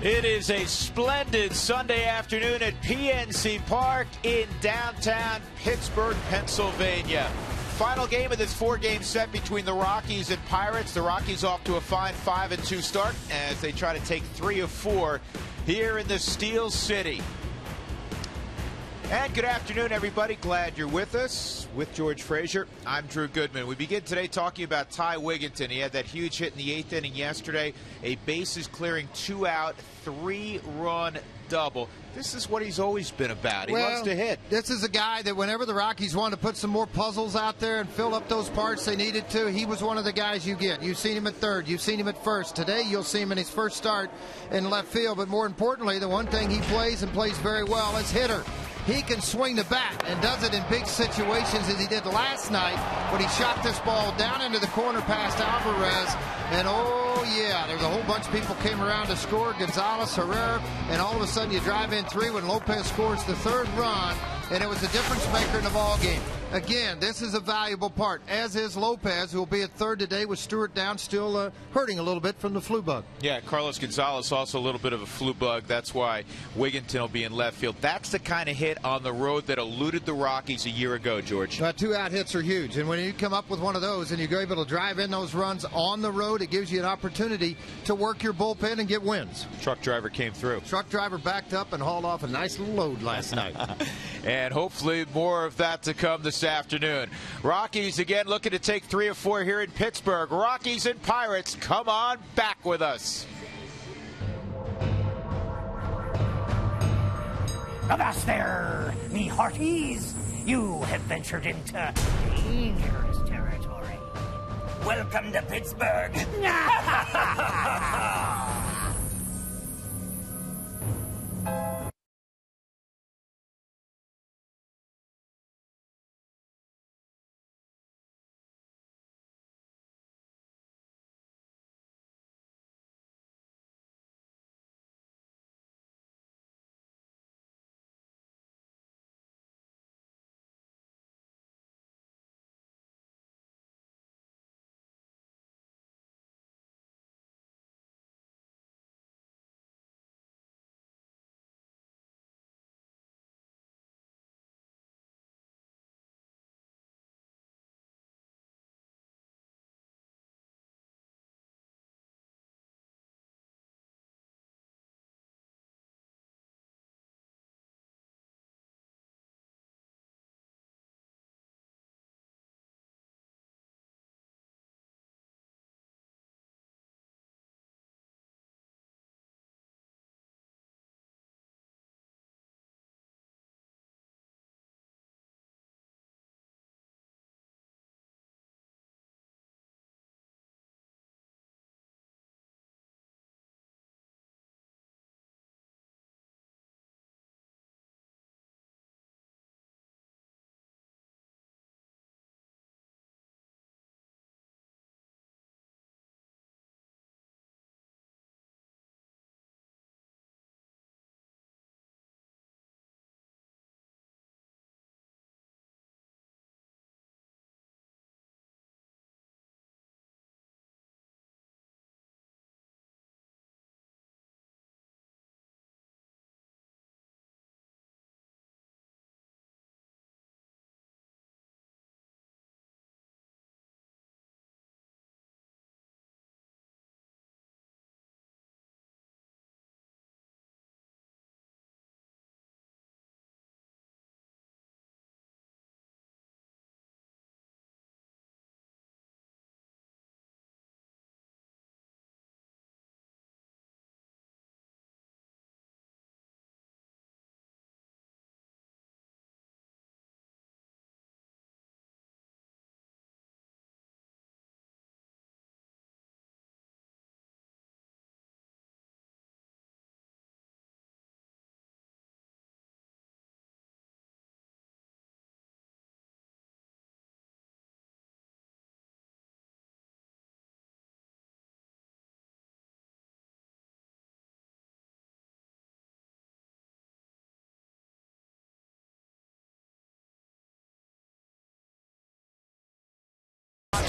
It is a splendid Sunday afternoon at PNC Park in downtown Pittsburgh, Pennsylvania. Final game of this four-game set between the Rockies and Pirates. The Rockies off to a fine 5-2 start as they try to take 3 of 4 here in the Steel City. And good afternoon, everybody. Glad you're with us. With George Frazier, I'm Drew Goodman. We begin today talking about Ty Wigginton. He had that huge hit in the 8th inning yesterday. A bases-clearing 2-out, 3-run double. This is what he's always been about. He loves to hit. This is a guy that whenever the Rockies wanted to put some more puzzles out there and fill up those parts they needed to, he was one of the guys you get. You've seen him at third. You've seen him at first. Today you'll see him in his first start in left field. But more importantly, the one thing he plays and plays very well is hitter. He can swing the bat and does it in big situations as he did last night when he shot this ball down into the corner past Alvarez. And oh yeah, there's a whole bunch of people came around to score. Gonzalez, Herrera, and all of a sudden you drive in 3 when Lopez scores the 3rd run, and it was a difference maker in the ball game. Again, this is a valuable part, as is Lopez, who will be at 3rd today with Stewart down, still hurting a little bit from the flu bug. Yeah, Carlos Gonzalez also a little bit of a flu bug. That's why Wigginton will be in left field. That's the kind of hit on the road that eluded the Rockies a year ago, George. 2-out hits are huge, and when you come up with one of those and you're able to drive in those runs on the road, it gives you an opportunity to work your bullpen and get wins. Truck driver came through. Truck driver backed up and hauled off a nice little load last night. And hopefully more of that to come this afternoon. Rockies again looking to take 3 of 4 here in Pittsburgh. Rockies and Pirates, come on back with us. Avast there, me hearties. You have ventured into dangerous territory. Welcome to Pittsburgh.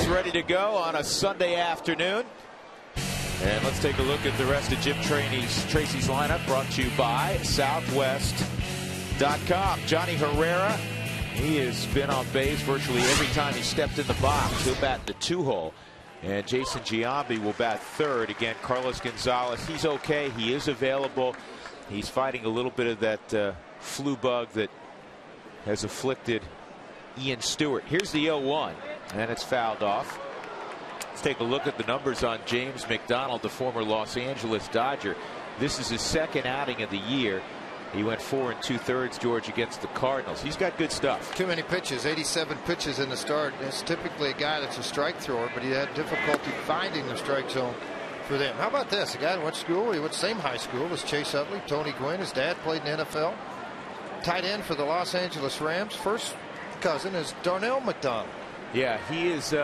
Ready to go on a Sunday afternoon. And let's take a look at the rest of Jim Tracy's lineup, brought to you by Southwest.com. Johnny Herrera, he has been on base virtually every time he stepped in the box. He'll bat in the 2-hole. And Jason Giambi will bat third. Again, Carlos Gonzalez, he's okay. He is available. He's fighting a little bit of that flu bug that has afflicted Ian Stewart. Here's the 0-1, and it's fouled off. Let's take a look at the numbers on James McDonald, the former Los Angeles Dodger. This is his second outing of the year. He went 4 2/3, George, against the Cardinals. He's got good stuff. Too many pitches, 87 pitches in the start. It's typically a guy that's a strike thrower, but he had difficulty finding the strike zone for them. How about this? A guy who went to school, he went to the same high school as Chase Utley, Tony Gwynn. His dad played in the NFL. Tight end for the Los Angeles Rams. First cousin is Darnell McDonald. Yeah, he is.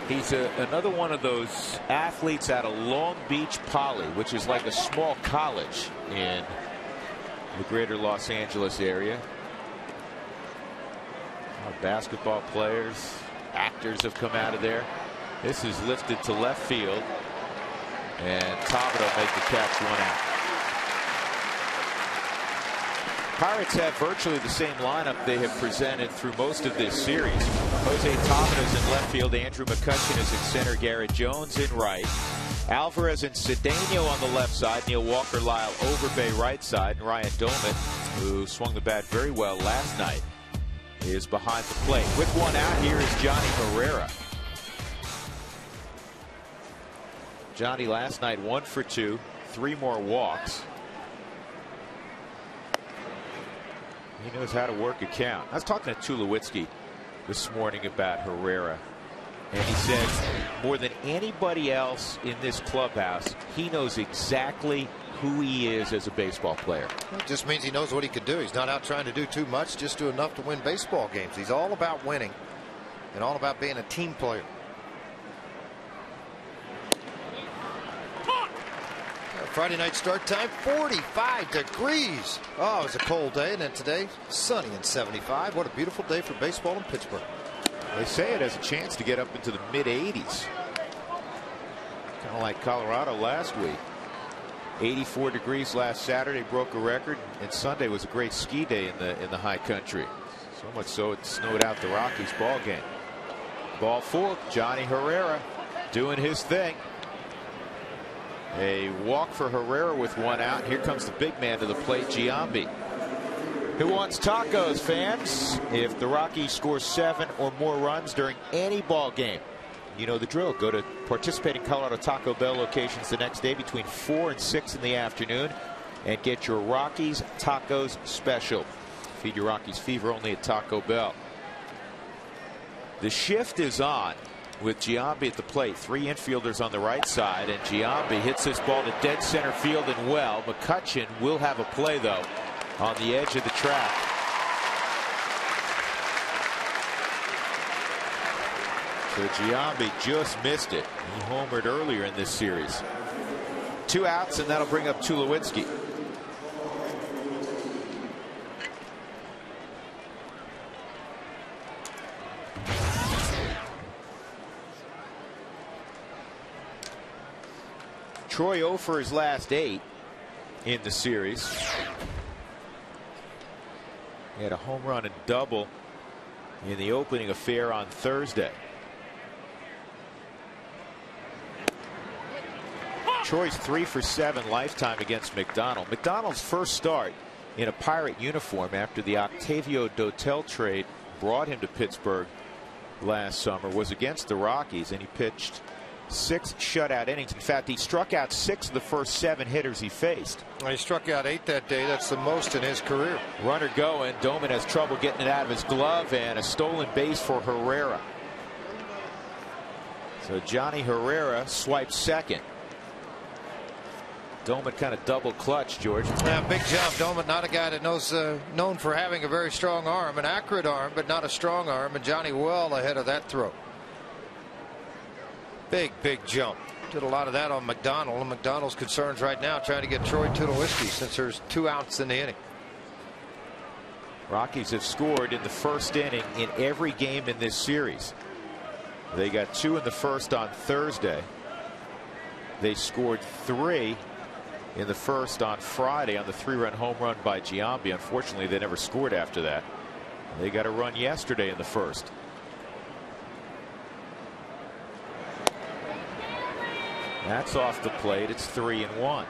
He's another one of those athletes out of Long Beach Poly, which is like a small college in the greater Los Angeles area. Basketball players, actors have come out of there. This is lifted to left field, and Tabata make the catch, 1 out. Pirates have virtually the same lineup they have presented through most of this series. Jose Tabata is in left field. Andrew McCutchen is at center. Garrett Jones in right. Alvarez and Cedeno on the left side. Neil Walker-Lyle Overbay right side. And Ryan Doman, who swung the bat very well last night, is behind the plate. With 1 out, here is Johnny Herrera. Johnny last night 1 for 2, 3 more walks. He knows how to work a count. I was talking to Tulowitzki this morning about Herrera, and he said more than anybody else in this clubhouse, he knows exactly who he is as a baseball player. It just means he knows what he could do. He's not out trying to do too much, just do enough to win baseball games. He's all about winning and all about being a team player. Friday night start time, 45 degrees. Oh, it was a cold day, and then today, sunny and 75. What a beautiful day for baseball in Pittsburgh. They say it has a chance to get up into the mid-80s. Kind of like Colorado last week. 84 degrees last Saturday, broke a record, and Sunday was a great ski day in the high country. So much so it snowed out the Rockies ball game. Ball 4, Johnny Herrera doing his thing. A walk for Herrera with 1 out. Here comes the big man to the plate, Giambi. Who wants tacos, fans? If the Rockies score 7 or more runs during any ball game, you know the drill. Go to participating Colorado Taco Bell locations the next day between 4 and 6 in the afternoon and get your Rockies Tacos special. Feed your Rockies fever only at Taco Bell. The shift is on with Giambi at the plate. 3 infielders on the right side, and Giambi hits this ball to dead center field and well. McCutchen will have a play, though, on the edge of the track. So Giambi just missed it. He homered earlier in this series. 2 outs, and that'll bring up Tulowitzki. Troy 0 for his last 8 in the series. He had a home run and double in the opening affair on Thursday. Troy's 3 for 7 lifetime against McDonald. McDonald's first start in a Pirate uniform after the Octavio Dotel trade brought him to Pittsburgh last summer was against the Rockies, and he pitched 6 shutout innings. In fact, he struck out 6 of the first 7 hitters he faced. Well, he struck out 8 that day. That's the most in his career. Runner going. Doman has trouble getting it out of his glove, and a stolen base for Herrera. So Johnny Herrera swipes second. Doman kind of double clutch, George. Yeah, big jump. Doman, not a guy that known for having a very strong arm, an accurate arm, but not a strong arm. And Johnny well ahead of that throw. Big jump. Did a lot of that on McDonald. And McDonald's concerns right now trying to get Troy Tulowitzki since there's 2 outs in the inning. Rockies have scored in the first inning in every game in this series. They got 2 in the first on Thursday. They scored 3 in the first on Friday on the 3-run home run by Giambi. Unfortunately, they never scored after that. They got a run yesterday in the first. That's off the plate. It's 3-1.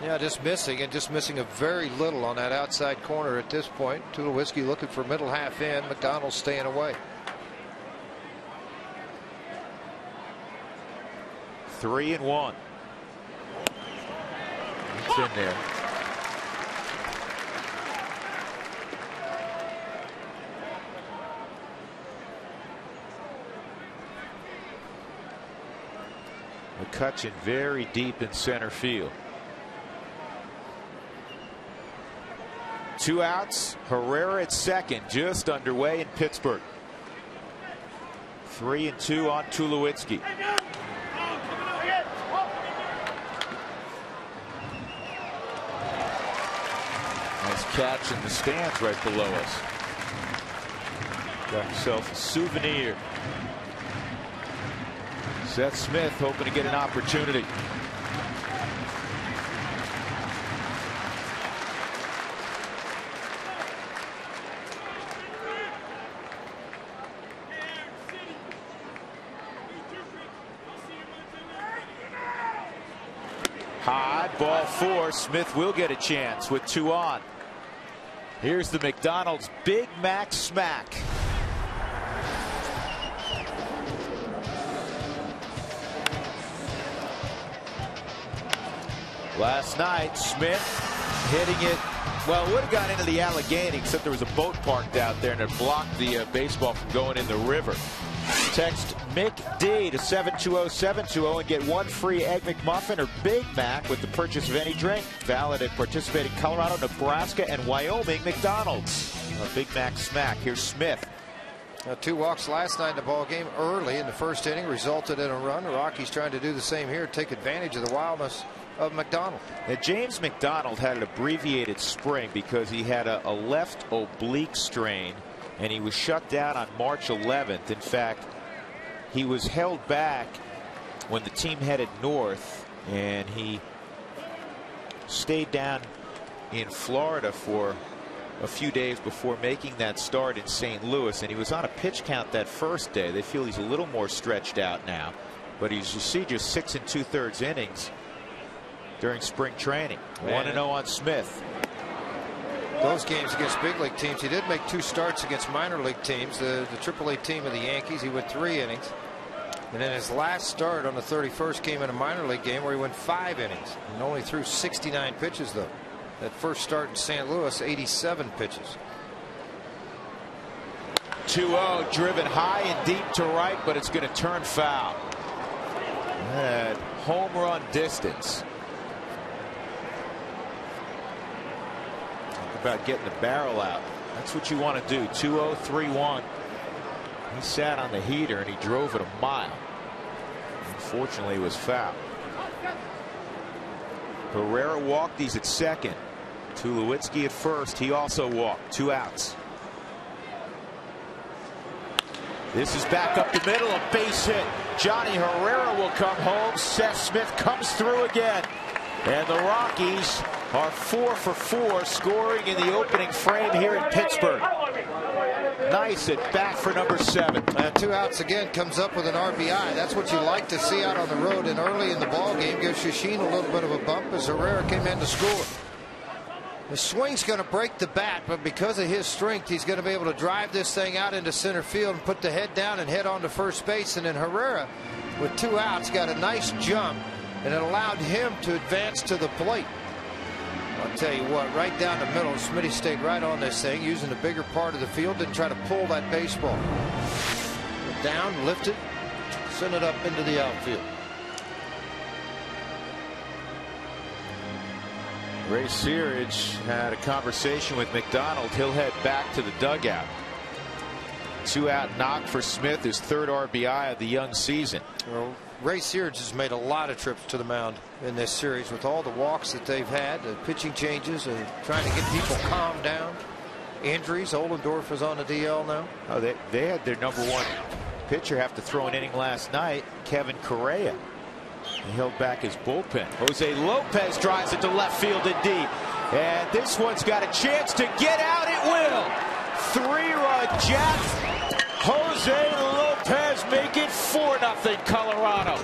Yeah, just missing a very little on that outside corner at this point. Tulowitzki looking for middle half in. McDonald staying away. 3-1. It's in there. McCutcheon very deep in center field. 2 outs. Herrera at second, just underway in Pittsburgh. 3-2 on Tulowitzki. Nice catch in the stands right below us. Got himself a souvenir. Seth Smith hoping to get an opportunity. High ball 4. Smith will get a chance with 2 on. Here's the McDonald's Big Mac smack. Last night, Smith hitting it. Well, it would have gone into the Allegheny, except there was a boat parked out there and it blocked the baseball from going in the river. Text Mick D to 720-720 and get 1 free Egg McMuffin or Big Mac with the purchase of any drink. Valid at participating Colorado, Nebraska, and Wyoming McDonald's. A Big Mac smack. Here's Smith. 2 walks last night in the ball game early in the first inning resulted in a run. The Rockies trying to do the same here, take advantage of the wildness of McDonald. Now, James McDonald had an abbreviated spring because he had a left oblique strain and he was shut down on March 11th. In fact, he was held back when the team headed north, and he stayed down in Florida for a few days before making that start in St. Louis, and he was on a pitch count that first day. They feel he's a little more stretched out now, but he's, you see, just 6 2/3 innings during spring training. 1-0 on Smith. Those games against big league teams, he did make 2 starts against minor league teams. The AAA team of the Yankees, he went 3 innings. And then his last start on the 31st came in a minor league game where he went 5 innings and only threw 69 pitches, though. That first start in St. Louis, 87 pitches. 2-0, driven high and deep to right, but it's going to turn foul. At home run distance. About getting the barrel out. That's what you want to do. 2-0, 3-1. He sat on the heater and he drove it a mile. Unfortunately, it was foul. Herrera walked. He's at second. Tulowitzki at first. He also walked. 2 outs. This is back up the middle. A base hit. Johnny Herrera will come home. Seth Smith comes through again. And the Rockies are 4 for 4, scoring in the opening frame here in Pittsburgh. Nice at bat for number 7. And 2 outs again, comes up with an RBI. That's what you like to see out on the road and early in the ball game. Gives Shishine a little bit of a bump as Herrera came in to score. The swing's going to break the bat, but because of his strength, he's going to be able to drive this thing out into center field and put the head down and head on to first base. And then Herrera, with 2 outs, got a nice jump, and it allowed him to advance to the plate. I'll tell you what, right down the middle, Smitty stayed right on this thing, using the bigger part of the field, didn't try to pull that baseball. Down, lift it, send it up into the outfield. Ray Searage had a conversation with McDonald. He'll head back to the dugout. 2-out knock for Smith, his 3rd RBI of the young season. Well, Ray Searage has made a lot of trips to the mound in this series with all the walks that they've had, the pitching changes, and trying to get people calmed down. Injuries. Ollendorf is on the DL now. Oh, they had their number 1 pitcher have to throw an inning last night, Kevin Correa. He held back his bullpen. Jose Lopez drives it to left field and deep. And this one's got a chance to get out. It will. 3-run jack. Jose Lopez make it 4-0 Colorado.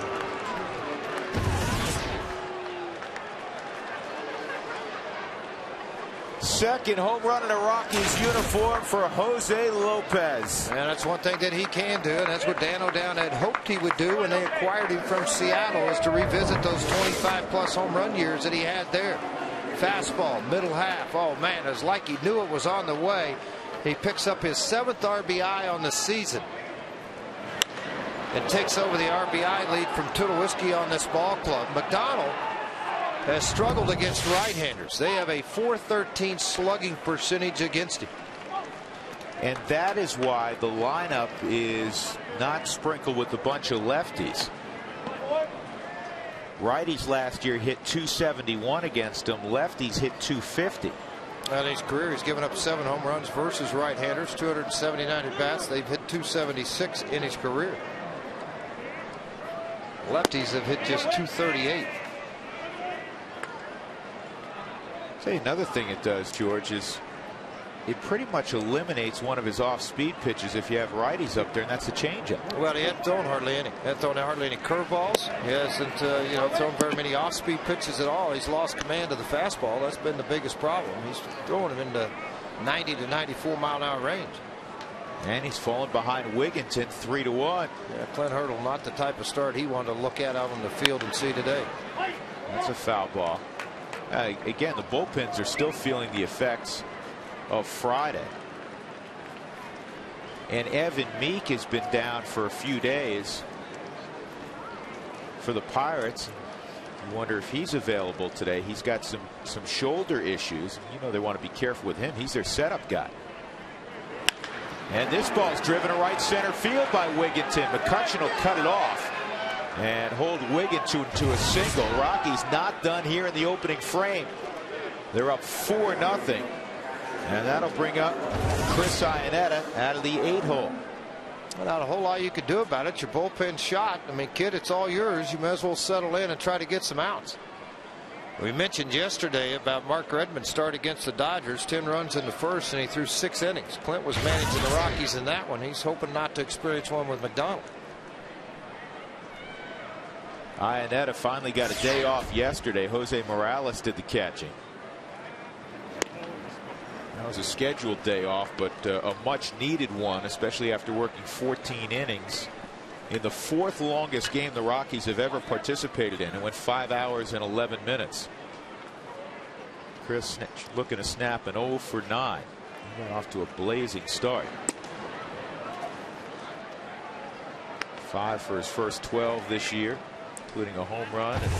Second home run in a Rockies uniform for Jose Lopez. And that's one thing that he can do, and that's what Dan O'Down had hoped he would do when they acquired him from Seattle, is to revisit those 25-plus home run years that he had there. Fastball, middle half. Oh, man, it's like he knew it was on the way. He picks up his 7th RBI on the season and takes over the RBI lead from Tulowitzki on this ball club. McDonald has struggled against right-handers. They have a .413 slugging percentage against him. And that is why the lineup is not sprinkled with a bunch of lefties. Righties last year hit .271 against him. Lefties hit .250. In his career, he's given up 7 home runs versus right-handers, 279 at-bats. They've hit .276 in his career. Lefties have hit just .238. Say another thing it does, George, is it pretty much eliminates one of his off-speed pitches if you have righties up there, and that's the changeup. Well, he hasn't thrown hardly any. He hasn't thrown hardly any curveballs. He hasn't, thrown very many off-speed pitches at all. He's lost command of the fastball. That's been the biggest problem. He's throwing him into 90 to 94 mile-an-hour range. And he's fallen behind Wigginton 3-1. Yeah, Clint Hurdle, not the type of start he wanted to look at out on the field and see today. That's a foul ball. Again, the bullpens are still feeling the effects of Friday. And Evan Meek has been down for a few days for the Pirates. You wonder if he's available today. He's got some shoulder issues. You know they want to be careful with him. He's their setup guy. And this ball's driven to right center field by Wigginton. McCutcheon will cut it off and hold Wigginton to a single. Rockies not done here in the opening frame. They're up 4-0. And that'll bring up Chris Iannetta out of the 8-hole. Well, not a whole lot you could do about it. Your bullpen shot. I mean, kid, it's all yours. You may as well settle in and try to get some outs. We mentioned yesterday about Mark Redmond's start against the Dodgers. 10 runs in the first, and he threw 6 innings. Clint was managing the Rockies in that one. He's hoping not to experience one with McDonald. Iannetta finally got a day off yesterday. Jose Morales did the catching. That was a scheduled day off, but a much needed one, especially after working 14 innings in the 4th longest game the Rockies have ever participated in. It went 5 hours and 11 minutes. Chris looking to snap an 0 for 9. He got off to a blazing start. 5 for his first 12 this year, including a home run and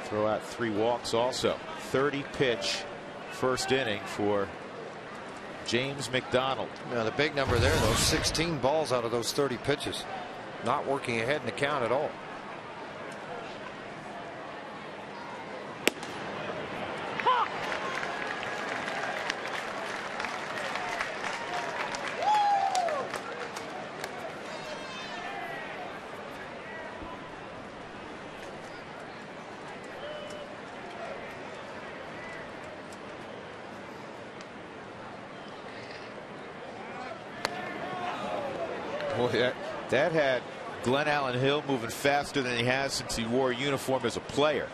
throw out 3 walks also. 30 pitch first inning for James McDonald. Now the big number there, those 16 balls out of those 30 pitches. Not working ahead in the count at all. Boy, that had Glenn Allen Hill moving faster than he has since he wore a uniform as a player.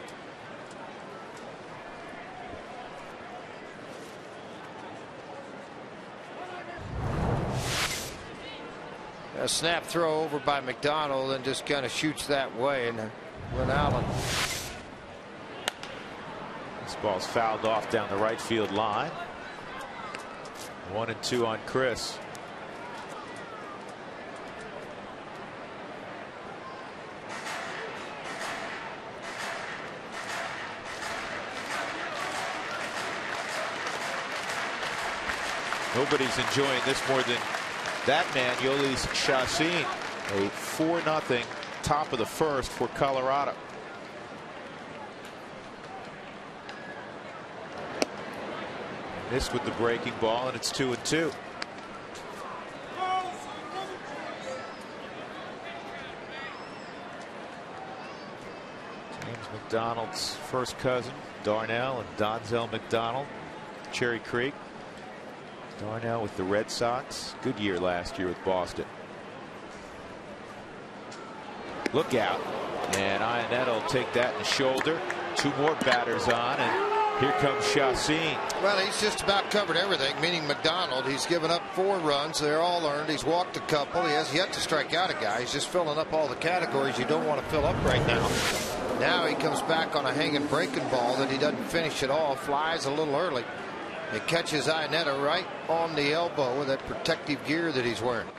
A snap throw over by McDonald and just kind of shoots that way, and Glenn Allen. This ball's fouled off down the right field line. 1-2 on Chris. Nobody's enjoying this more than that man, Yolis Chacin. A 4-0 top of the first for Colorado. Missed with the breaking ball, and it's 2-2. McDonald's first cousin, Darnell and Donzel McDonald, Cherry Creek. Darnell with the Red Sox. Good year last year with Boston. Look out. And Ionetta will take that in the shoulder. Two more batters on, and here comes Chacin. Well, he's just about covered everything, meaning McDonald. He's given up 4 runs. They're all earned. He's walked a couple. He has yet to strike out a guy. He's just filling up all the categories you don't want to fill up right now. Now he comes back on a hanging breaking ball that he doesn't finish at all. Flies a little early. It catches Ionetta right on the elbow with that protective gear that he's wearing.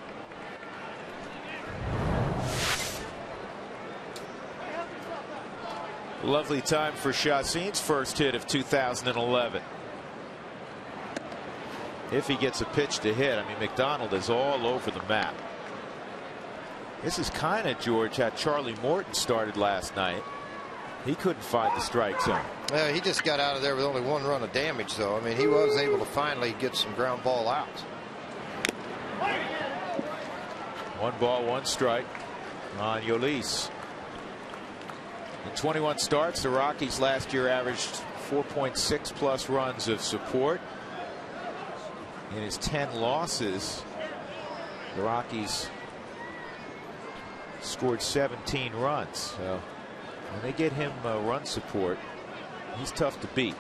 Lovely time for Chacin's first hit of 2011. If he gets a pitch to hit, I mean, McDonald is all over the map. This is kind of, George, how Charlie Morton started last night. He couldn't find the strike zone. He just got out of there with only 1 run of damage, though. I mean, he was able to finally get some ground ball outs. 1 ball, 1 strike on Yolis. In 21 starts, the Rockies last year averaged 4.6 plus runs of support. In his 10 losses, the Rockies scored 17 runs. So when they get him run support, he's tough to beat.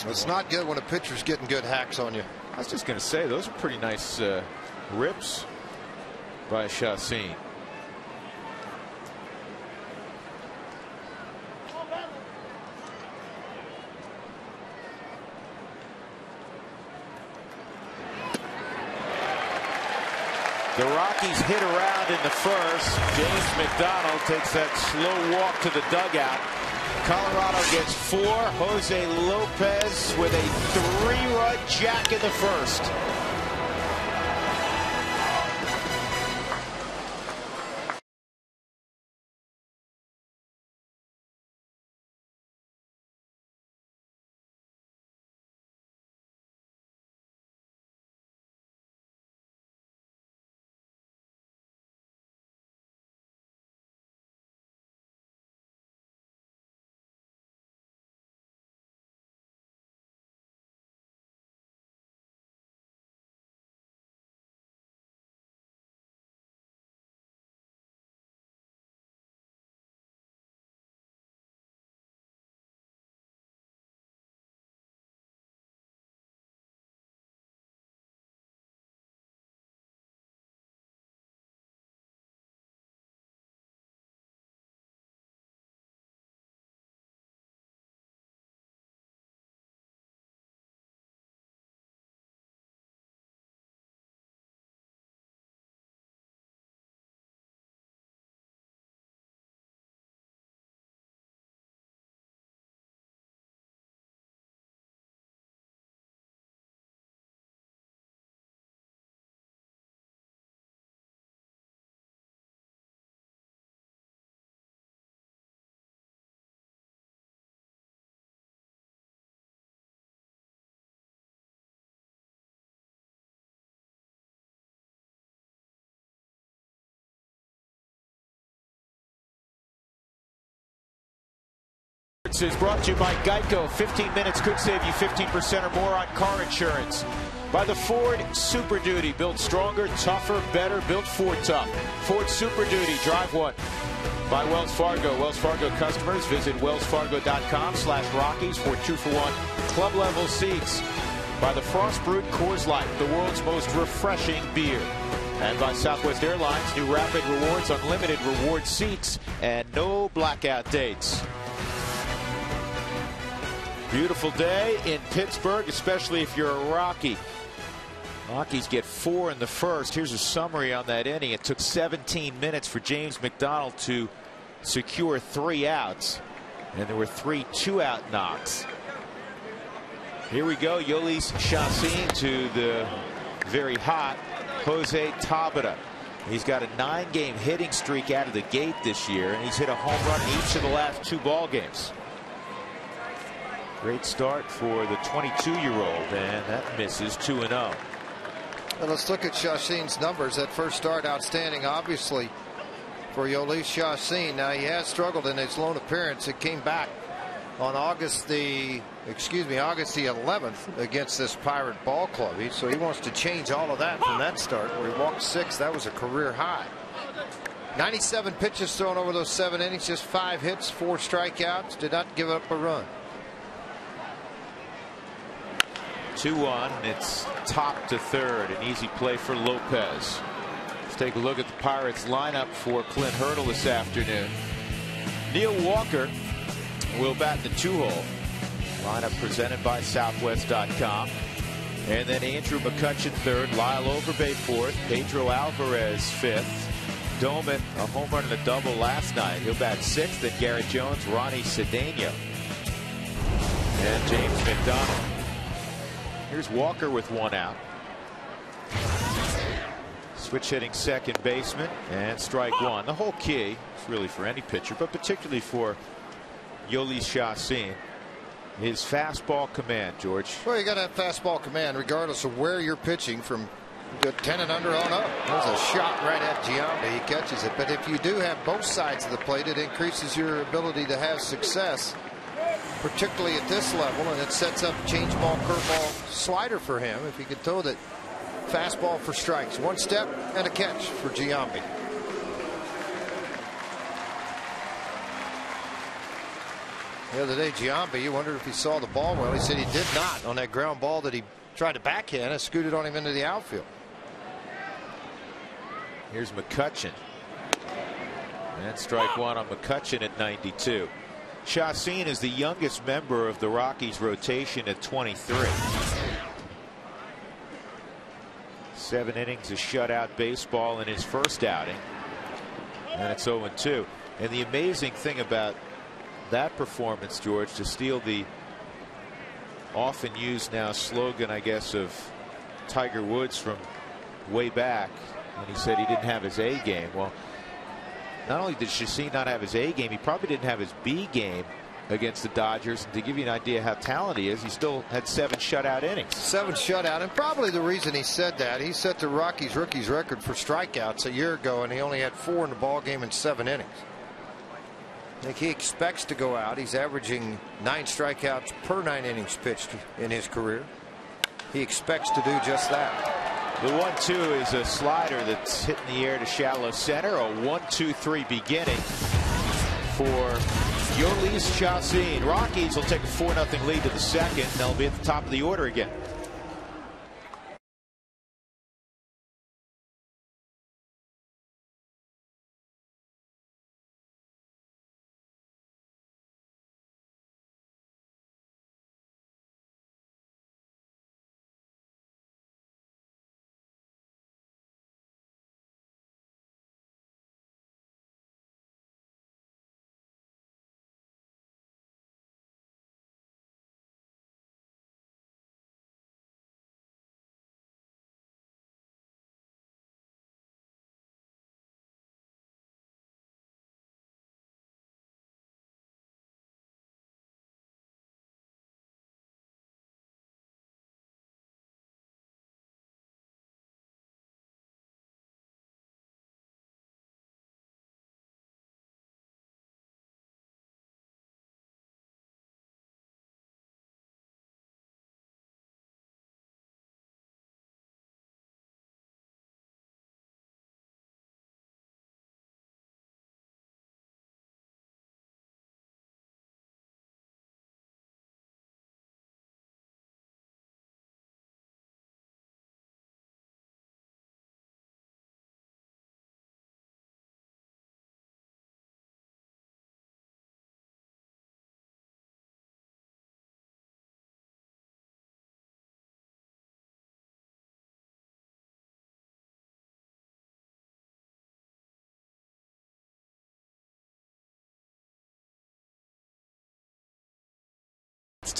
It's not good when a pitcher's getting good hacks on you. I was just going to say, those are pretty nice rips by Chacin. The Rockies hit around in the first. James McDonald takes that slow walk to the dugout. Colorado gets 4. Jose Lopez with a 3-run jack in the first. Is brought to you by Geico. 15 minutes could save you 15% or more on car insurance. By the Ford Super Duty, built stronger, tougher, better, built Ford tough. Ford Super Duty, drive one. By Wells Fargo. Wells Fargo customers visit wellsfargo.com/Rockies for 2-for-1 club level seats. By the Frost Brewed Coors Light, the world's most refreshing beer. And by Southwest Airlines, new Rapid Rewards, unlimited reward seats, and no blackout dates. Beautiful day in Pittsburgh, especially if you're a Rocky. Rockies get 4 in the first. Here's a summary on that inning. It took 17 minutes for James McDonald to secure 3 outs, and there were 3 2-out knocks. Here we go. Yolis Chacin to the very hot Jose Tabata. He's got a 9-game hitting streak out of the gate this year, and he's hit a home run in each of the last 2 ball games. Great start for the 22-year-old, and that misses 2-0. And let's look at Shashin's numbers. That first start, outstanding, obviously, for Yolis Chassin. Now, he has struggled in his lone appearance. It came back on August the 11th against this Pirate ball club. So he wants to change all of that from that start where he walked 6. That was a career high. 97 pitches thrown over those 7 innings, just 5 hits, 4 strikeouts, did not give up a run. 2-1. It's top to third. An easy play for Lopez. Let's take a look at the Pirates lineup for Clint Hurdle this afternoon. Neil Walker will bat the 2-hole. Lineup presented by Southwest.com. And then Andrew McCutchen third, Lyle Overbay fourth, Pedro Alvarez fifth. Doman, a home run and a double last night. He'll bat sixth. Then Garrett Jones, Ronnie Cedeno, and James McDonald. Here's Walker with 1 out. Switch hitting second baseman and strike 1. The whole key is really for any pitcher, but particularly for Yolis Chassin, his fastball command, George. Well, you got to have fastball command regardless of where you're pitching from 10 and under on up. There's a shot right at Giambi. He catches it. But if you do have both sides of the plate, it increases your ability to have success, particularly at this level, and it sets up change ball, curveball, slider for him if he can throw that fastball for strikes. 1 step and a catch for Giambi. The other day, Giambi, you wondered if he saw the ball well. He said he did not on that ground ball that he tried to backhand and scooted on him into the outfield. Here's McCutchen. And strike 1 on McCutchen at 92. Chassin is the youngest member of the Rockies rotation at 23. 7 innings of shutout baseball in his first outing. And it's 0-2. And the amazing thing about that performance, George, to steal the often used now slogan, I guess, of Tiger Woods from way back when he said he didn't have his A game. Well, not only did Chassin not have his A game, he probably didn't have his B game against the Dodgers. And to give you an idea how talented he is, he still had 7 shutout innings. 7 shutout, and probably the reason he said that, he set the Rockies rookies record for strikeouts a year ago, and he only had 4 in the ball game in 7 innings. I think he expects to go out. He's averaging 9 strikeouts per 9 innings pitched in his career. He expects to do just that. The 1-2 is a slider that's hitting the air to shallow center. A 1-2-3 beginning for Yolis Chassin. Rockies will take a 4-0 lead to the second. They'll be at the top of the order again.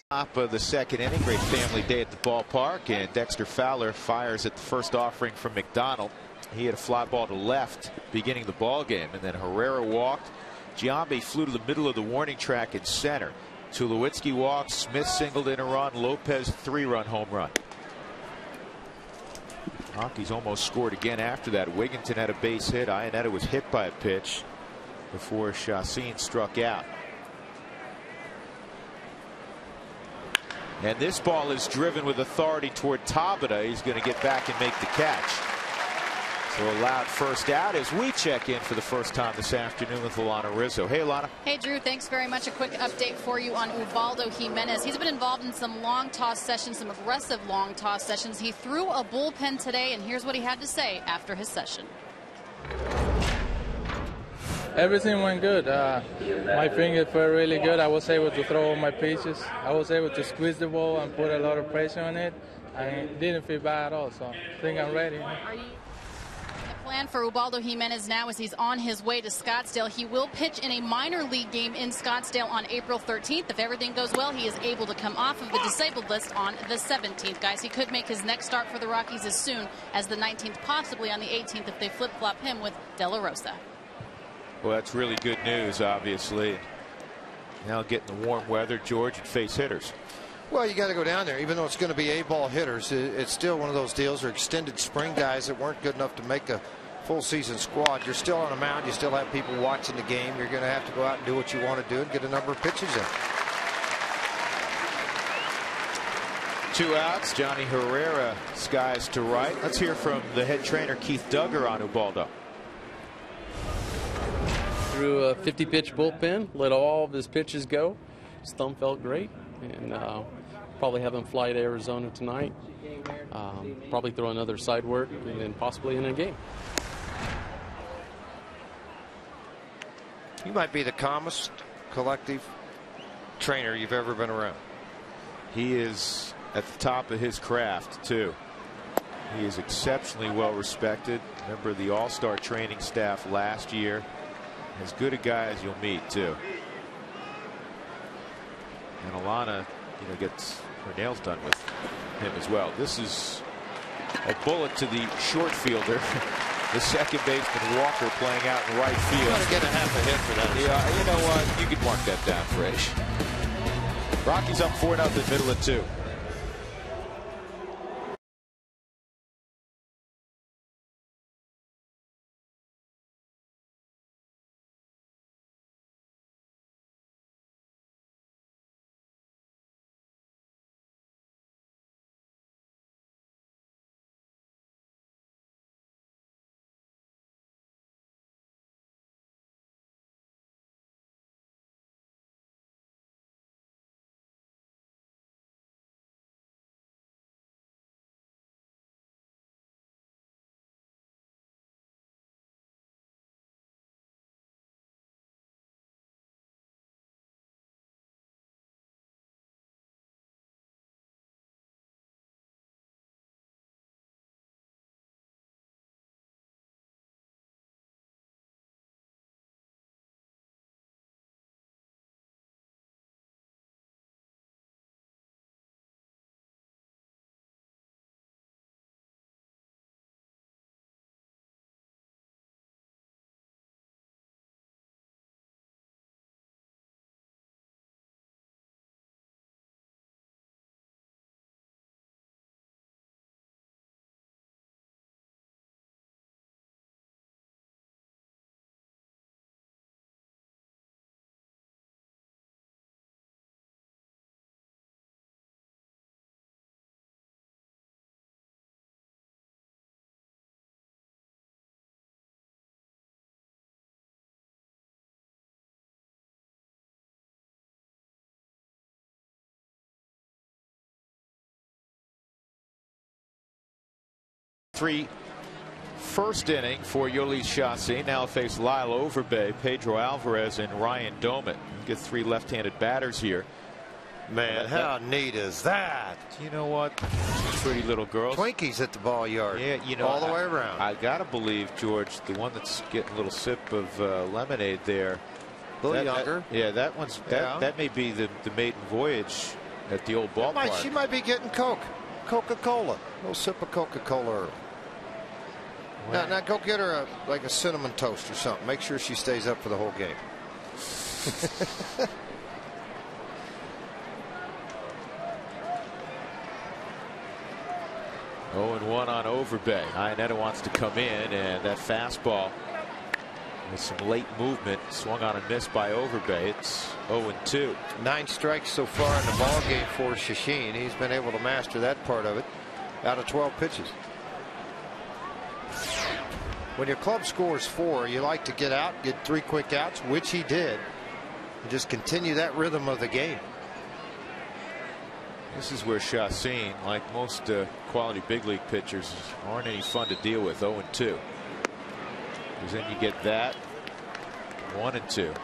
Top of the second inning. Great family day at the ballpark, and Dexter Fowler fires at the first offering from McDonald. He had a fly ball to left beginning the ball game, and then Herrera walked. Giambi flew to the middle of the warning track in center. Tulowitzki walked. Smith singled in a run. Lopez 3-run home run. Rockies almost scored again after that. Wigginton had a base hit. Iannetta was hit by a pitch before Chacin struck out. And this ball is driven with authority toward Tabata. He's going to get back and make the catch. So allowed first out as we check in for the first time this afternoon with Alana Rizzo. Hey, Alana. Hey, Drew. Thanks very much. A quick update for you on Ubaldo Jimenez. He's been involved in some long toss sessions, some aggressive long toss sessions. He threw a bullpen today, and here's what he had to say after his session. Everything went good. My fingers felt really good. I was able to throw all my pitches. I was able to squeeze the ball and put a lot of pressure on it. And it didn't feel bad at all, so I think I'm ready. The plan for Ubaldo Jimenez now is he's on his way to Scottsdale. He will pitch in a minor league game in Scottsdale on April 13th. If everything goes well, he is able to come off of the disabled list on the 17th. Guys, he could make his next start for the Rockies as soon as the 19th, possibly on the 18th if they flip-flop him with De La Rosa. Well, that's really good news, obviously. Now getting the warm weather, George, and face hitters. Well, you got to go down there. Even though it's going to be A-ball hitters, it's still one of those deals, or extended spring guys that weren't good enough to make a full season squad. You're still on a mound. You still have people watching the game. You're going to have to go out and do what you want to do and get a number of pitches in. 2 outs. Johnny Herrera skies to right. Let's hear from the head trainer, Keith Duggar, on Ubaldo. Threw a 50-pitch bullpen, let all of his pitches go. His thumb felt great, and probably have him fly to Arizona tonight. Probably throw another side work, and then possibly in a game. You might be the calmest collective trainer you've ever been around. He is at the top of his craft, too. He is exceptionally well respected. Member of the all-star training staff last year. As good a guy as you'll meet, too. And Alana, gets her nails done with him as well. This is a bullet to the short fielder. The second baseman Walker playing out in right field. You got to get a half a hit for that. Yeah, you know what? You could mark that down, Fresh. Rockies up 4-0, middle of 2. First inning for Yoeli Chacin. Now face Lyle Overbay, Pedro Alvarez, and Ryan Domet. Get 3 left-handed batters here. Man, how neat is that? You know what? Pretty little girls. Twinkies at the ball yard. Yeah, all the way around. I gotta believe, George, the one that's getting a little sip of lemonade there. A little younger. That one's that may be the maiden voyage at the old ballpark. She might be getting Coca-Cola. A little sip of Coca-Cola early. Now go get her like a cinnamon toast or something. Make sure she stays up for the whole game. 0-1 on Overbay. Iannetta wants to come in, and that fastball with some late movement swung on and missed by Overbay. It's 0-2. 9 strikes so far in the ball game for Shashin. He's been able to master that part of it out of 12 pitches. When your club scores 4, you like to get out, get 3 quick outs, which he did, and just continue that rhythm of the game. This is where Chassin, like most quality big league pitchers, aren't any fun to deal with. 0-2. Because then you get that 1-2.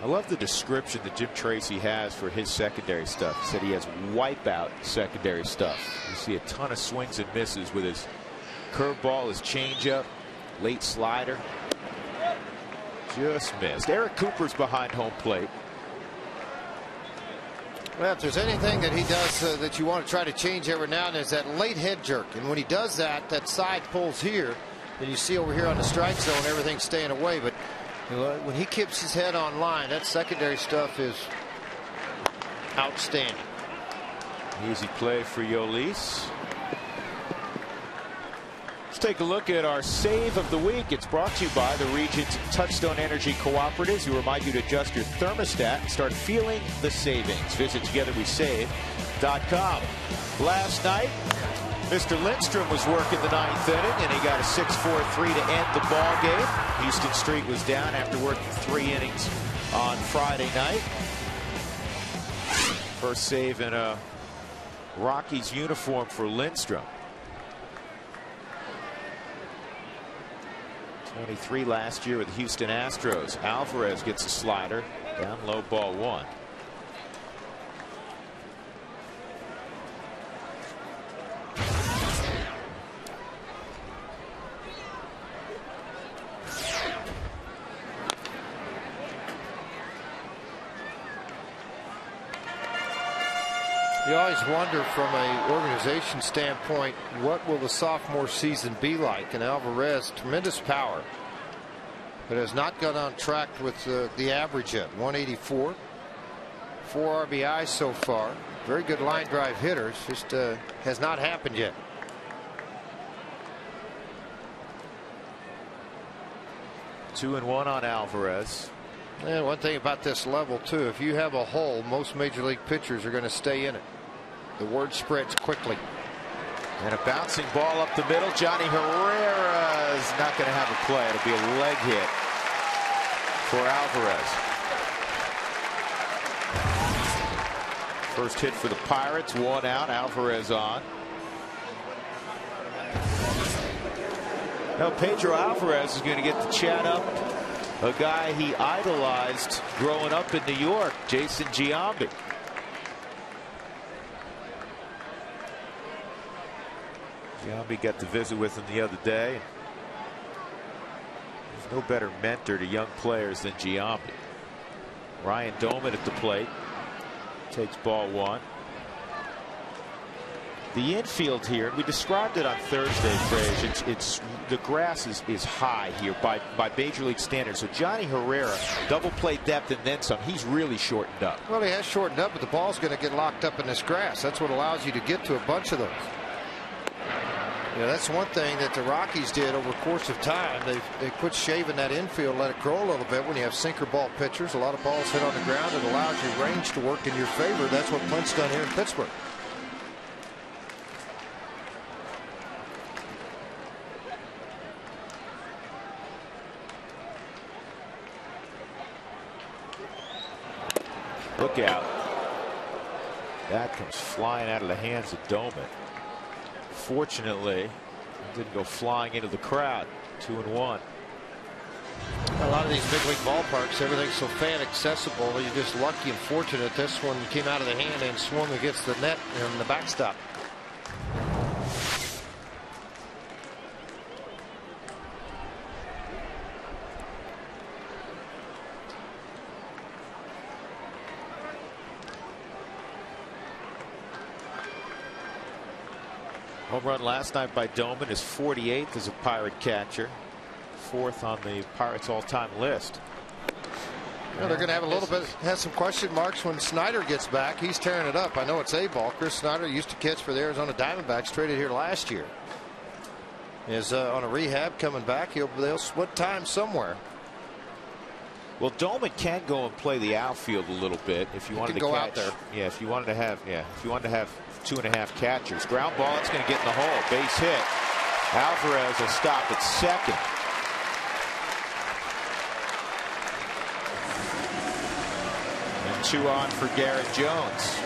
I love the description that Jim Tracy has for his secondary stuff. He said he has wipeout secondary stuff. You see a ton of swings and misses with his curveball, his changeup, late slider. Just missed. Eric Cooper's behind home plate. Well, if there's anything that he does that you want to try to change every now and then, is that late head jerk. And when he does that, that side pulls here, and you see over here on the strike zone, everything's staying away. But you know, when he keeps his head on line, that secondary stuff is outstanding. Easy play for Yolis. Let's take a look at our save of the week. It's brought to you by the region's Touchstone Energy Cooperatives, who remind you to adjust your thermostat and start feeling the savings. Visit togetherwesave.com. Last night, Mr. Lindstrom was working the 9th inning, and he got a 6-4-3 to end the ball game. Houston Street was down after working 3 innings on Friday night. First save in a Rockies uniform for Lindstrom. 23 last year with the Houston Astros. Alvarez gets a slider down low, ball 1. You always wonder from an organization standpoint, what will the sophomore season be like? And Alvarez, tremendous power, but has not got on track with the average yet. 184, 4 RBIs so far. Very good line drive hitters. Just has not happened yet. Two and one on Alvarez. And one thing about this level too, if you have a hole, most major league pitchers are going to stay in it. The word spreads quickly. And a bouncing ball up the middle. Johnny Herrera is not going to have a play. It'll be a leg hit for Alvarez. First hit for the Pirates. 1 out. Alvarez on. Now Pedro Alvarez is going to get to chat up a guy he idolized growing up in New York, Jason Giambi. Giambi got to visit with him the other day. There's no better mentor to young players than Giambi. Ryan Doman at the plate. Takes ball 1. The infield here, we described it on Thursday, Frage. It's the grass is high here by major league standards. So Johnny Herrera, double play depth and then some. He's really shortened up. Well, he has shortened up, but the ball's going to get locked up in this grass. That's what allows you to get to a bunch of those. You know, that's one thing that the Rockies did over the course of time. They quit shaving that infield, let it grow a little bit. When you have sinker ball pitchers, a lot of balls hit on the ground. It allows your range to work in your favor. That's what Clint's done here in Pittsburgh. Look out. That comes flying out of the hands of Doman. Fortunately, it didn't go flying into the crowd. 2 and 1. A lot of these big league ballparks, everything's so fan accessible. You're just lucky and fortunate. This one came out of the hand and swung against the net and the backstop. Home run last night by Doman, his 48th as a Pirate catcher, 4th on the Pirates all-time list. They're going to have a little bit, have some question marks when Snyder gets back. He's tearing it up. I know it's A-ball. Chris Snyder used to catch for the Arizona Diamondbacks, traded here last year. Is on a rehab coming back. They'll split time somewhere. Well, Dolman can go and play the outfield a little bit if you wanted to go catch. out there. Yeah, if you wanted to have 2.5 catchers. Ground ball, it's going to get in the hole. Base hit. Alvarez will stop at second. And 2 on for Garrett Jones.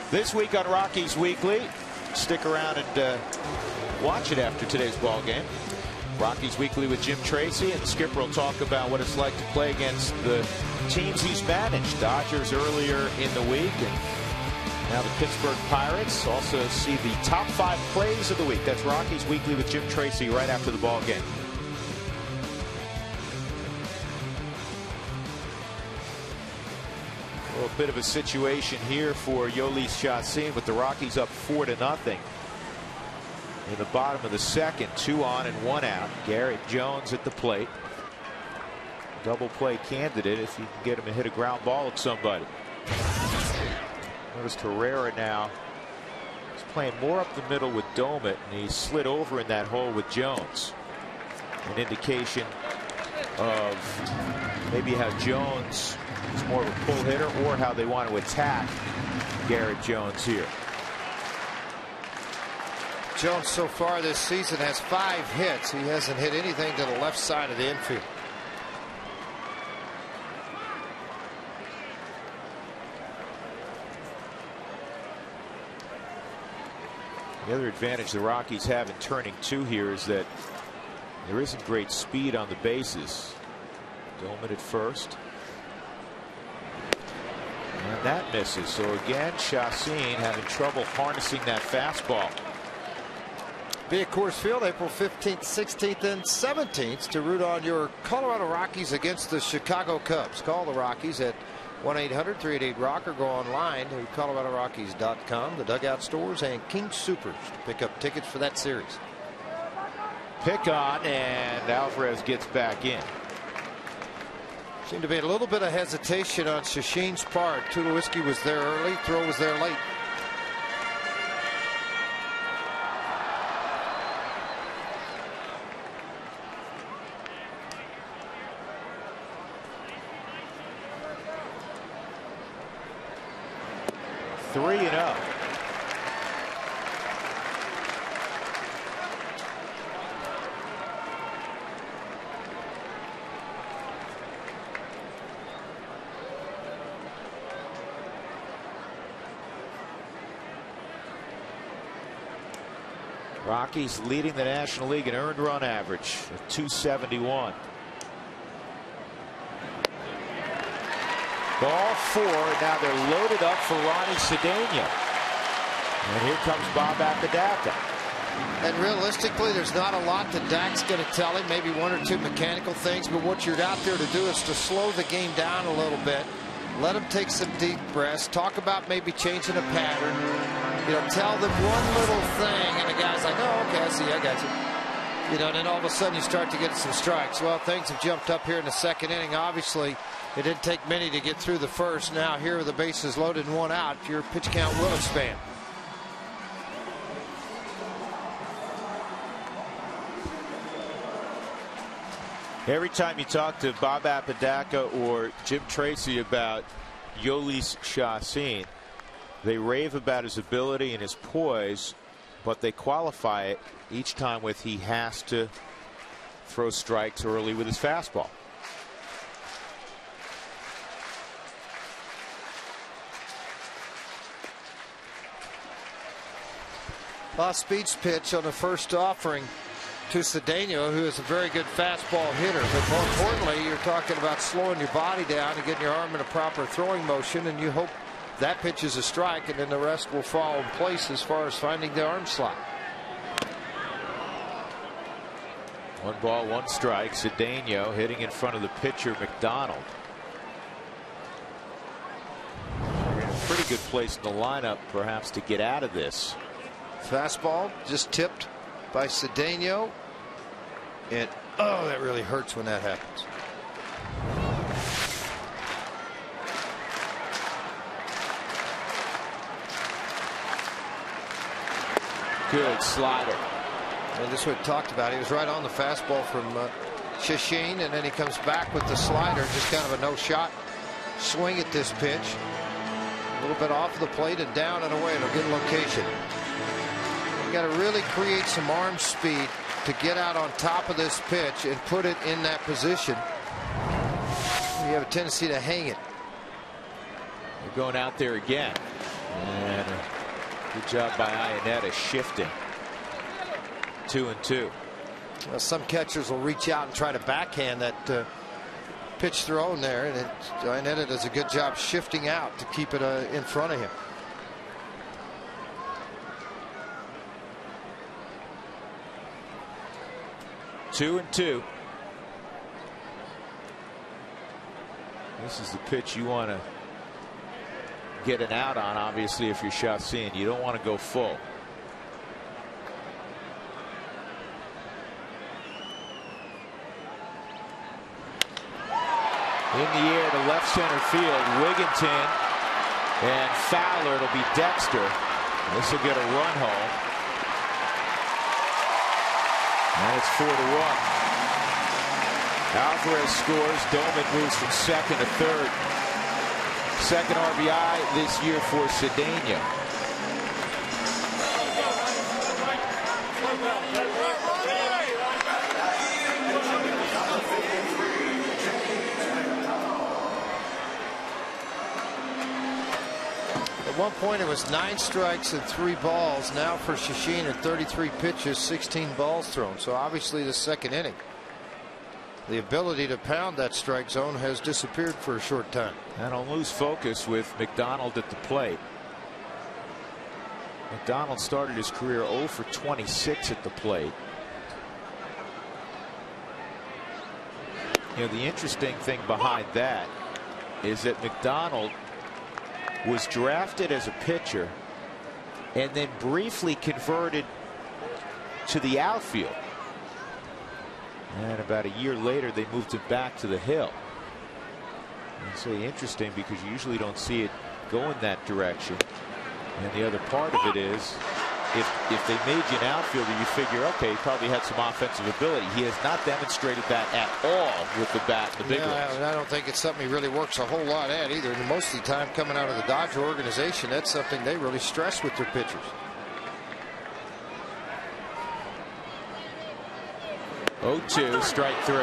This week on Rockies Weekly, stick around and watch it after today's ball game. Rockies Weekly with Jim Tracy, and the skipper will talk about what it's like to play against the teams he's managed. Dodgers earlier in the week, and now the Pittsburgh Pirates. Also see the top 5 plays of the week. That's Rockies Weekly with Jim Tracy right after the ball game. A bit of a situation here for Yolis Chassin with the Rockies up 4-0 in the bottom of the second. 2 on and 1 out. Garrett Jones at the plate. Double play candidate if you can get him to hit a ground ball at somebody. Notice Herrera now is playing more up the middle with Domit, and he slid over in that hole with Jones. An indication of maybe how Jones is more of a pull hitter, or how they want to attack Garrett Jones here. Jones so far this season has 5 hits. He hasn't hit anything to the left side of the infield. The other advantage the Rockies have in turning 2 here is that there isn't great speed on the bases. Dolman at first. And that misses. So again, Chassin having trouble harnessing that fastball. Be at Coors Field April 15th, 16th, and 17th to root on your Colorado Rockies against the Chicago Cubs. Call the Rockies at 1-800-388-ROCK or go online to ColoradoRockies.com, the dugout stores, and King Supers to pick up tickets for that series. Pick on, and Alvarez gets back in. Seemed to be a little bit of hesitation on Chassin's part. Tulowitzki was there early, throw was there late. Three and up. Rockies leading the National League in earned run average at 271. Ball 4. Now they're loaded up for Ronnie Cedeno. And here comes Bob Apodaca. And realistically, there's not a lot that Dak's going to tell him. Maybe 1 or 2 mechanical things. But what you're out there to do is to slow the game down a little bit. Let him take some deep breaths. Talk about maybe changing a pattern. You know, tell them one little thing. And the guy's like, oh, okay, I see, I got you. You know, and then all of a sudden you start to get some strikes. Well, things have jumped up here in the second inning. Obviously, it didn't take many to get through the first. Now here are the bases loaded and 1 out. Your pitch count will expand. Every time you talk to Bob Apodaca or Jim Tracy about Yolis Chassin, they rave about his ability and his poise, but they qualify it each time with he has to throw strikes early with his fastball. Off-speed pitch on the first offering to Cedeno, who is a very good fastball hitter. But more importantly, you're talking about slowing your body down and getting your arm in a proper throwing motion, and you hope that pitch is a strike, and then the rest will fall in place as far as finding the arm slot. 1 ball, 1 strike. Cedeno hitting in front of the pitcher, McDonald. They're in a pretty good place in the lineup, perhaps, to get out of this. Fastball just tipped by Cedeno. It Oh, that really hurts when that happens. Good slider. And this is what we talked about. He was right on the fastball from Shashin, and then he comes back with the slider. Just kind of a no-shot swing at this pitch. A little bit off the plate and down and away. It'll get location. You got to really create some arm speed to get out on top of this pitch and put it in that position. You have a tendency to hang it. They're going out there again. And good job by Iannetta shifting. 2-2. Well, some catchers will reach out and try to backhand that pitch thrown there, and Iannetta does a good job shifting out to keep it in front of him. Two and two. This is the pitch you want to get an out on, obviously, if you're Chassin. You don't want to go full. In the air to left center field, Wigginton and Fowler. It'll be Dexter. This will get a run home. And it's 4-1. Alvarez scores. Doman moves from second to third. Second RBI this year for Cedeno. At one point it was 9 strikes and 3 balls. Now for Shashin at 33 pitches, 16 balls thrown. So obviously the second inning, the ability to pound that strike zone has disappeared for a short time. And I'll lose focus with McDonald at the plate. McDonald started his career 0 for 26 at the plate. You know, the interesting thing behind that is that McDonald was drafted as a pitcher and then briefly converted to the outfield. And about a year later, they moved him back to the hill. And it's really interesting because you usually don't see it go in that direction. And the other part of it is, if they made you an outfielder, you figure, okay, he probably had some offensive ability. He has not demonstrated that at all with the bat in the big leagues. I don't think it's something he really works a whole lot at either. And most of the time coming out of the Dodger organization, that's something they really stress with their pitchers. 0-2, strike 3.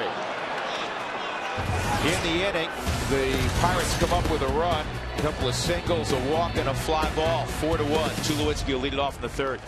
In the inning, the Pirates come up with a run. A couple of singles, a walk, and a fly ball. 4-1. Tulowitzki will lead it off in the third.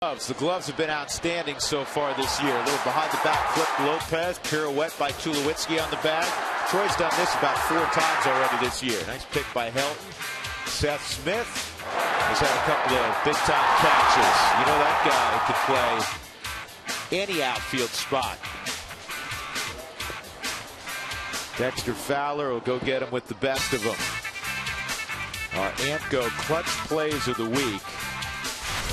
The gloves have been outstanding so far this year. A little behind the back flip, Lopez, pirouette by Tulowitzki on the bag. Troy's done this about 4 times already this year. Nice pick by Helton. Seth Smith has had a couple of big-time catches. You know that guy can play any outfield spot. Dexter Fowler will go get him with the best of them. Our Antco clutch plays of the week.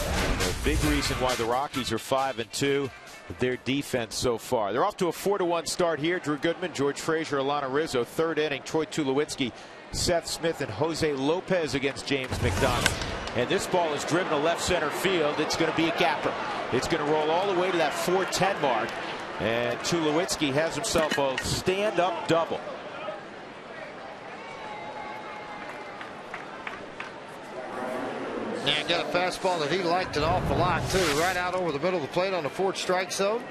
And a big reason why the Rockies are 5-2. Their defense so far. They're off to a 4-1 start here. Drew Goodman, George Frazier, Alana Rizzo. 3rd inning, Troy Tulowitzki, Seth Smith, and Jose Lopez against James McDonald. And this ball is driven to left center field. It's going to be a gapper. It's going to roll all the way to that 410 mark. And Tulowitzki has himself a stand-up double. Yeah, got a fastball that he liked an awful lot, too. Right out over the middle of the plate on the 4th strike zone.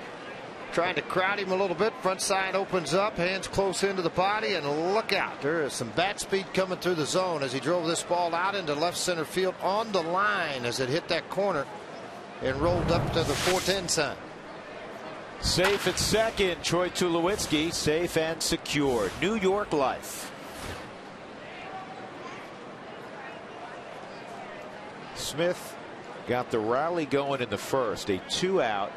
Trying to crowd him a little bit. Front side opens up. Hands close into the body. And look out. There is some bat speed coming through the zone as he drove this ball out into left center field on the line as it hit that corner and rolled up to the 410 sign. Safe at second. Troy Tulowitzki, safe and secure. New York life. Smith got the rally going in the first. A 2-out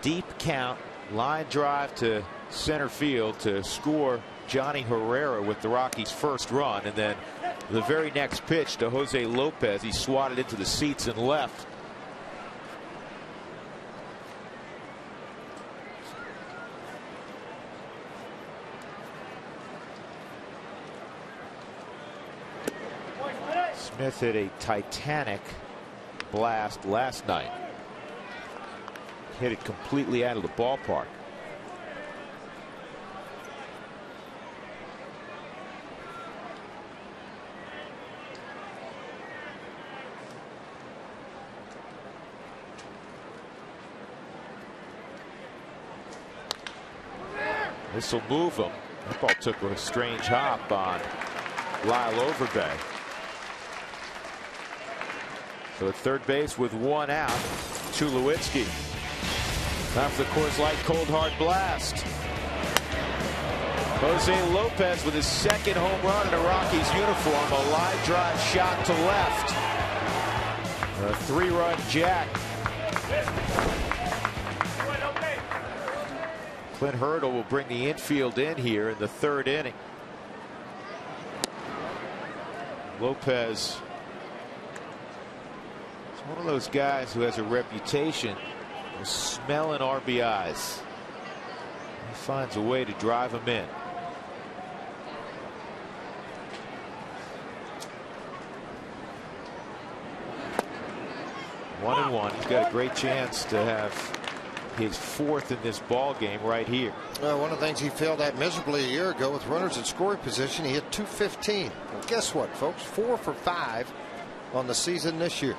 deep count line drive to center field to score Johnny Herrera with the Rockies' first run, and then the very next pitch to Jose Lopez, he swatted into the seats and left. Smith hit a titanic blast last night. Hit it completely out of the ballpark. This will move him. That ball took a strange hop on Lyle Overbay. So at third base with 1 out, Tulowitzki. After the Coors Light cold hard blast. Jose Lopez with his 2nd home run in a Rockies uniform. A line drive shot to left. A 3-run jack. Clint Hurdle will bring the infield in here in the 3rd inning. Lopez is one of those guys who has a reputation of smelling RBIs. He finds a way to drive them in. One and one. He's got a great chance to have his 4th in this ball game right here. Well, one of the things he failed at miserably a year ago with runners in scoring position, he hit .215. Well, guess what, folks? 4 for 5 on the season this year.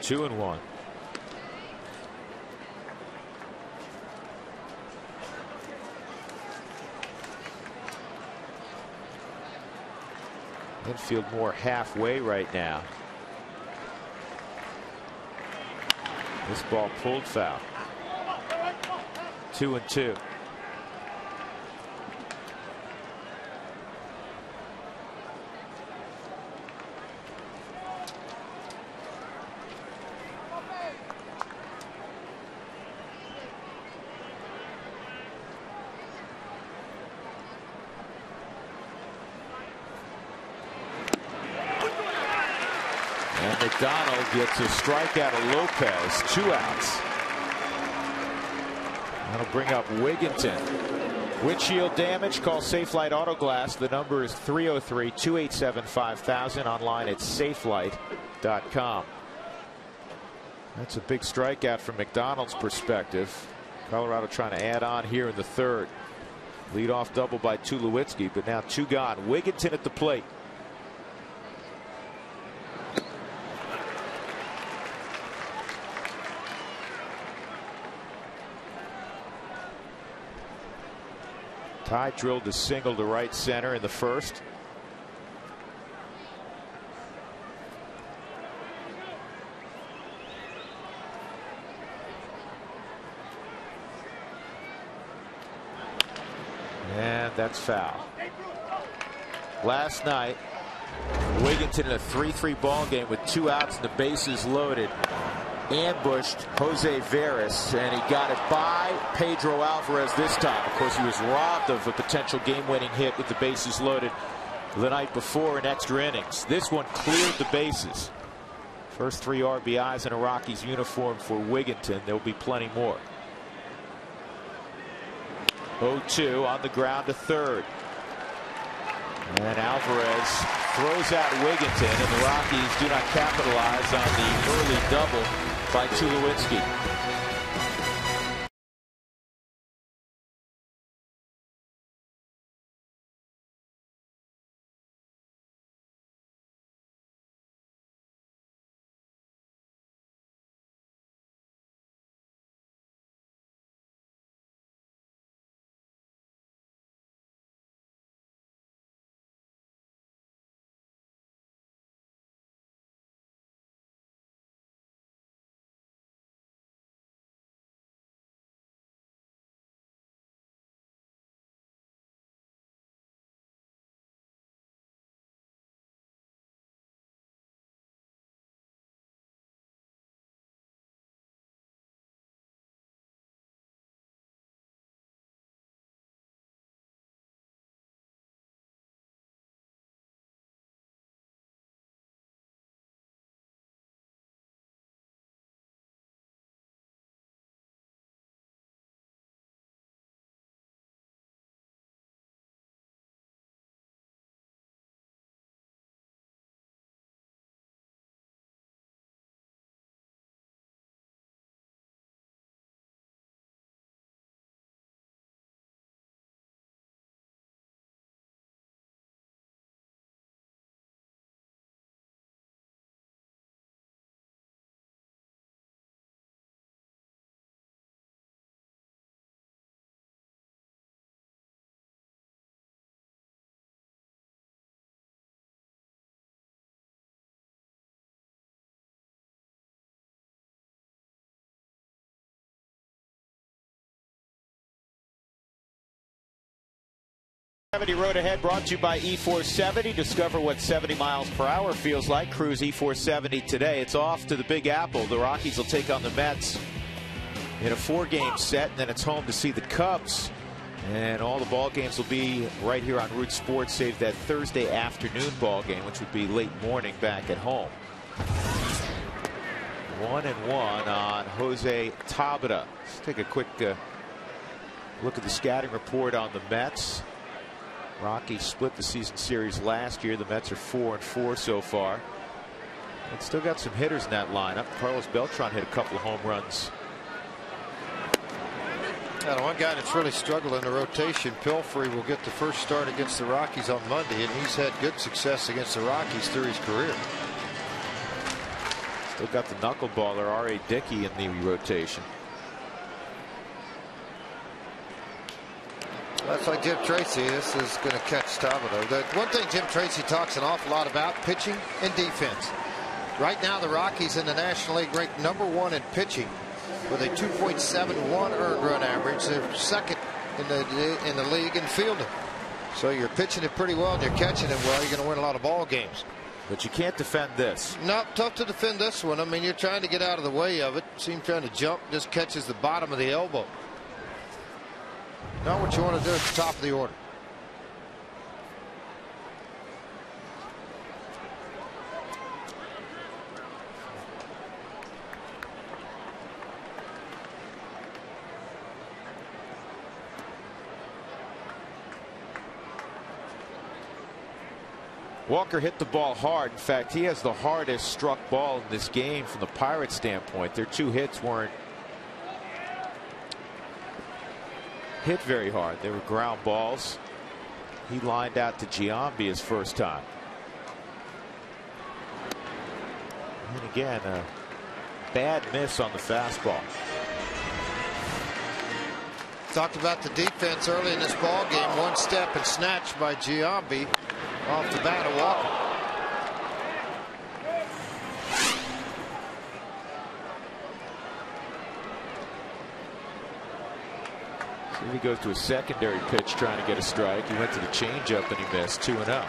2 and 1. Infield more halfway right now. This ball pulled foul. 2 and 2. And McDonald gets a strikeout of Lopez. 2 outs. That'll bring up Wigginton. Windshield damage, call Safelight Auto Glass. The number is 303-287-5000. Online at safelight.com. That's a big strikeout from McDonald's perspective. Colorado trying to add on here in the 3rd. Leadoff double by Tulowitzki, but now 2 gone. Wigginton at the plate. Ty drilled a single to right center in the 1st. that's foul. Last night, Wigginton in a 3-3 ball game with 2 outs and the bases loaded ambushed Jose Veras, and he got it by Pedro Alvarez this time. Of course, he was robbed of a potential game-winning hit with the bases loaded the night before in extra innings. This one cleared the bases. First 3 RBIs in a Rockies uniform for Wigginton. There'll be plenty more. 0-2 on the ground to third. And Alvarez throws out Wigginton, and the Rockies do not capitalize on the early double by Tulowitzki. Road Ahead brought to you by E470. Discover what 70 miles per hour feels like. Cruise E470 today. It's off to the Big Apple. The Rockies will take on the Mets in a 4-game set, and then it's home to see the Cubs. And all the ball games will be right here on Root Sports, save that Thursday afternoon ball game, which would be late morning back at home. 1-1 on Jose Tabata. Let's take a quick look at the scouting report on the Mets. Rockies split the season series last year. The Mets are 4-4 so far. And still got some hitters in that lineup. Carlos Beltran hit a couple of home runs. And one guy that's really struggled in the rotation, Pilfrey, will get the first start against the Rockies on Monday, and he's had good success against the Rockies through his career. Still got the knuckleballer R.A. Dickey in the rotation. That's like Jim Tracy. This is going to catch Tabata. The one thing Jim Tracy talks an awful lot about, pitching and defense. Right now, the Rockies in the National League ranked #1 in pitching with a 2.71 earned run average. They're second in the league in fielding. So you're pitching it pretty well and you're catching it well. You're going to win a lot of ball games. But you can't defend this. No, tough to defend this one. I mean, you're trying to get out of the way of it. See him trying to jump, just catches the bottom of the elbow. Not what you want to do at the top of the order. Walker hit the ball hard. In fact, he has the hardest struck ball in this game from the Pirates standpoint. Their 2 hits weren't hit very hard. They were ground balls. He lined out to Giambi his first time. And again, a bad miss on the fastball. Talked about the defense early in this ball game. One step and snatch by Giambi off the bat of Walker. Then he goes to a secondary pitch trying to get a strike. He went to the changeup and he missed. 2-0.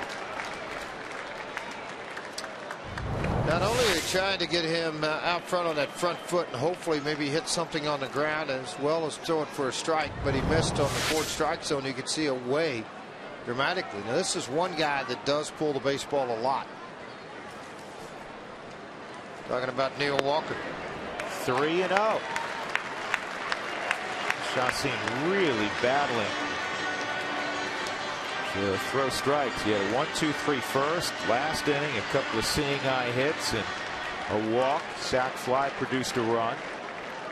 Not only are they trying to get him out front on that front foot and hopefully maybe hit something on the ground as well as throw it for a strike, but he missed on the fourth strike zone. You could see away dramatically. Now this is one guy that does pull the baseball a lot. Talking about Neil Walker. 3-0. Chacin really battling to throw strikes. He had a 1-2-3 first. Last inning, a couple of seeing eye hits and a walk. Sac fly produced a run.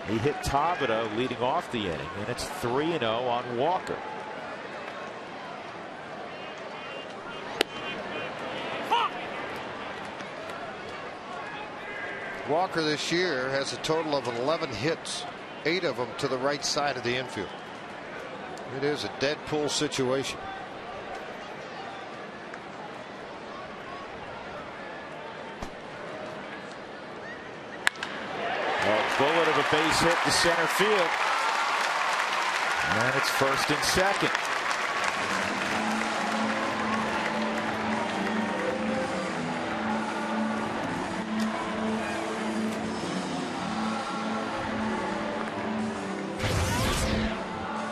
He hit Tabata leading off the inning, and it's 3-0 on Walker. Walker this year has a total of 11 hits, 8 of them to the right side of the infield. It is a dead pull situation. A bullet of a base hit to center field. And it's first and second.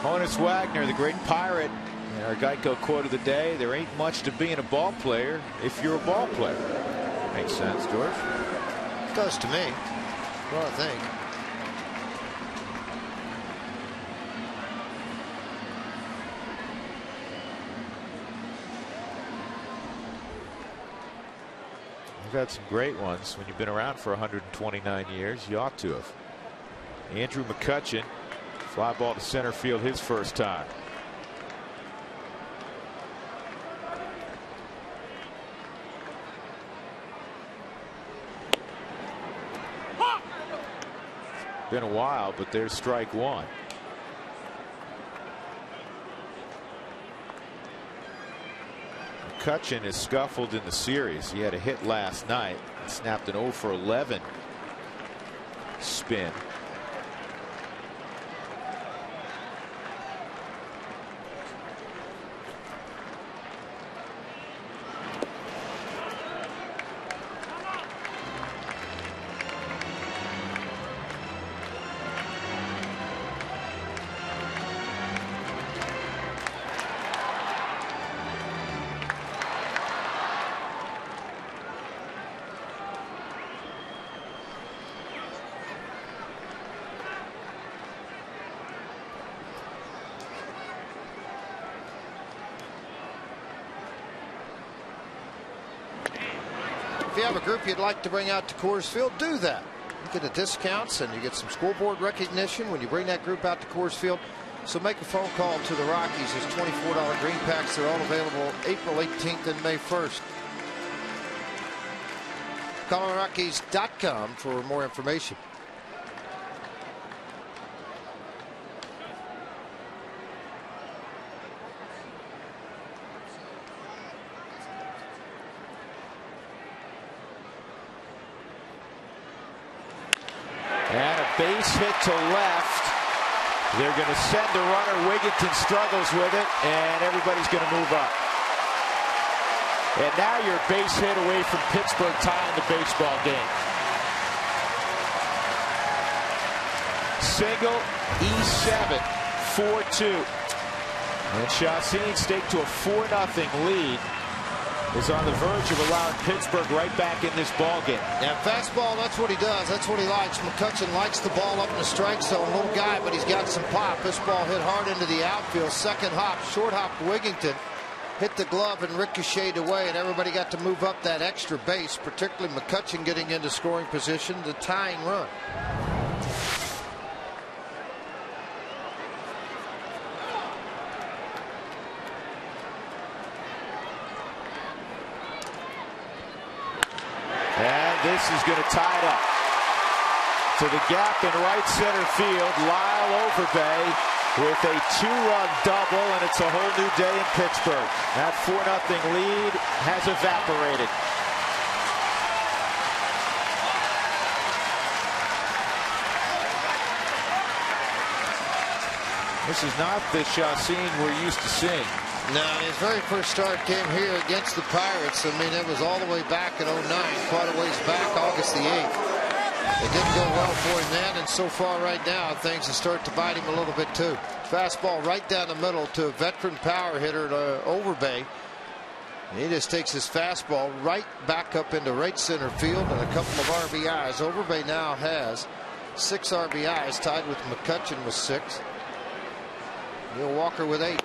Honus Wagner, the great Pirate, and our Geico quote of the day: there ain't much to being a ball player if you're a ball player. Makes sense, George. It does to me. Well, I think. We've had some great ones. When you've been around for 129 years, you ought to have. Andrew McCutchen, fly ball to center field his first time. Been a while, but there's strike one. McCutchen is scuffled in the series. He had a hit last night. He snapped an 0 for 11 spin. If you have a group you'd like to bring out to Coors Field, do that. You get the discounts and you get some scoreboard recognition when you bring that group out to Coors Field. So make a phone call to the Rockies. There's $24 green packs. They're all available April 18th and May 1st. ColorRockies.com for more information. And a base hit to left. They're going to send a runner. Wigginton struggles with it, and everybody's going to move up. And now you're a base hit away from Pittsburgh tying the baseball game. Single, E7, 4-2. And Chacin staked to a 4-0 lead. Is on the verge of allowing Pittsburgh right back in this ball game. Yeah, fastball, that's what he does. That's what he likes. McCutchen likes the ball up in the strike zone. Little guy, but he's got some pop. This ball hit hard into the outfield. Second hop, short hop, Wigginton hit the glove and ricocheted away, and everybody got to move up that extra base, particularly McCutchen getting into scoring position, the tying run. And this is going to tie it up. To the gap in right center field, Lyle Overbay with a 2-run double, and it's a whole new day in Pittsburgh. That 4-0 lead has evaporated. This is not the Chassin we're used to seeing. No, his very first start came here against the Pirates. I mean, it was all the way back in 09, quite a ways back, August the 8th. It didn't go well for him then, and so far right now, things are starting to bite him a little bit too. Fastball right down the middle to a veteran power hitter at Overbay. He just takes his fastball right back up into right center field and a couple of RBIs. Overbay now has 6 RBIs, tied with McCutcheon with 6. Neil Walker with 8.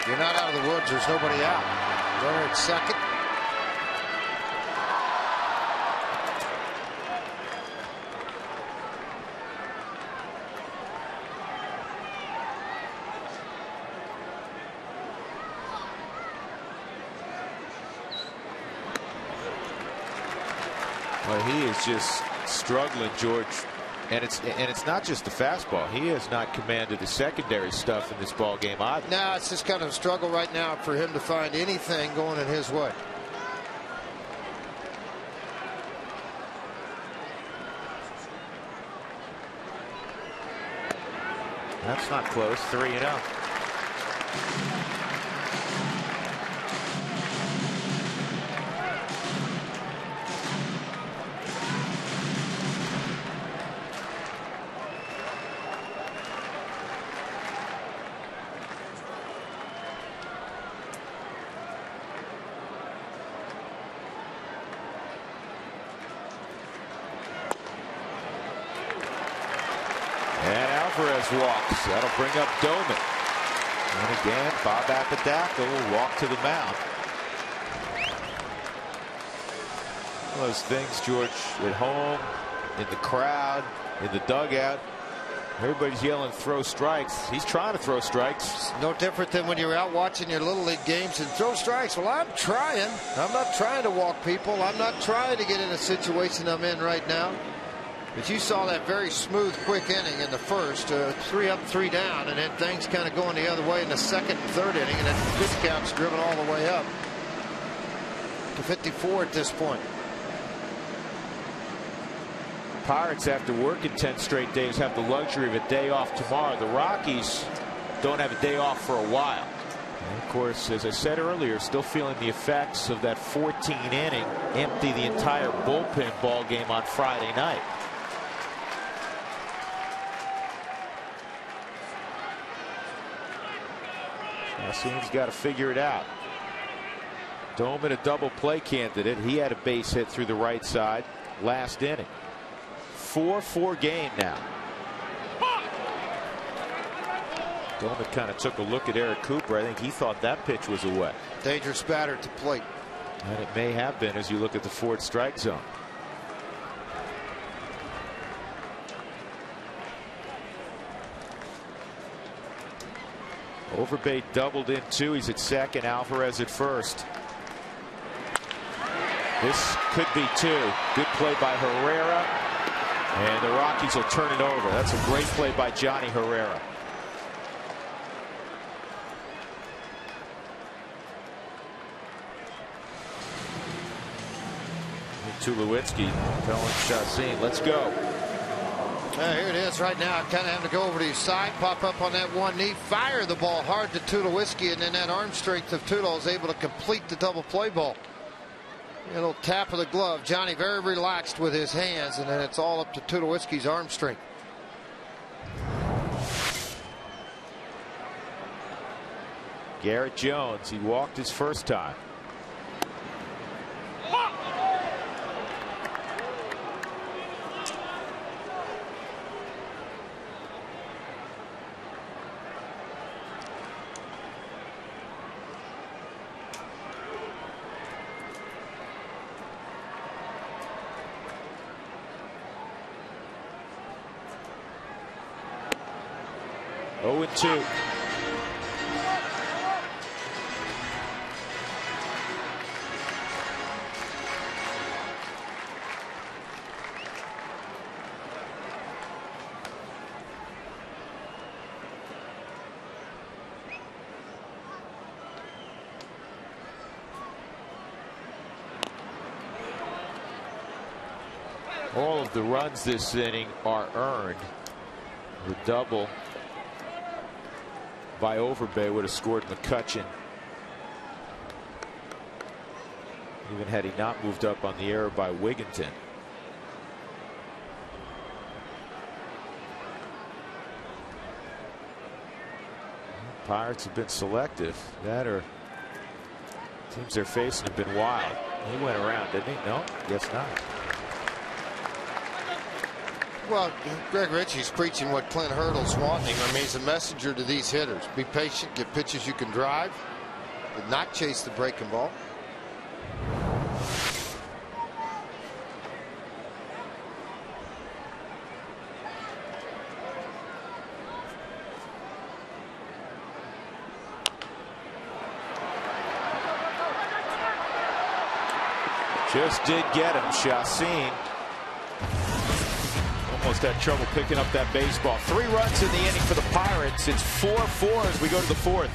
You're not out of the woods. There's nobody out. Runner at second. Well, he is just struggling, George. And it's not just the fastball. He has not commanded the secondary stuff in this ball game either. No, it's just kind of a struggle right now for him to find anything going in his way. That's not close. 3-0. Alvarez walks. That'll bring up Doman. And again, Bob Apodaca will walk to the mound. One of those things, George, at home, in the crowd, in the dugout, everybody's yelling throw strikes. He's trying to throw strikes. No different than when you're out watching your Little League games and throw strikes. Well, I'm trying. I'm not trying to walk people. I'm not trying to get in a situation I'm in right now. But you saw that very smooth, quick inning in the first, 3 up, 3 down, and then things kind of going the other way in the second and third inning, and then pitch count's driven all the way up to 54 at this point. Pirates, after working 10 straight days, have the luxury of a day off tomorrow. The Rockies don't have a day off for a while. And of course, as I said earlier, still feeling the effects of that 14-inning, empty the entire bullpen ball game on Friday night. Chassin's got to figure it out. Doman, a double play candidate. He had a base hit through the right side last inning. 4-4 game now. Doman kind of took a look at Eric Cooper. I think he thought that pitch was away. Dangerous batter at the plate. And it may have been as you look at the fourth strike zone. Overbay doubled in 2. He's at second. Alvarez at first. This could be 2. Good play by Herrera. And the Rockies will turn it over. That's a great play by Johnny Herrera. Tulowitzki telling Chassin, let's go. Here it is right now. Kind of having to go over to his side, pop up on that one knee, fire the ball hard to Tulowitzki, and then that arm strength of Tulo is able to complete the double play ball. A little tap of the glove. Johnny very relaxed with his hands, and then it's all up to Tulowitzki's arm strength. Garrett Jones, he walked his first time. Oh, 2. All of the runs this inning are earned. The double by Overbay would have scored McCutcheon. Even had he not moved up on the error by Wigginton. Pirates have been selective. That or teams they're facing have been wild. He went around, didn't he? No, guess not. Well, Greg Ritchie's preaching what Clint Hurdle's wanting. I mean, he's a messenger to these hitters. Be patient, get pitches you can drive, but not chase the breaking ball. Just did get him, Chassin. Almost had trouble picking up that baseball. 3 runs in the inning for the Pirates. It's 4-4 as we go to the 4th.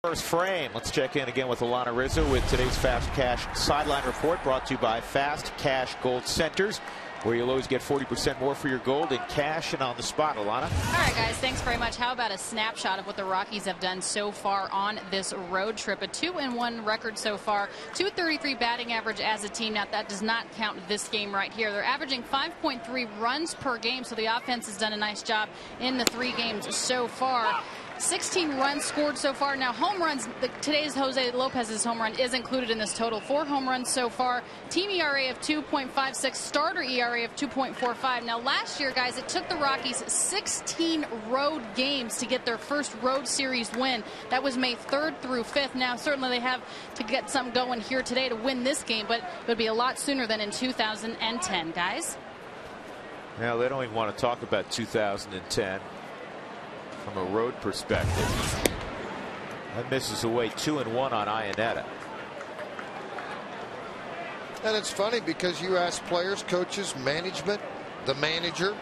First frame. Let's check in again with Alana Rizzo with today's Fast Cash Sideline Report, brought to you by Fast Cash Gold Centers, where you'll always get 40% more for your gold in cash and on the spot. Alana? All right, guys, thanks very much. How about a snapshot of what the Rockies have done so far on this road trip? A 2-1 record so far, .233 batting average as a team. Now, that does not count this game right here. They're averaging 5.3 runs per game, so the offense has done a nice job in the 3 games so far. 16 runs scored so far. Now, home runs, today's Jose Lopez's home run is included in this total. 4 home runs so far. Team ERA of 2.56, starter ERA of 2.45. Now, last year, guys, it took the Rockies 16 road games to get their first road series win. That was May 3rd through 5th. Now, certainly they have to get something going here today to win this game, but it would be a lot sooner than in 2010, guys. Now, they don't even want to talk about 2010. From a road perspective. That misses away 2-1 on Iannetta. And it's funny because you ask players, coaches, management, the manager,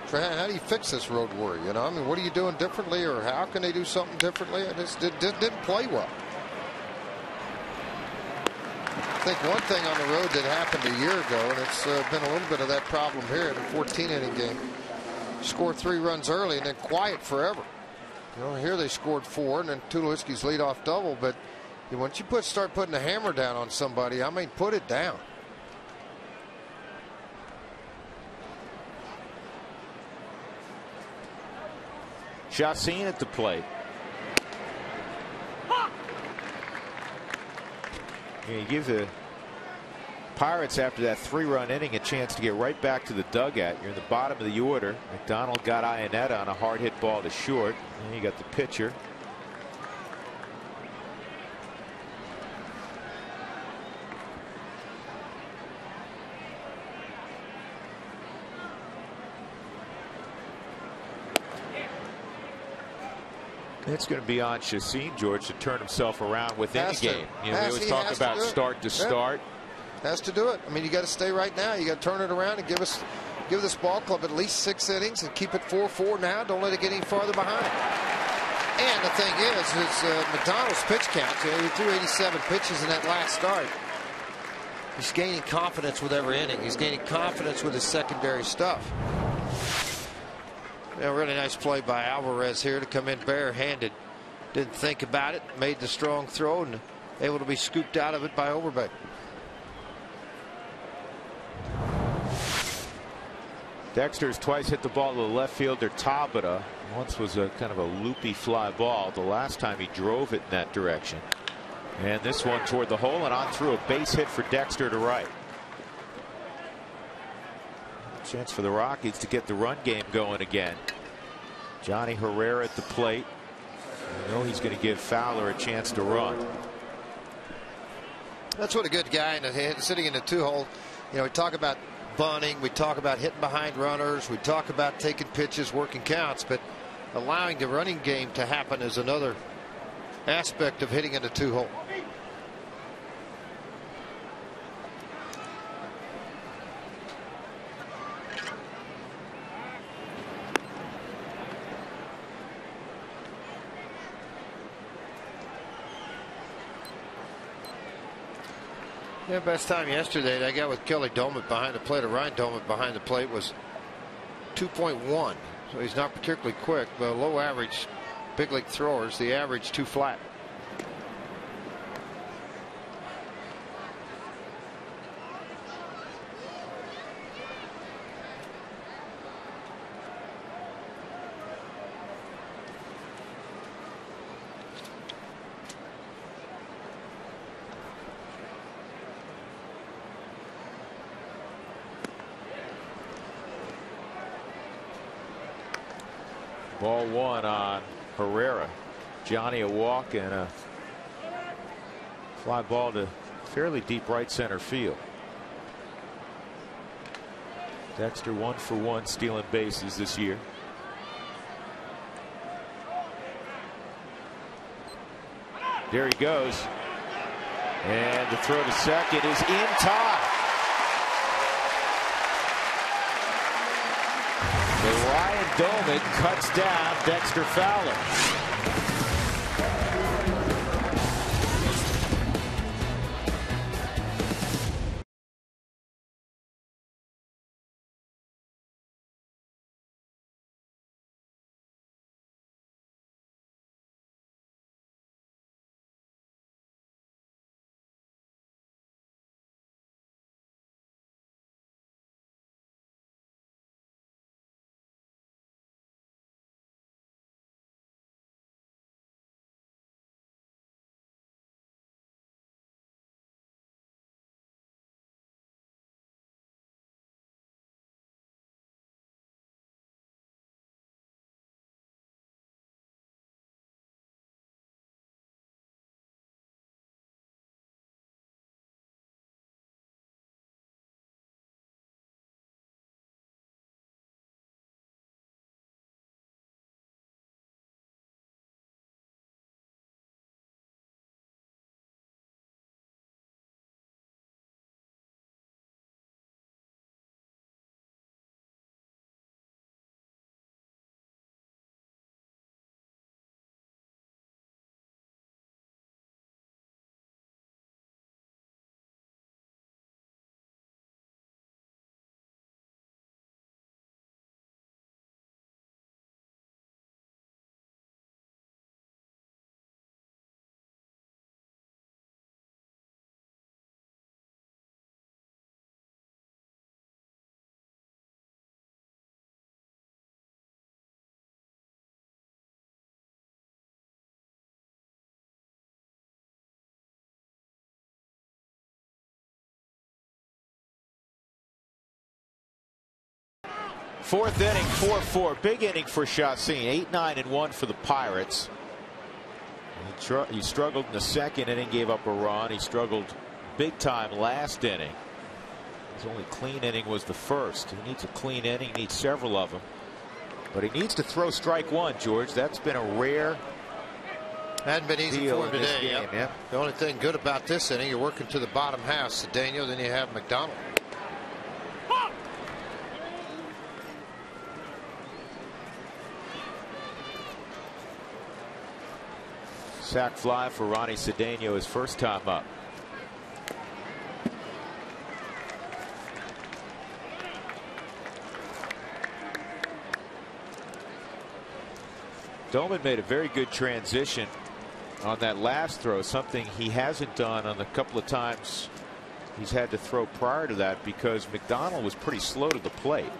how do you fix this road worry? You know, I mean, what are you doing differently, or how can they do something differently? It just didn't play well. I think one thing on the road that happened a year ago, and it's been a little bit of that problem here in a 14-inning game. Score 3 runs early and then quiet forever. You know, here they scored 4, and then Tulowitzki's leadoff double. But once you start putting the hammer down on somebody, I mean, put it down. Chassin at the plate. You give the Pirates, after that 3-run inning, a chance to get right back to the dugout. You're in the bottom of the order. McDonald got Iannetta on a hard hit ball to short. And you got the pitcher. It's going to be on Chassin, George, to turn himself around within the game. You know, we always talk about start to start. Has to do it. I mean, you got to stay right now. You got to turn it around and give this ball club at least 6 innings and keep it 4-4 now. Don't let it get any farther behind. And the thing is McDonald's pitch count. He threw 87 pitches in that last start. He's gaining confidence with every inning. He's gaining confidence with his secondary stuff. Yeah, really nice play by Alvarez here to come in barehanded. Didn't think about it. Made the strong throw and able to be scooped out of it by Overbeck. Dexter's twice hit the ball to the left fielder Tabata. Once was a kind of a loopy fly ball. The last time he drove it in that direction. And this one toward the hole and on through, a base hit for Dexter to right. Chance for the Rockies to get the run game going again. Johnny Herrera at the plate. You know he's going to give Fowler a chance to run. That's what a good guy sitting in the 2-hole. You know, we talk about bunting, we talk about hitting behind runners, we talk about taking pitches, working counts, but allowing the running game to happen is another aspect of hitting in a 2-hole. Yeah, best time yesterday that I got with Kelly Domet behind the plate, or Ryan Domet behind the plate, was 2.1. So he's not particularly quick, but low average big league throwers, the average 2 flat. Ball 1 on Herrera. Johnny a walk and a fly ball to fairly deep right center field. Dexter 1 for 1 stealing bases this year. There he goes. And the throw to second is in time. Ryan Domet cuts down Dexter Fowler. Fourth inning, 4-4. Big inning for Chacín. 8-9-1 for the Pirates. He struggled in the second inning, gave up a run. He struggled big time last inning. His only clean inning was the first. He needs a clean inning. He needs several of them. But he needs to throw strike 1, George. That's been a rare Hadn't been easy for him today. Game, yeah. The only thing good about this inning, you're working to the bottom half, Cedeno, then you have McDonald. Sac fly for Ronnie Cedeno, his first time up. Doman made a very good transition on that last throw, something he hasn't done on the couple of times he's had to throw prior to that, because McDonald was pretty slow to the plate.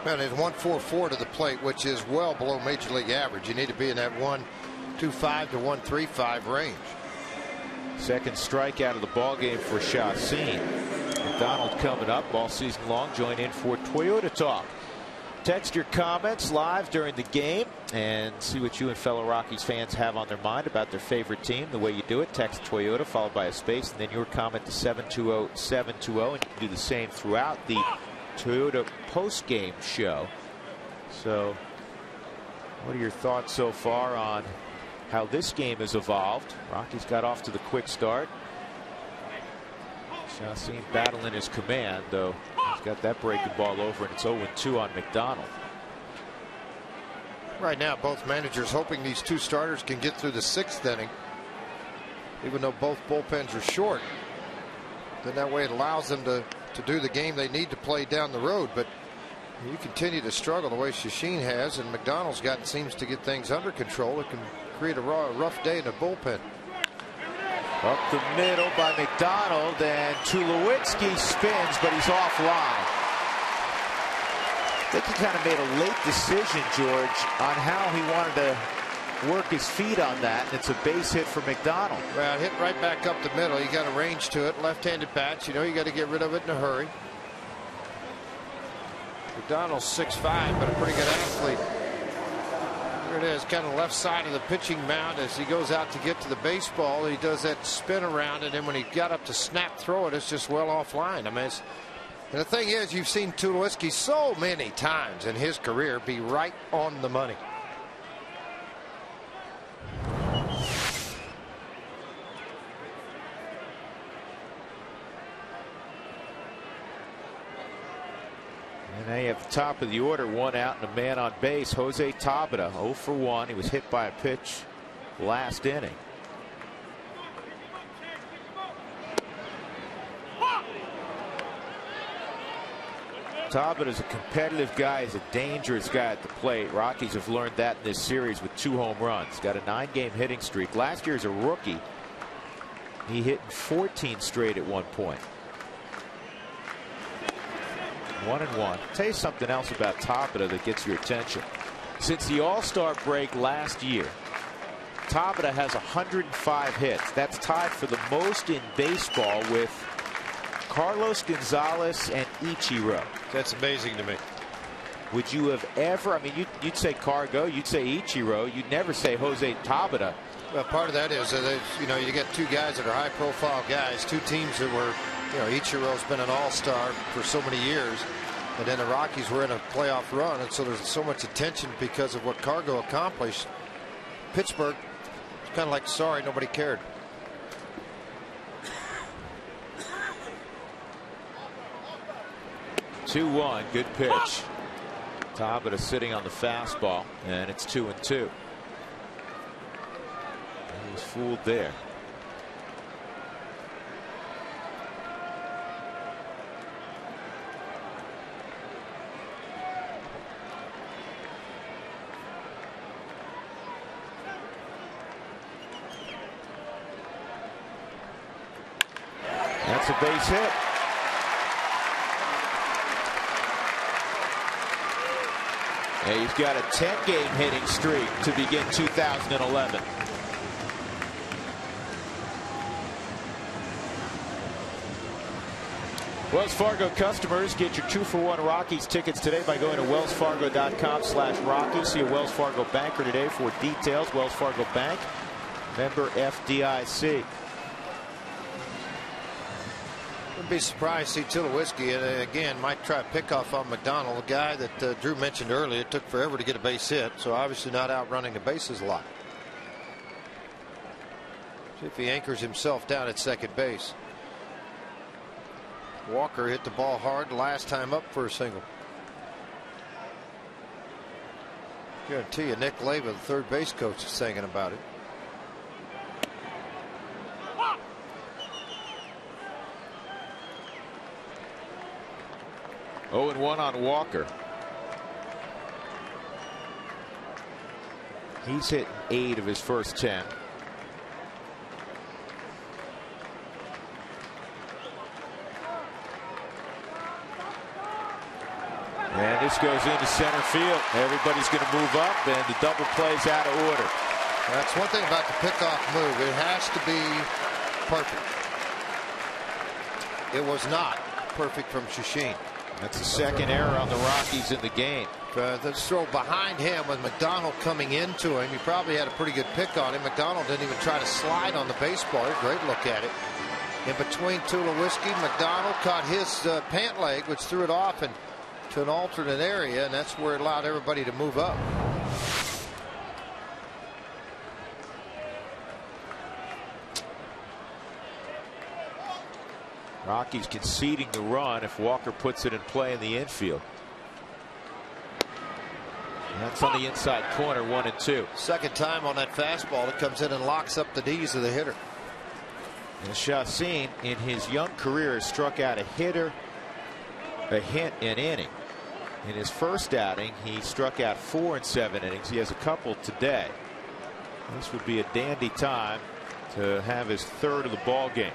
And it's 1.44 to the plate, which is well below major league average. You need to be in that 1.25 to 1.35 range. Second strikeout of the ball game for Chacin. McDonald coming up all season long. Join in for Toyota Talk. Text your comments live during the game and see what you and fellow Rockies fans have on their mind about their favorite team. The way you do it, text Toyota followed by a space and then your comment to 720-720, and you can do the same throughout the Toyota post-game show. So what are your thoughts so far on how this game has evolved? Rockies got off to the quick start. Chacin battling his command, though. He's got that breaking ball over, and it's 0-2 on McDonald. Right now, both managers hoping these two starters can get through the 6th inning, even though both bullpens are short. Then that way it allows them to do the game they need to play down the road. But you continue to struggle the way Chacin has, and McDonald's seems to get things under control. It can create a rough day in the bullpen. Up the middle by McDonald, and Tulowitzki spins, but he's offline. I think he kind of made a late decision, George, on how he wanted to work his feet on that, and it's a base hit for McDonald. Well, hit right back up the middle. You got a range to it, left-handed bat. You know you got to get rid of it in a hurry. McDonald's 6'5", but a pretty good athlete. There it is, kind of left side of the pitching mound as he goes out to get to the baseball. He does that spin around, and then when he got up to snap throw it, it's just well offline. I mean, and the thing is, you've seen Tulowitzki so many times in his career be right on the money. And now you have the top of the order, one out and a man on base. Jose Tabata, 0 for 1. He was hit by a pitch last inning. Tabata is a competitive guy. He's a dangerous guy at the plate. Rockies have learned that in this series with 2 home runs. Got a 9-game hitting streak. Last year as a rookie, he hit 14 straight at one point. 1-1. Tell you something else about Tabata that gets your attention. Since the All-Star break last year, Tabata has 105 hits. That's tied for the most in baseball with Carlos Gonzalez and Ichiro. That's amazing to me. Would you have ever, I mean, you'd say Cargo, you'd say Ichiro, you'd never say Jose Tabata. Well, part of that is, you know, you get 2 guys that are high-profile guys, 2 teams that were, you know, Ichiro's been an all-star for so many years, and then the Rockies were in a playoff run, and so there's so much attention because of what Cargo accomplished. Pittsburgh, it's kind of like, sorry, nobody cared. Two-1, good pitch. Tabata sitting on the fastball, and it's 2-2. He was fooled there. That's a base hit. And he's got a 10-game hitting streak to begin 2011. Wells Fargo customers, get your 2-for-1 Rockies tickets today by going to wellsfargo.com/Rockies. See a Wells Fargo banker today for details. Wells Fargo Bank, member FDIC. Wouldn't be surprised to see Tulowitzki, and again, might try a pickoff on McDonald, a guy that Drew mentioned earlier. It took forever to get a base hit, so obviously not outrunning the bases a lot. See if he anchors himself down at second base. Walker hit the ball hard last time up for a single. Guarantee you Nick Leyva, the third base coach, is thinking about it. Oh, and 1 on Walker. He's hit 8 of his first 10. And this goes into center field. Everybody's going to move up, and the double play's out of order. That's one thing about the pickoff move. It has to be perfect. It was not perfect from Shashin. That's the second error on the Rockies in the game. This throw behind him with McDonald coming into him. He probably had a pretty good pick on him. McDonald didn't even try to slide on the baseball. Great look at it. In between Tulowitzki, McDonald caught his pant leg, which threw it off and to an alternate area, and that's where it allowed everybody to move up. Rockies conceding the run if Walker puts it in play in the infield. That's on the inside corner, 1-2. Second time on that fastball, it comes in and locks up the knees of the hitter. And Chassin, in his young career, has struck out a hitter, a hit, an inning. In his first outing, he struck out 4 in 7 innings. He has a couple today. This would be a dandy time to have his third of the ball game.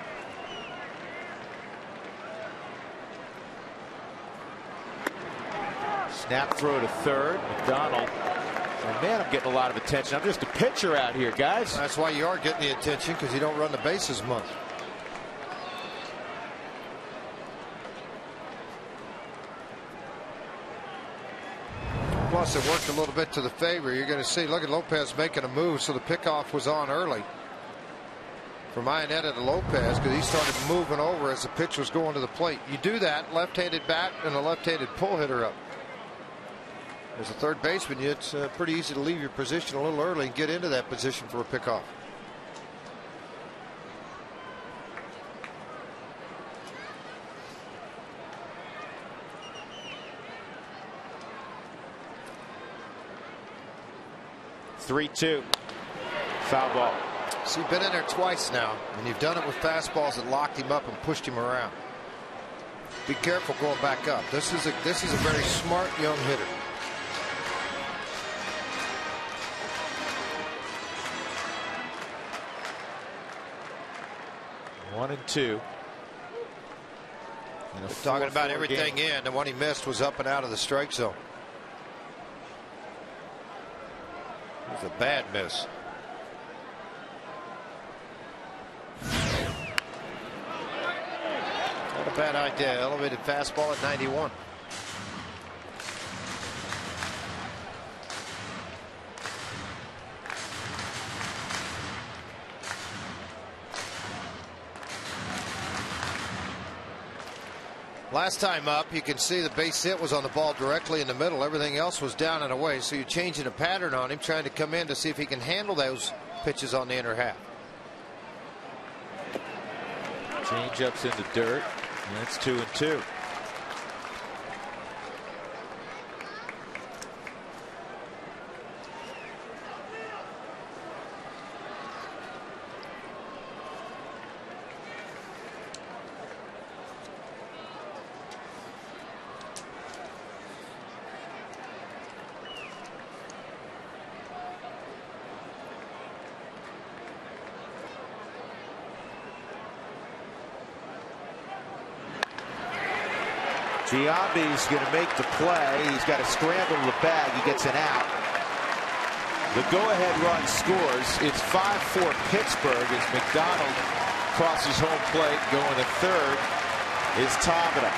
Snap throw to third. McDonald. Oh, man, I'm getting a lot of attention. I'm just a pitcher out here, guys. That's why you are getting the attention, because you don't run the bases much. Plus, it worked a little bit to the favor. You're going to see, look at Lopez making a move, so the pickoff was on early from Iannetta to Lopez, because he started moving over as the pitch was going to the plate. You do that, left-handed bat and a left-handed pull hitter up. As a third baseman, it's pretty easy to leave your position a little early and get into that position for a pickoff. Three-two. Foul ball. So you've been in there twice now, and you've done it with fastballs that locked him up and pushed him around. Be careful going back up. This is a very smart young hitter. One and two. Talking about everything game. The one he missed was up and out of the strike zone. It was a bad miss. Not a bad idea. Elevated fastball at 91. Last time up, you can see the base hit was on the ball directly in the middle. Everything else was down and away. So you're changing a pattern on him, trying to come in to see if he can handle those pitches on the inner half. Change ups in the dirt. And that's 2-2. Giambi's going to make the play. He's got to scramble the bag. He gets an out. The go-ahead run scores. It's 5-4 Pittsburgh as McDonald crosses home plate. Going to third is Tabata.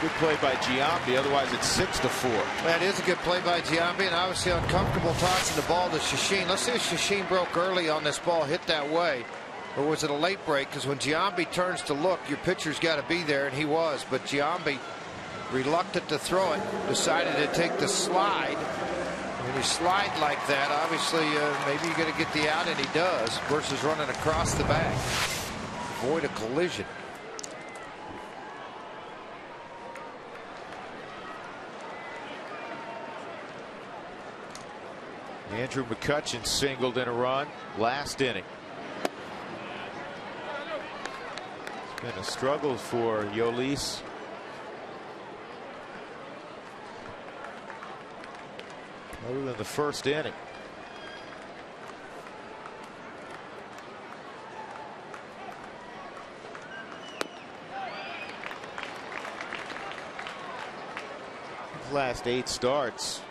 Good play by Giambi. Otherwise, it's 6-4. That is a good play by Giambi, and obviously uncomfortable tossing the ball to Shashin. Let's see if Shashin broke early on this ball, hit that way. Or was it a late break? Because when Giambi turns to look, your pitcher's got to be there, and he was. But Giambi, reluctant to throw it, decided to take the slide. When you slide like that, obviously, maybe you're going to get the out, and he does, versus running across the back. Avoid a collision. Andrew McCutchen singled in a run last inning. It's been a struggle for Yolis. Other than the first inning. His last 8 starts.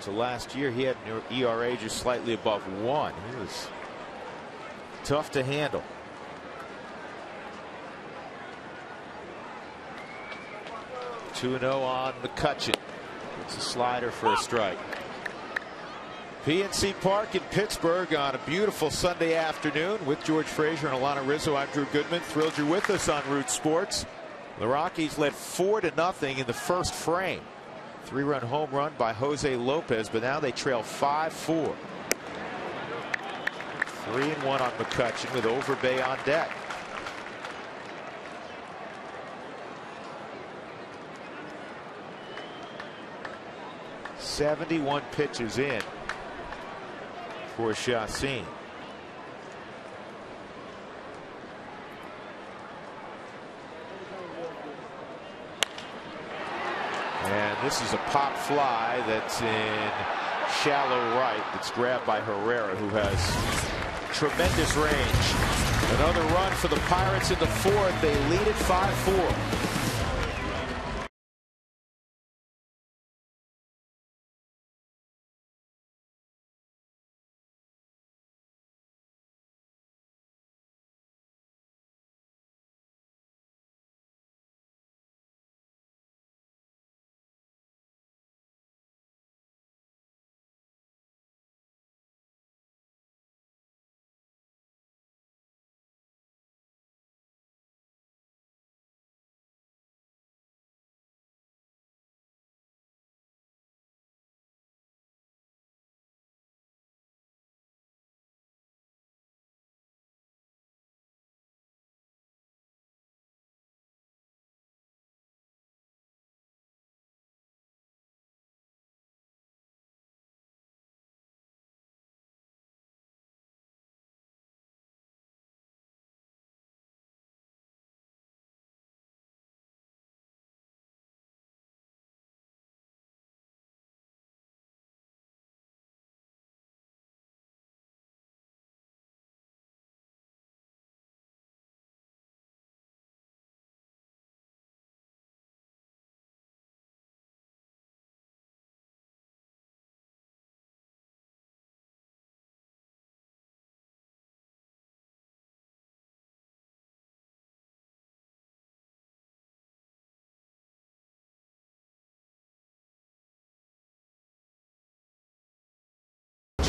So last year he had an ERA just slightly above 1. He was tough to handle. Two 2-0 on McCutchen. It's a slider for a strike. PNC Park in Pittsburgh on a beautiful Sunday afternoon with George Frazier and Alana Rizzo. I'm Drew Goodman. Thrilled you're with us on Root Sports. The Rockies led 4-0 in the first frame. 3-run home run by Jose Lopez, but now they trail 5-4. 3-1 on McCutchen with Overbay on deck. .71 pitches in for Chacin. And this is a pop fly that's in shallow right. That's grabbed by Herrera, who has tremendous range. Another run for the Pirates in the 4th. They lead it 5-4.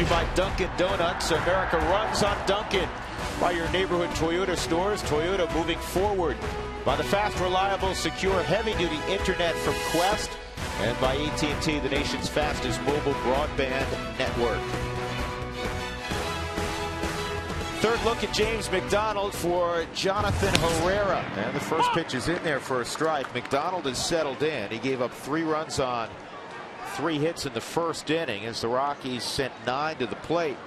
By Dunkin' Donuts. America runs on Dunkin'. By your neighborhood Toyota stores. Toyota moving forward. By the fast, reliable, secure, heavy-duty internet from Quest. And by AT&T, the nation's fastest mobile broadband network. Third look at James McDonald for Jonathan Herrera. And the first pitch is in there for a strike. McDonald is settled in. He gave up 3 runs on 3 hits in the first inning as the Rockies sent 9 to the plate.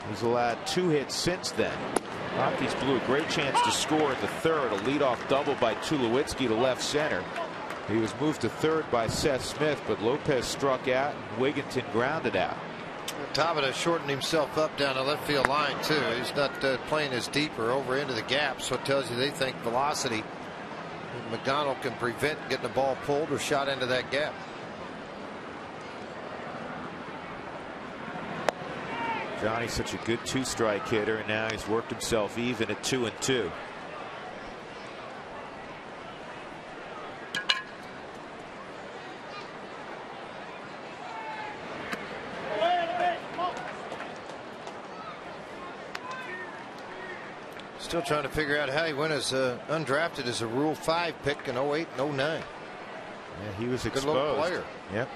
He's allowed 2 hits since then. Rockies blew a great chance to score in the 3rd. A leadoff double by Tulowitzki to left center. He was moved to 3rd by Seth Smith, but Lopez struck out and Wigginton grounded out. Tabata shortened himself up down the left field line too. He's not playing as deep or over into the gap, so it tells you they think velocity. McDonald can prevent getting the ball pulled or shot into that gap. Johnny's such a good 2-strike hitter, and now he's worked himself even at 2-2. Still trying to figure out how he went as undrafted as a Rule 5 pick in 08 and 09. Yeah, he was exposed. Good little player. Yep.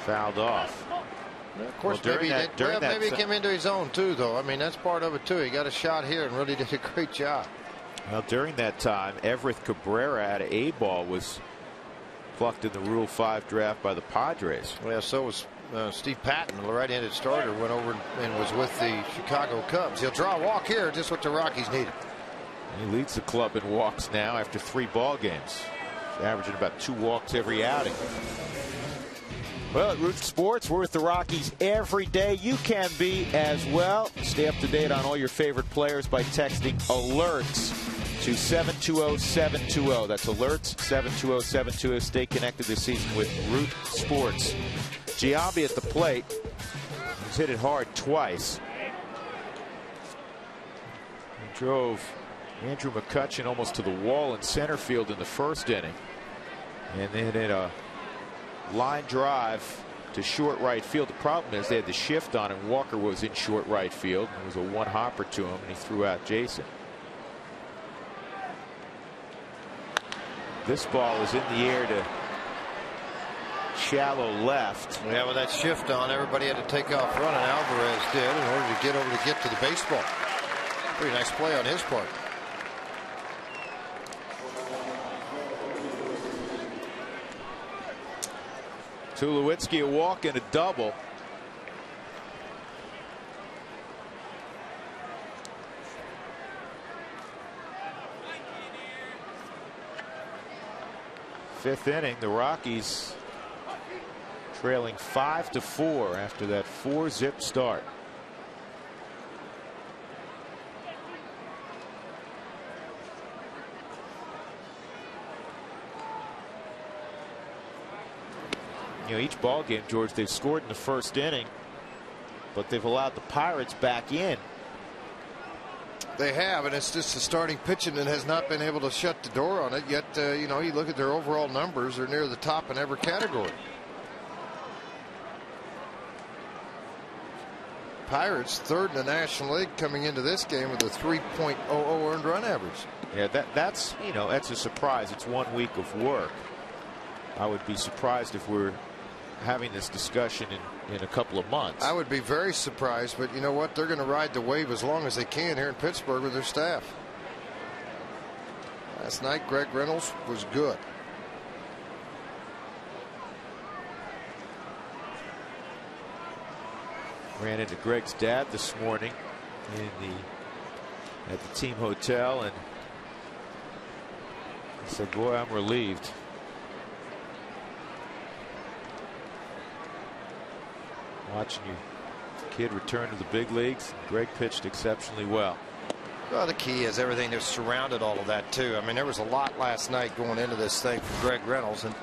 fouled off. Well, of course, Well, maybe during he came into his own too, though. I mean, that's part of it too. He got a shot here and really did a great job. Well, during that time, Everett Cabrera out of A-ball was plucked in the Rule 5 draft by the Padres. Well, so was Steve Patton, the right-handed starter, went over and was with the Chicago Cubs. He'll draw a walk here, just what the Rockies needed. He leads the club in walks now after 3 ball games. He's averaging about 2 walks every outing. Well, at Root Sports, we're with the Rockies every day. You can be as well. Stay up to date on all your favorite players by texting alerts to 720-720. That's alerts 720-720. Stay connected this season with Root Sports. Giambi at the plate. He's hit it hard twice. He drove Andrew McCutchen almost to the wall in center field in the first inning. And then hit a line drive to short right field. The problem is they had the shift on and Walker was in short right field. It was a one hopper to him and he threw out Jason. This ball is in the air to shallow left. Yeah, with that shift on, everybody had to take off running. Alvarez did in order to get to the baseball. Pretty nice play on his part. Tulowitzki a walk and a double. Fifth inning, the Rockies trailing 5-4 after that 4-zip start. You know, each ball game, George, they've scored in the first inning, but they've allowed the Pirates back in. They have, and it's just the starting pitching that has not been able to shut the door on it yet. You know, you look at their overall numbers, they're near the top in every category. Pirates third in the National League coming into this game with a 3.00 earned run average. Yeah, that's you know, that's a surprise. It's 1 week of work. I would be surprised if we're having this discussion in a couple of months. I would be very surprised, but you know what? They're going to ride the wave as long as they can here in Pittsburgh with their staff. Last night, Greg Reynolds was good. Ran into Greg's dad this morning at the team hotel, and he said, "Boy, I'm relieved." Watching your kid return to the big leagues. Greg pitched exceptionally well. Well, the key is everything that surrounded all of that too. I mean, there was a lot last night going into this thing for Greg Reynolds, and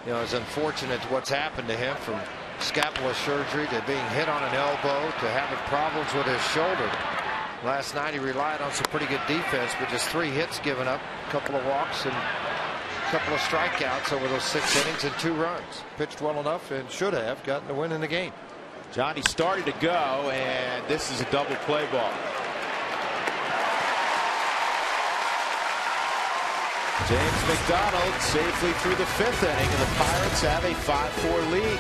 you know, it's unfortunate what's happened to him, from scapula surgery to being hit on an elbow to having problems with his shoulder. Last night he relied on some pretty good defense, but just 3 hits given up, a couple of walks and a couple of strikeouts over those 6 innings and 2 runs. Pitched well enough and should have gotten the win in the game. Johnny started to go, and this is a double play ball. James McDonald safely through the 5th inning, and the Pirates have a 5-4 lead.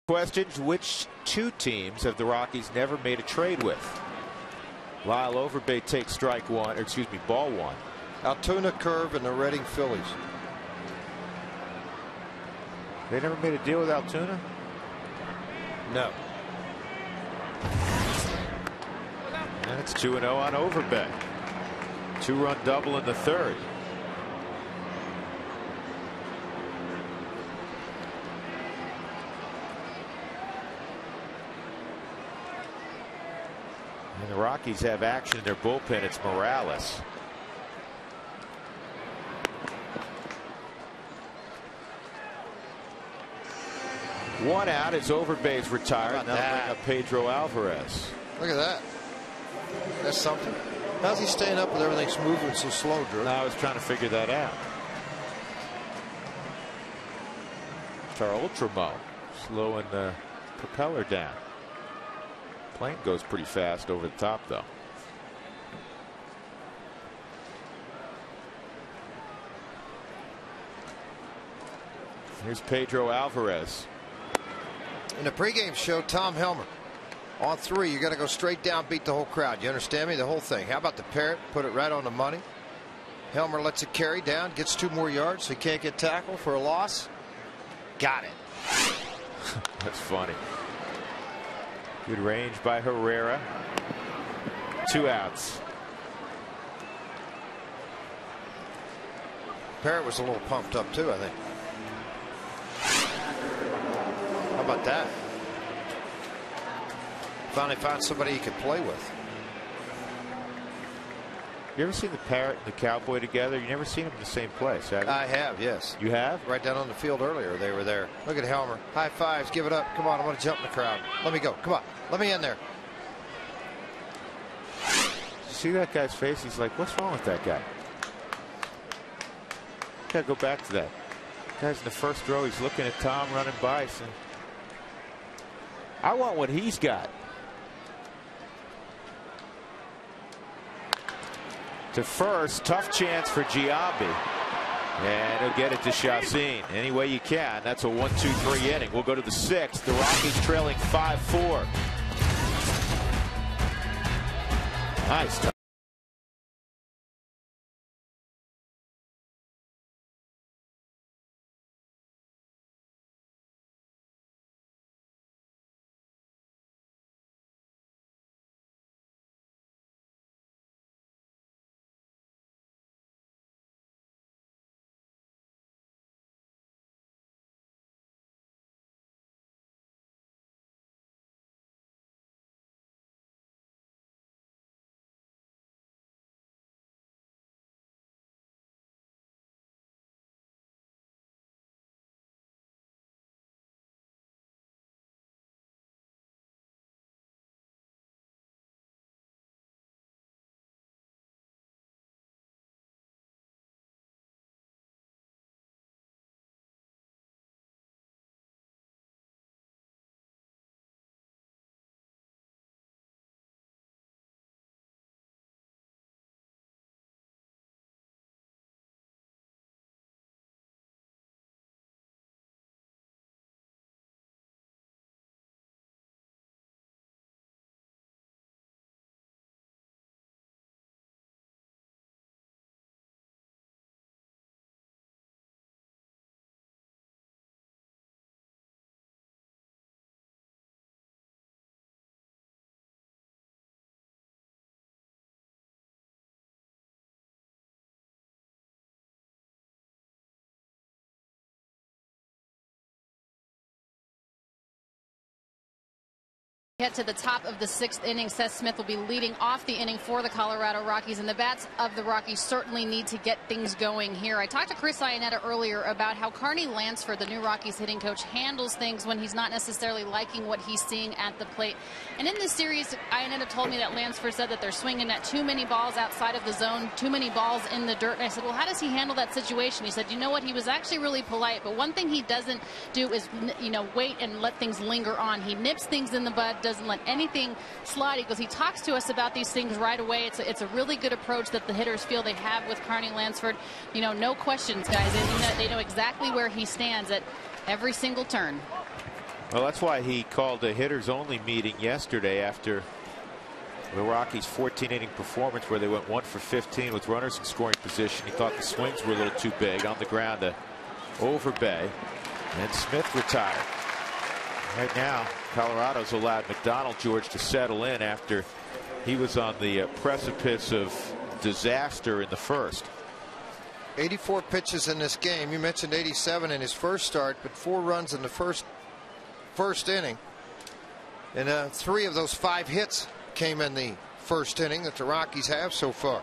Questions: which two teams have the Rockies never made a trade with? Lyle Overbay takes strike one, or excuse me, ball one. Altoona, Curve, and the Reading Phillies. They never made a deal with Altoona? No. And it's 2-0 on Overbay. 2-run double in the third. And the Rockies have action in their bullpen. It's Morales. One out as Overbay's retired. Now bring up Pedro Alvarez. Look at that. That's something. How's he staying up with everything moving so slow, Drew? I was trying to figure that out. It's our Ultramo slowing the propeller down. Plane goes pretty fast over the top, though. Here's Pedro Alvarez. In the pregame show, Tom Helmer. On 3, you got to go straight down, beat the whole crowd. You understand me? The whole thing. How about the parrot? Put it right on the money. Helmer lets it carry down, gets 2 more yards, so he can't get tackled for a loss. Got it. That's funny. Good range by Herrera. 2 outs. Parrot was a little pumped up too, I think. How about that? Finally found somebody he could play with. You ever seen the Parrot and the Cowboy together? You never seen them in the same place, have you? I have, yes. You have? Right down on the field earlier, they were there. Look at Helmer. High fives, give it up. Come on, I want to jump in the crowd. Let me go. Come on, let me in there. See that guy's face? He's like, what's wrong with that guy? Gotta go back to that. Guy's in the first row. He's looking at Tom running by. Saying, I want what he's got. To first, tough chance for Giambi. And he'll get it to Chacin. Any way you can. That's a 1-2-3 inning. We'll go to the 6th. The Rockies trailing 5-4. Nice. Get to the top of the 6th inning. Seth Smith will be leading off the inning for the Colorado Rockies, and the bats of the Rockies certainly need to get things going here. I talked to Chris Iannetta earlier about how Carney Lansford, the new Rockies hitting coach, handles things when he's not necessarily liking what he's seeing at the plate. And in this series, Iannetta told me that Lansford said that they're swinging at too many balls outside of the zone, too many balls in the dirt. And I said, well, how does he handle that situation? He said, you know what, he was actually really polite, but one thing he doesn't do is, wait and let things linger on. He nips things in the bud, doesn't let anything slide. He goes, he talks to us about these things right away. It's a really good approach that the hitters feel they have with Carney Lansford. No questions, guys. They know exactly where he stands at every single turn. Well, that's why he called a hitters-only meeting yesterday after the Rockies' 14-inning performance where they went 1 for 15 with runners in scoring position. He thought the swings were a little too big on the ground to overbay, and Smith retired. Right now, Colorado's allowed McDonald George to settle in after he was on the precipice of disaster in the first. 84 pitches in this game. You mentioned 87 in his first start, but 4 runs in the first inning, and 3 of those 5 hits came in the first inning that the Rockies have so far.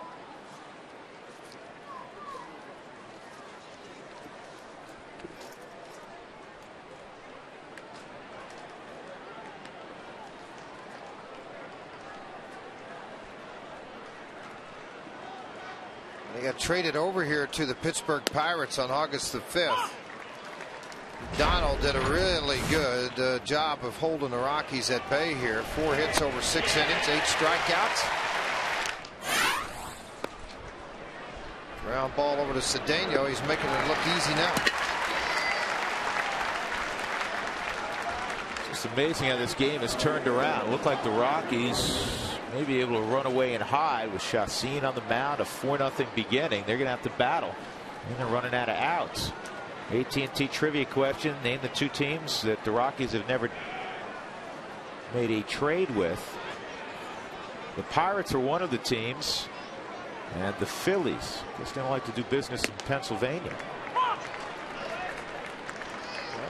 They got traded over here to the Pittsburgh Pirates on August the 5th. Donald did a really good job of holding the Rockies at bay here. 4 hits over 6 innings, 8 strikeouts. Ground ball over to Cedeno. He's making it look easy now. It's just amazing how this game has turned around. It looked like the Rockies may be able to run away and hide with Chacin on the mound. A 4-0 beginning. They're going to have to battle. And they're running out of outs. AT&T trivia question. Name the 2 teams that the Rockies have never made a trade with. The Pirates are one of the teams, and the Phillies. Guess they don't like to do business in Pennsylvania.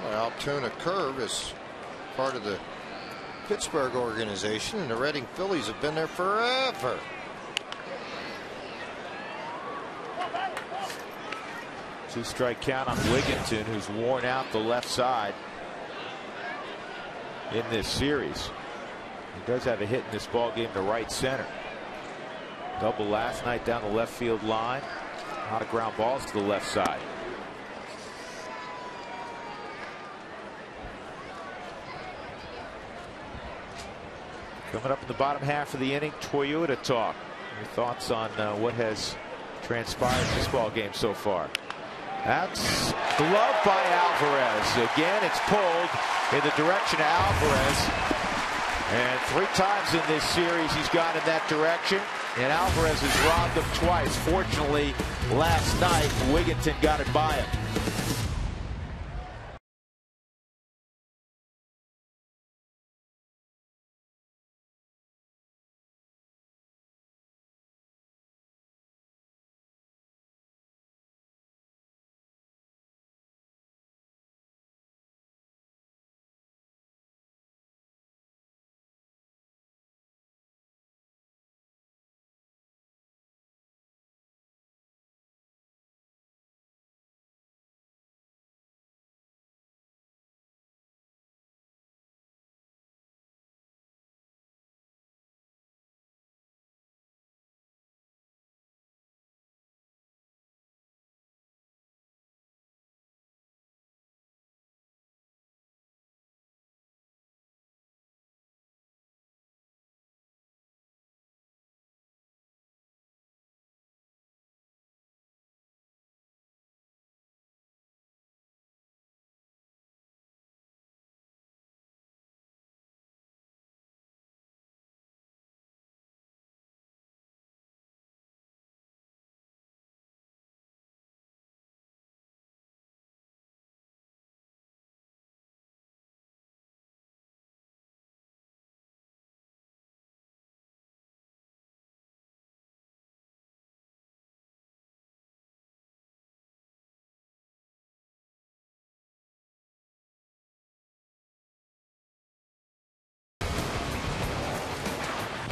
Well, Altoona Curve is part of the Pittsburgh organization, and the Reading Phillies have been there forever. Two-strike count on Wigginton, who's worn out the left side in this series. He does have a hit in this ball game to right center. Double last night down the left field line. A lot of ground balls to the left side. Coming up in the bottom half of the inning, Toyota talk. Your thoughts on what has transpired in this ball game so far? That's glove by Alvarez. Again, it's pulled in the direction of Alvarez. And 3 times in this series he's gone in that direction. And Alvarez has robbed him twice. Fortunately, last night, Wigginton got it by him.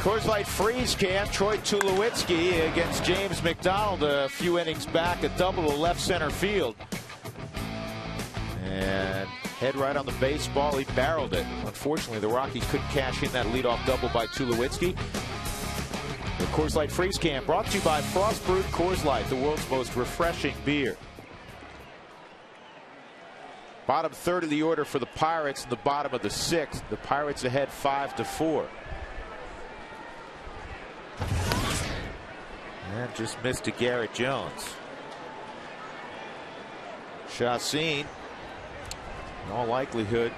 Coors Light freeze can. Troy Tulowitzki against James McDonald a few innings back, a double to left center field. And head right on the baseball, he barreled it. Unfortunately, the Rockies couldn't cash in that leadoff double by Tulowitzki. The Coors Light freeze can brought to you by Frost Brewed Coors Light, the world's most refreshing beer. Bottom third of the order for the Pirates in the bottom of the 6th. The Pirates ahead 5-4. And just missed to Garrett Jones. Chacin, in all likelihood,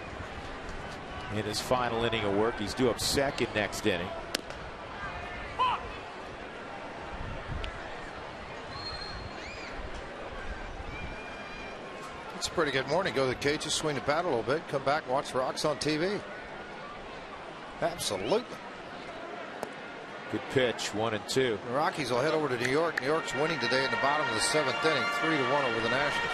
in his final inning of work. He's due up second next inning. It's a pretty good morning. Go to the cages, swing the bat a little bit, come back and watch the Rocks on TV. Absolutely. Good pitch, 1-2. The Rockies will head over to New York. New York's winning today in the bottom of the 7th inning, 3-1 over the Nationals.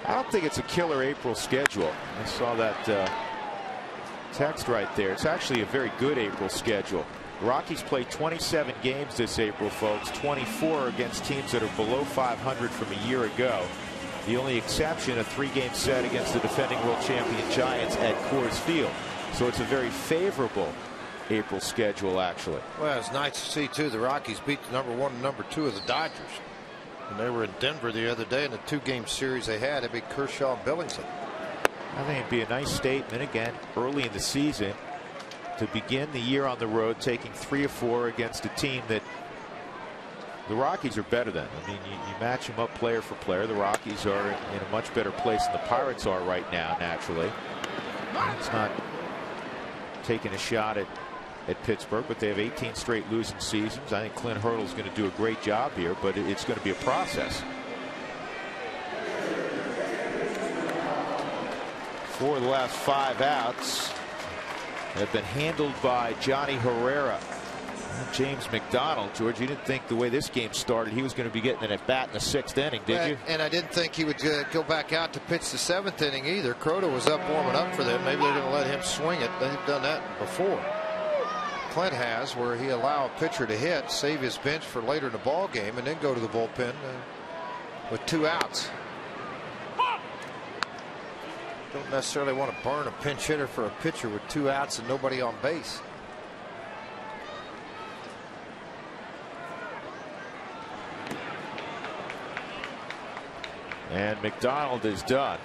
I don't think it's a killer April schedule. I saw that text right there. It's actually a very good April schedule. The Rockies play 27 games this April, folks. 24 against teams that are below 500 from a year ago. The only exception, a 3-game set against the defending world champion Giants at Coors Field. So it's a very favorable April schedule, actually. Well, it's nice to see, too. The Rockies beat the number 1 and number 2 of the Dodgers. And they were in Denver the other day in the 2-game series they had. They beat Kershaw and Billingsley. I think it'd be a nice statement again early in the season to begin the year on the road, taking 3 of 4 against a team that the Rockies are better than. I mean, you match them up player for player. The Rockies are in a much better place than the Pirates are right now, naturally. It's not taking a shot at Pittsburgh, but they have 18 straight losing seasons. I think Clint Hurdle's going to do a great job here, but it's going to be a process. 4 of the last 5 outs have been handled by Johnny Herrera. James McDonald, George, you didn't think the way this game started he was going to be getting an at bat in the 6th inning, did you? And I didn't think he would go back out to pitch the 7th inning either. Crota was up warming up for them. Maybe they're going to let him swing it. They've done that before. Clint has, where he allow a pitcher to hit, save his bench for later in the ball game, and then go to the bullpen with 2 outs. Don't necessarily want to burn a pinch hitter for a pitcher with 2 outs and nobody on base. And McDonald is done.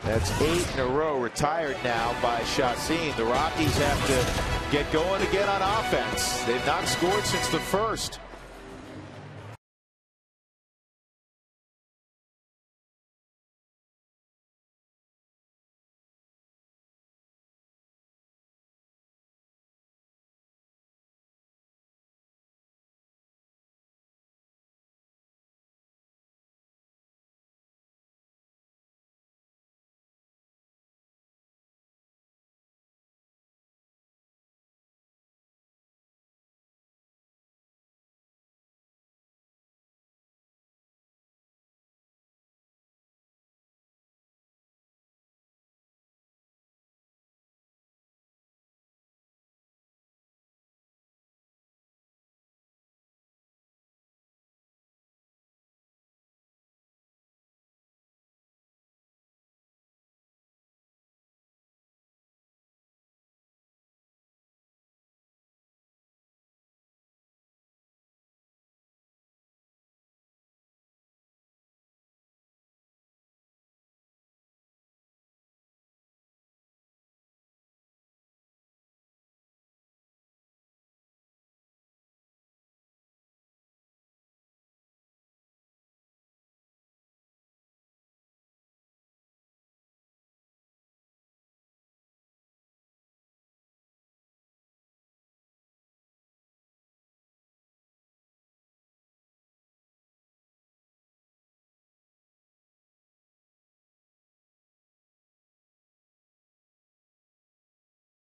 That's 8 in a row retired now by Chacin. The Rockies have to get going again on offense. They've not scored since the 1st.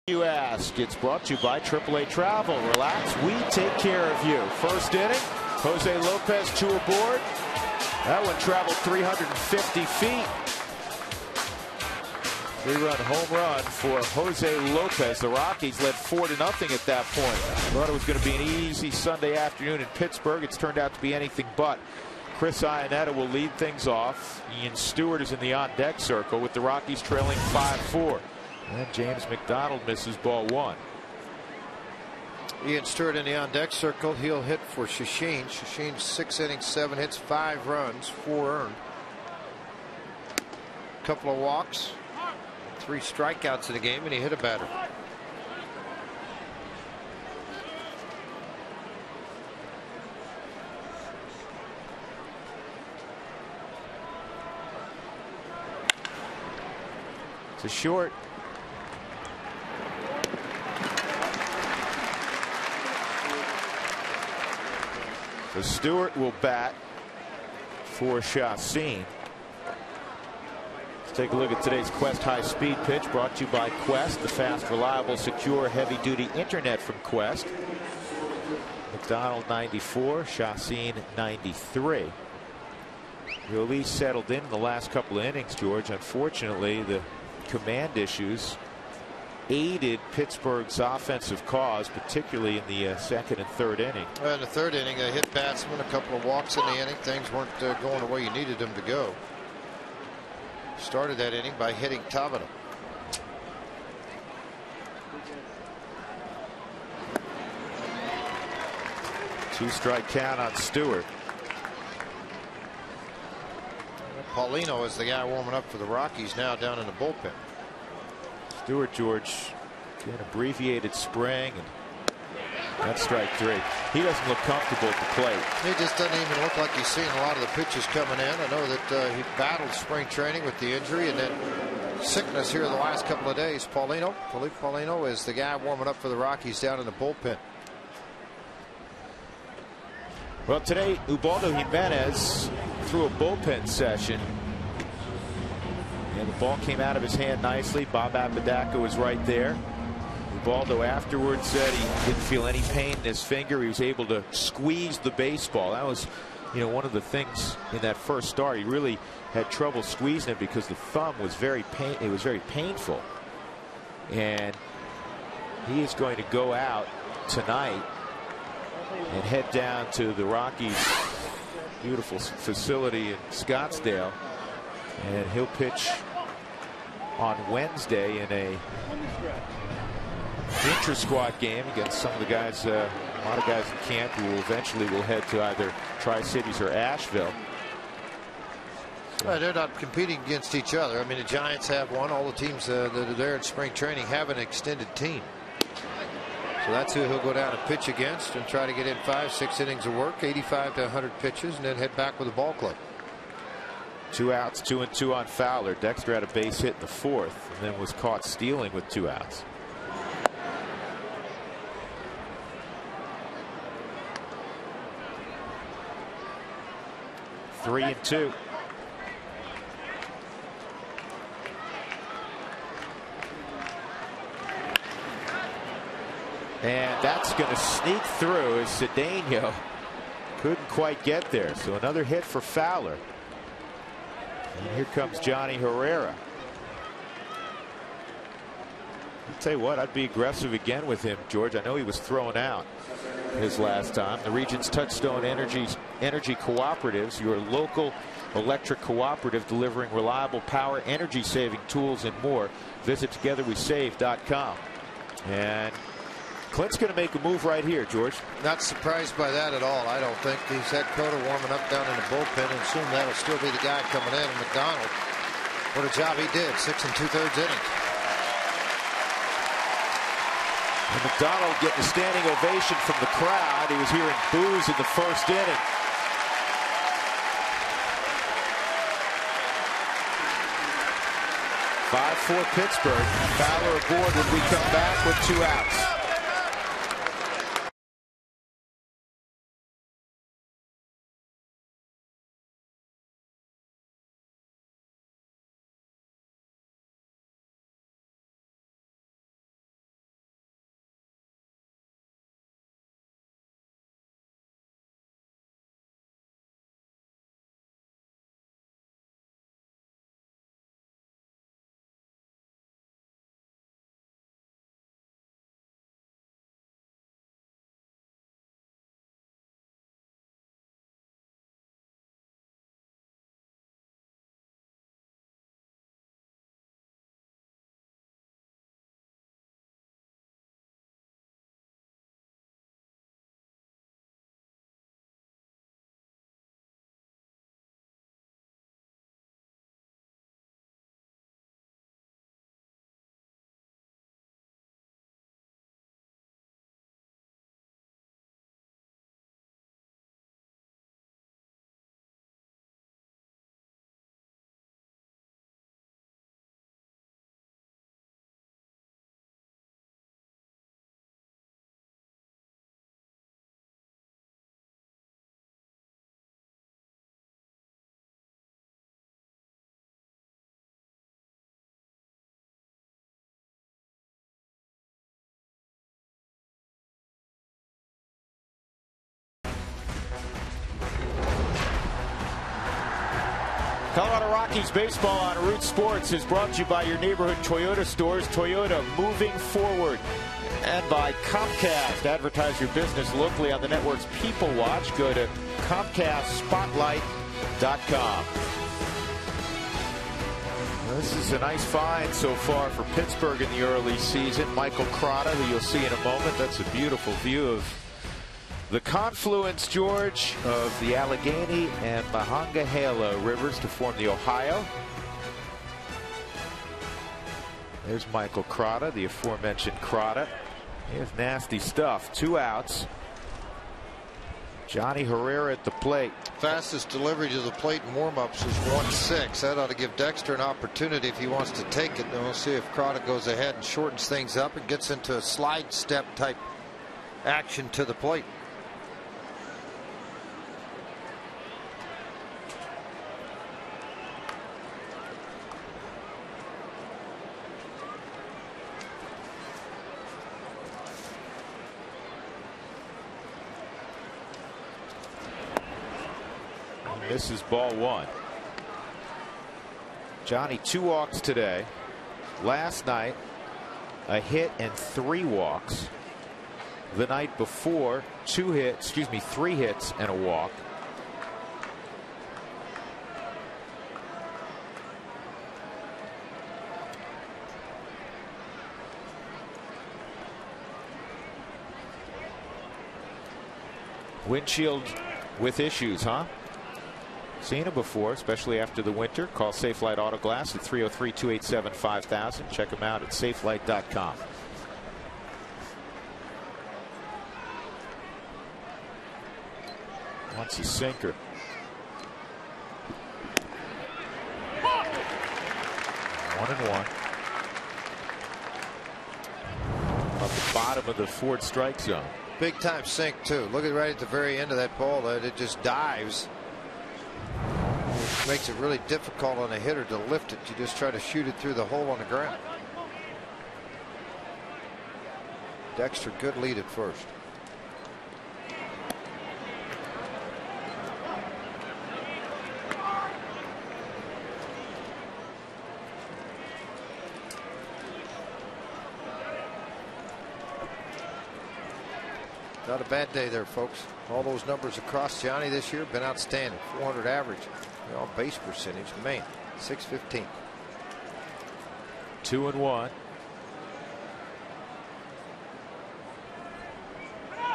You ask. It's brought to you by AAA Travel. Relax, we take care of you. 1st inning, Jose Lopez 2 aboard. That one traveled 350 feet. 3-run home run for Jose Lopez. The Rockies led 4-0 at that point. Thought it was going to be an easy Sunday afternoon in Pittsburgh. It's turned out to be anything but. Chris Iannetta will lead things off. Ian Stewart is in the on-deck circle with the Rockies trailing 5-4. And James McDonald misses ball 1. Ian Stewart in the on-deck circle. He'll hit for Chacin. Chacin 6 innings, 7 hits, 5 runs, 4 earned. Couple of walks, 3 strikeouts in the game, and he hit a batter. It's a short. So Stewart will bat for Chacin. Let's take a look at today's Quest high-speed pitch, brought to you by Quest, the fast, reliable, secure, heavy-duty internet from Quest. McDonald 94, Chacin 93. Release settled in the last couple of innings, George. Unfortunately, the command issues aided Pittsburgh's offensive cause, particularly in the second and third inning. Well, in the third inning, they hit batsmen, a couple of walks in the inning. Things weren't going the way you needed them to go. Started that inning by hitting Tabata. Two-strike count on Stewart. Paulino is the guy warming up for the Rockies now down in the bullpen. Stewart, George, an abbreviated spring, and that's strike three. He doesn't look comfortable at the plate. He just doesn't even look like he's seeing a lot of the pitches coming in. I know that he battled spring training with the injury and then sickness here the last couple of days. Felipe Paulino is the guy warming up for the Rockies down in the bullpen. Well, today, Ubaldo Jimenez threw a bullpen session. And the ball came out of his hand nicely. Bob Apodaca was right there. Ubaldo afterwards said he didn't feel any pain in his finger. He was able to squeeze the baseball. That was, one of the things in that first start. He really had trouble squeezing it because the thumb was very painful. And he is going to go out tonight and head down to the Rockies' beautiful facility in Scottsdale, and he'll pitch on Wednesday in a intra-squad game against some of the guys, a lot of guys in camp who eventually will head to either Tri-Cities or Asheville. Well, they're not competing against each other. I mean, the Giants have one. All the teams that are there in spring training have an extended team. So that's who he'll go down and pitch against and try to get in 5-6 innings of work, 85 to 100 pitches, and then head back with the ball club. 2 outs, 2-2 on Fowler. Dexter had a base hit in the fourth and then was caught stealing with 2 outs. Three and 2. And that's going to sneak through as Cedeno couldn't quite get there. So another hit for Fowler. And here comes Johnny Herrera. I'll tell you what, I'd be aggressive again with him, George. I know he was thrown out his last time. The region's Touchstone Energy Cooperatives, your local electric cooperative delivering reliable power, energy saving tools, and more. Visit togetherwesave.com. And Clint's going to make a move right here, George. Not surprised by that at all. I don't think. He's had Cota warming up down in the bullpen, and soon that'll still be the guy coming in. And McDonald, what a job he did. 6 2/3 innings. And McDonald getting a standing ovation from the crowd. He was hearing boos in the first inning. (5-4) Pittsburgh. Fowler aboard when we come back with 2 outs. Colorado Rockies baseball on Root Sports is brought to you by your neighborhood Toyota stores. Toyota, moving forward. And by Comcast. Advertise your business locally on the network's People Watch. Go to ComcastSpotlight.com. This is a nice find so far for Pittsburgh in the early season. Michael Crotta, who you'll see in a moment. That's a beautiful view of the confluence, George, of the Allegheny and Monongahela rivers to form the Ohio. There's Michael Crotta, the aforementioned Crotta. Here's nasty stuff. 2 outs. Johnny Herrera at the plate. Fastest delivery to the plate in warm-ups is 1-6. That ought to give Dexter an opportunity if he wants to take it. Then we'll see if Crotta goes ahead and shortens things up and gets into a slide step type action to the plate. This is ball 1. Johnny 2 walks today. Last night a hit and 3 walks. The night before 3 hits and a walk. Windshield with issues, huh? Seen it before, especially after the winter. Call Safelite Auto Glass at 303-287-5000. Check them out at safelite.com. Wants a sinker. 1-1. Off the bottom of the Ford strike zone. Big time sink too. Look at right at the very end of that ball that it just dives. Makes it really difficult on a hitter to lift it. You just try to shoot it through the hole on the ground. Dexter, good lead at first. Not a bad day there, folks. All those numbers across Johnny this year have been outstanding. 400 average. On base percentage, man, 615. 2-1.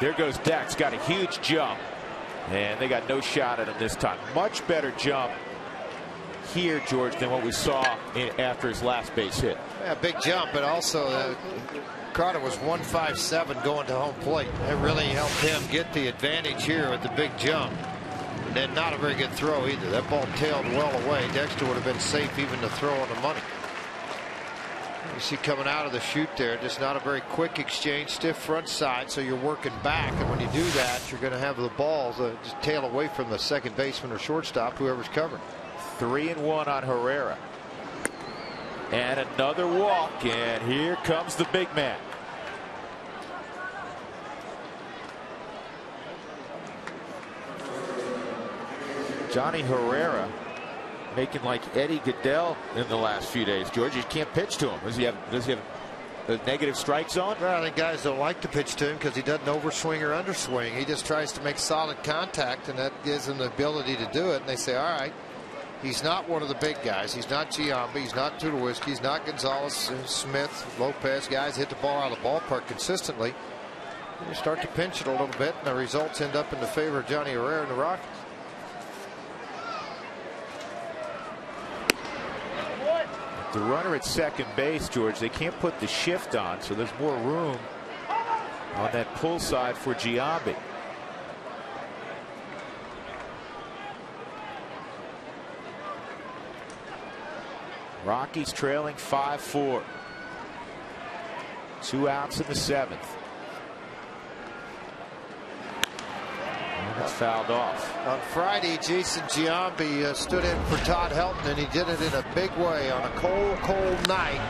There goes Dex. Got a huge jump, and they got no shot at him this time. Much better jump here, George, than what we saw after his last base hit. Yeah, big jump, but also Carter was 157 going to home plate. It really helped him get the advantage here with the big jump. And then not a very good throw either. That ball tailed well away. Dexter would have been safe even to throw on the money. You see coming out of the chute there, just not a very quick exchange. Stiff front side, so you're working back. And when you do that, you're going to have the balls just tail away from the second baseman or shortstop, whoever's covering. 3-1 on Herrera. And another walk, and here comes the big man. Johnny Herrera making like Eddie Goodell in the last few days. George, you can't pitch to him. Does he have a negative strike zone? Well, I think guys don't like to pitch to him because he doesn't overswing or underswing. He just tries to make solid contact, and that gives him the ability to do it. And they say, all right, he's not one of the big guys. He's not Giambi. He's not Tulowitzki. He's not Gonzalez, Smith, Lopez. Guys hit the ball out of the ballpark consistently. You start to pinch it a little bit, and the results end up in the favor of Johnny Herrera and the Rockies. The runner at second base, George, they can't put the shift on, so there's more room on that pull side for Giambi. Rockies trailing 5-4. 2 outs in the 7th. That's fouled off. On Friday, Jason Giambi stood in for Todd Helton, and he did it in a big way on a cold, cold night.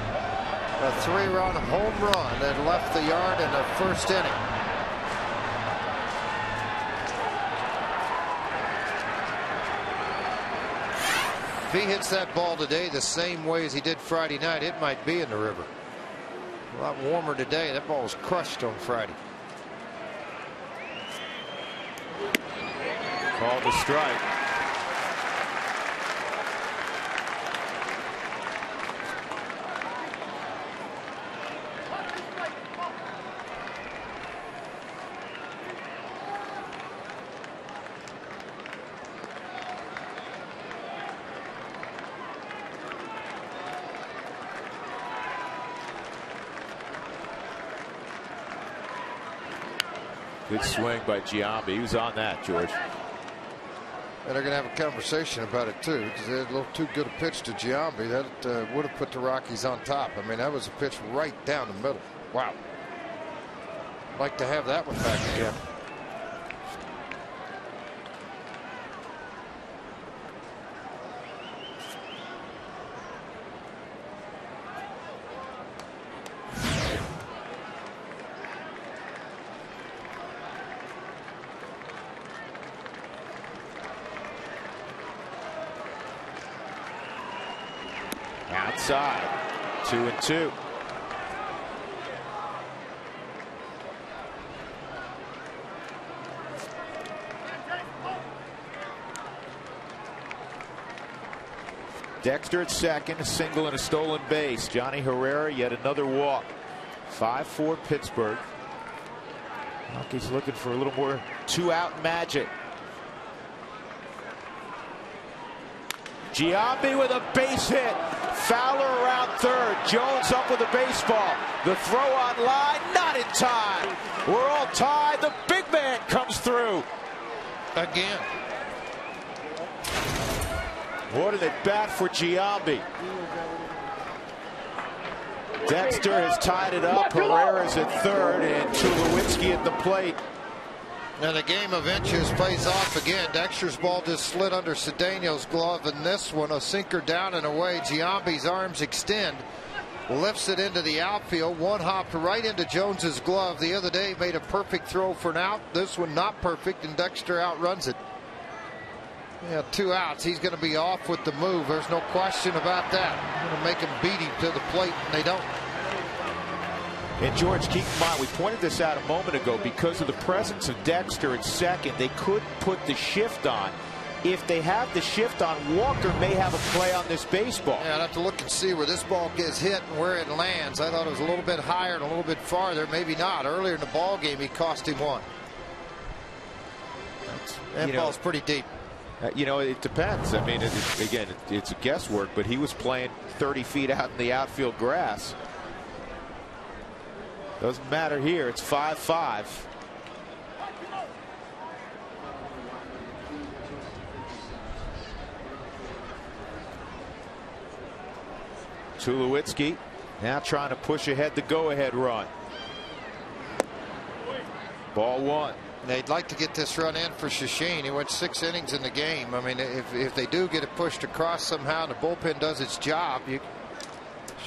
A 3-run home run that left the yard in the first inning. If he hits that ball today the same way as he did Friday night, it might be in the river. A lot warmer today. That ball was crushed on Friday. Called the strike. Good swing by Giambi. He was on that, George. And they're going to have a conversation about it, too, because they had a little too good a pitch to Giambi. That would have put the Rockies on top. I mean, that was a pitch right down the middle. Wow. I'd like to have that one back again. Outside, 2-2. Dexter at second, a single and a stolen base. Johnny Herrera, yet another walk. 5-4 Pittsburgh. Rockies looking for a little more two-out magic. Giambi with a base hit. Fowler around third. Jones up with a baseball. The throw on line, not in time. We're all tied. The big man comes through. Again. What an at bat for Giambi. Dexter has tied it up. Herrera's at third, and Tulowitzki at the plate. And the game of inches pays off again. Dexter's ball just slid under Cedeno's glove, and this one a sinker down and away. Giambi's arms extend, lifts it into the outfield. One hopped right into Jones's glove. The other day made a perfect throw for an out. This one not perfect, and Dexter outruns it. Yeah, 2 outs. He's going to be off with the move. There's no question about that. Going to make him beat him to the plate, and they don't. And George, keep in mind, we pointed this out a moment ago, because of the presence of Dexter at second, they could put the shift on. If they have the shift on, Walker may have a play on this baseball. Yeah, I'd have to look and see where this ball gets hit and where it lands. I thought it was a little bit higher and a little bit farther. Maybe not. Earlier in the ball game, he cost him one. That ball's pretty deep. You know, it depends. I mean, again, it's a guesswork, but he was playing 30 feet out in the outfield grass. Doesn't matter here. It's 5-5. Tulowitzki now trying to push ahead the go-ahead run. Ball one. They'd like to get this run in for Shasheen. He went 6 innings in the game. I mean, if they do get it pushed across somehow and the bullpen does its job,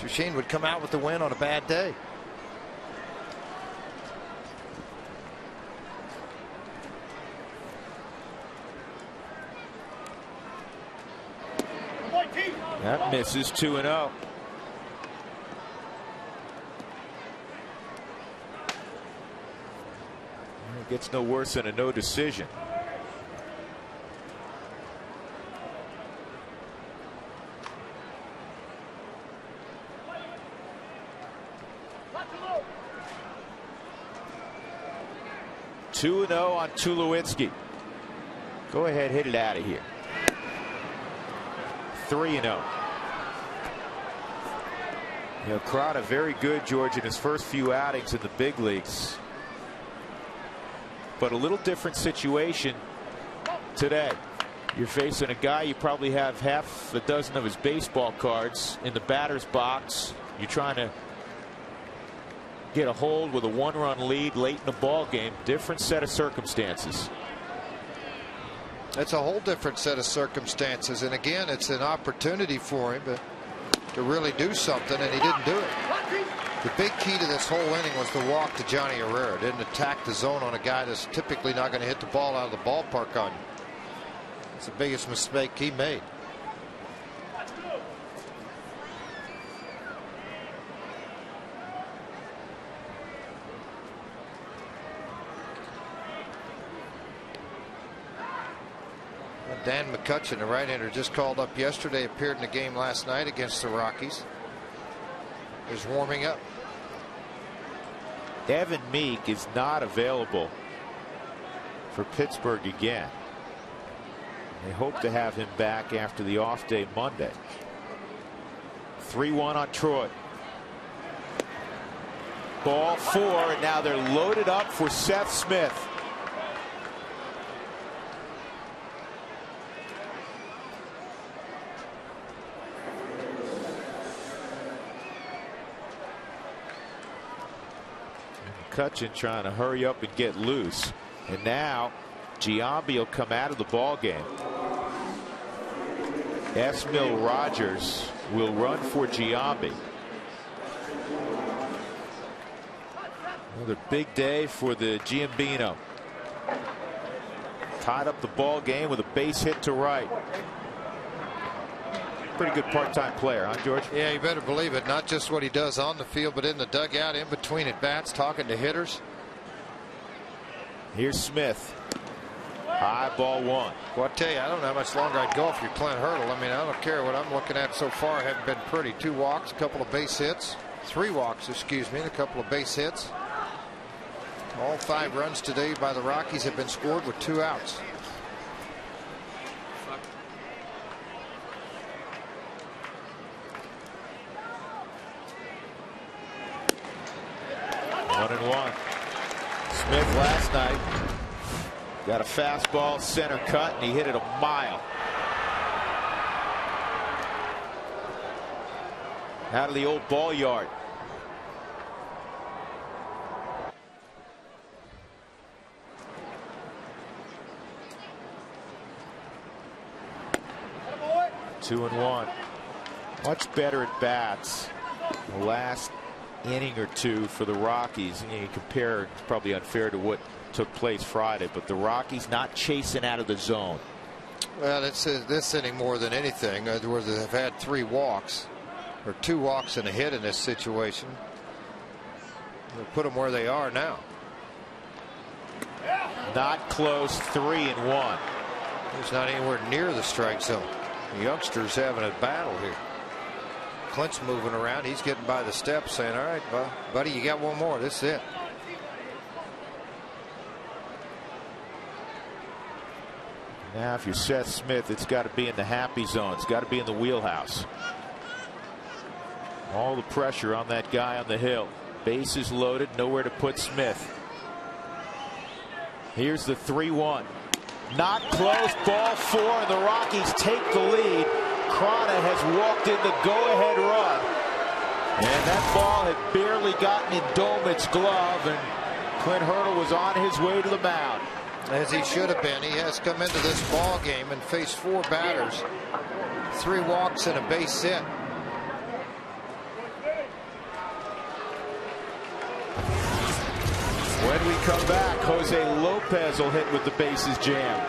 Shasheen would come out with the win on a bad day. That misses. 2-0. It gets no worse than a no decision. Two 2-0 on Tulowitzki. Go ahead, hit it out of here. 3-0. You know, Crowder very good, George, in his first few outings in the big leagues. But a little different situation today. You're facing a guy, you probably have half a dozen of his baseball cards in the batter's box. You're trying to get a hold with a 1-run lead late in the ball game. Different set of circumstances. It's a whole different set of circumstances, and again, it's an opportunity for him to really do something, and he didn't do it. The big key to this whole inning was the walk to Johnny Herrera. Didn't attack the zone on a guy that's typically not going to hit the ball out of the ballpark on you. It's the biggest mistake he made. Ryan McCutcheon, the right-hander, just called up yesterday, appeared in the game last night against the Rockies, is warming up. Evan Meek is not available for Pittsburgh again. They hope to have him back after the off day Monday. 3-1 on Troy. Ball 4, and now they're loaded up for Seth Smith. McCutcheon trying to hurry up and get loose. And now Giambi will come out of the ball game. Esmil Rogers will run for Giambi. Another big day for the Giambino. Tied up the ball game with a base hit to right. Pretty good part-time player, huh, George? Yeah, you better believe it. Not just what he does on the field, but in the dugout, in between at bats, talking to hitters. Here's Smith. High ball 1. Well, I tell you, I don't know how much longer I'd go if you're Clint Hurdle. I mean, I don't care what I'm looking at so far. Haven't been pretty. 2 walks, a couple of base hits. 3 walks, excuse me, and a couple of base hits. All 5 runs today by the Rockies have been scored with 2 outs. One and one. Smith last night got a fastball center cut, and he hit it a mile. Out of the old ball yard. Two and one. Much better at bats. The last inning or 2 for the Rockies. You compare, it's probably unfair to what took place Friday, but the Rockies not chasing out of the zone. Well, it's this inning more than anything, where they've had 3 walks, or 2 walks and a hit in this situation. They'll put them where they are now. Not close. 3 and 1. He's not anywhere near the strike zone. The youngster's having a battle here. Clint's moving around. He's getting by the steps, saying, all right, buddy, you got one more. This is it. Now, if you're Seth Smith, it's got to be in the happy zone. It's got to be in the wheelhouse. All the pressure on that guy on the hill. Bases loaded, nowhere to put Smith. Here's the 3-1. Not close. Ball 4, and the Rockies take the lead. Crana has walked in the go-ahead run, and that ball had barely gotten in Domit's glove, and Clint Hurdle was on his way to the mound. As he should have been. He has come into this ball game and faced 4 batters, 3 walks and a base hit. When we come back, Jose Lopez will hit with the bases jammed.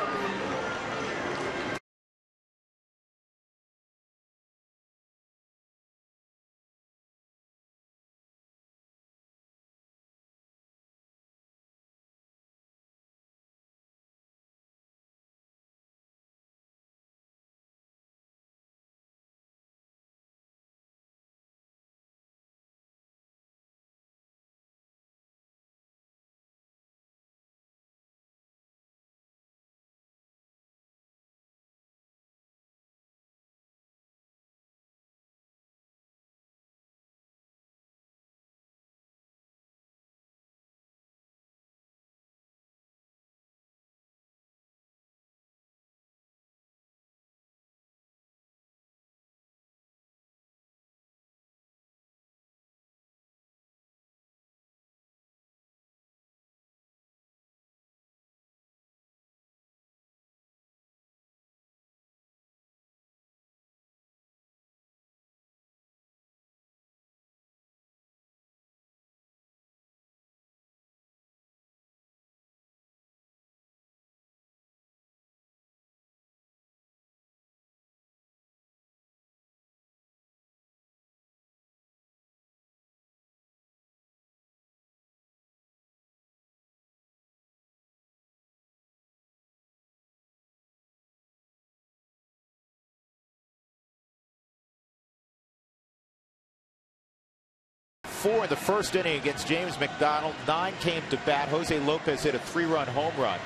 4 in the first inning against James McDonald. 9 came to bat. Jose Lopez hit a 3-run home run.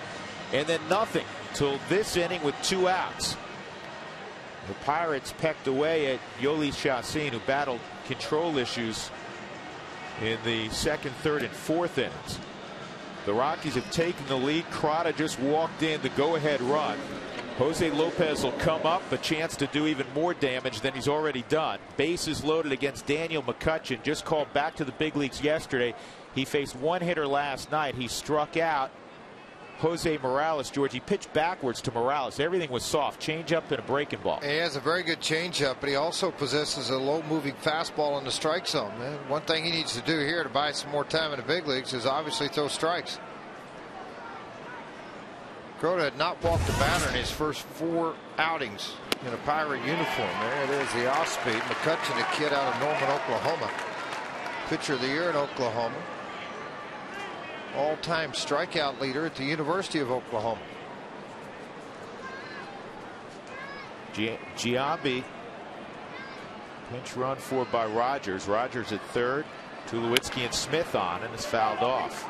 And then nothing till this inning with 2 outs. The Pirates pecked away at Yoli Chacin, who battled control issues in the 2nd, 3rd, and 4th innings. The Rockies have taken the lead. Crota just walked in the go-ahead run. Jose Lopez will come up, a chance to do even more damage than he's already done. Bases loaded against Daniel McCutchen, just called back to the big leagues yesterday. He faced 1 hitter last night. He struck out Jose Morales. George, he pitched backwards to Morales. Everything was soft. Change-up and a breaking ball. He has a very good change-up, but he also possesses a low-moving fastball in the strike zone. One thing he needs to do here to buy some more time in the big leagues is obviously throw strikes. Crota had not walked a batter in his first 4 outings in a Pirate uniform. There it is, the off-speed. McCutchen, a kid out of Norman, Oklahoma. Pitcher of the year in Oklahoma. All-time strikeout leader at the University of Oklahoma. Giambi, pinch run for by Rogers. Rogers at 3rd. Tulowitzki and Smith on, and is fouled off.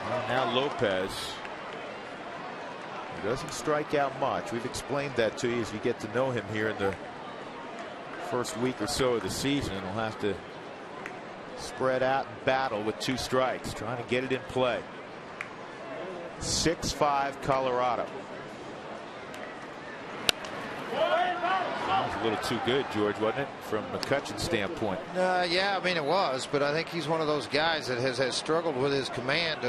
Well, now Lopez, he doesn't strike out much. We've explained that to you as you get to know him here in the first week or so of the season. He'll have to spread out and battle with 2 strikes, trying to get it in play. 6-5 Colorado. That was a little too good, George, wasn't it, from McCutchen's standpoint? Yeah, I mean, it was, but I think he's one of those guys that has struggled with his command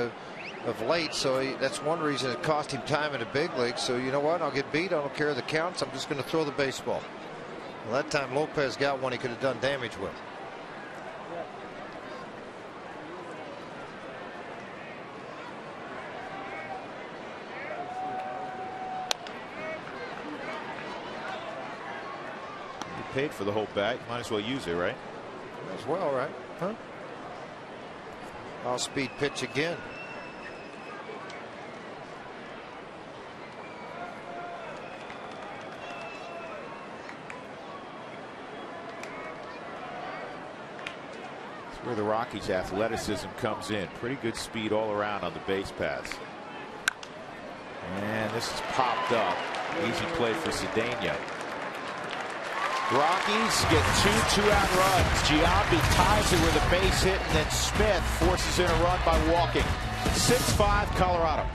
of late, so that's one reason it cost him time in the big league. So you know what, I'll get beat, I don't care the counts, I'm just going to throw the baseball. Well, that time Lopez got one he could have done damage with. Paid for the whole bag, might as well use it, right? As well, right? Huh? Off-speed pitch again. That's where the Rockies' athleticism comes in. Pretty good speed all around on the base paths. And this is popped up. Easy play for Cedeno. Rockies get 2 2-out runs. Giambi ties it with a base hit, and then Smith forces in a run by walking. 6-5 Colorado.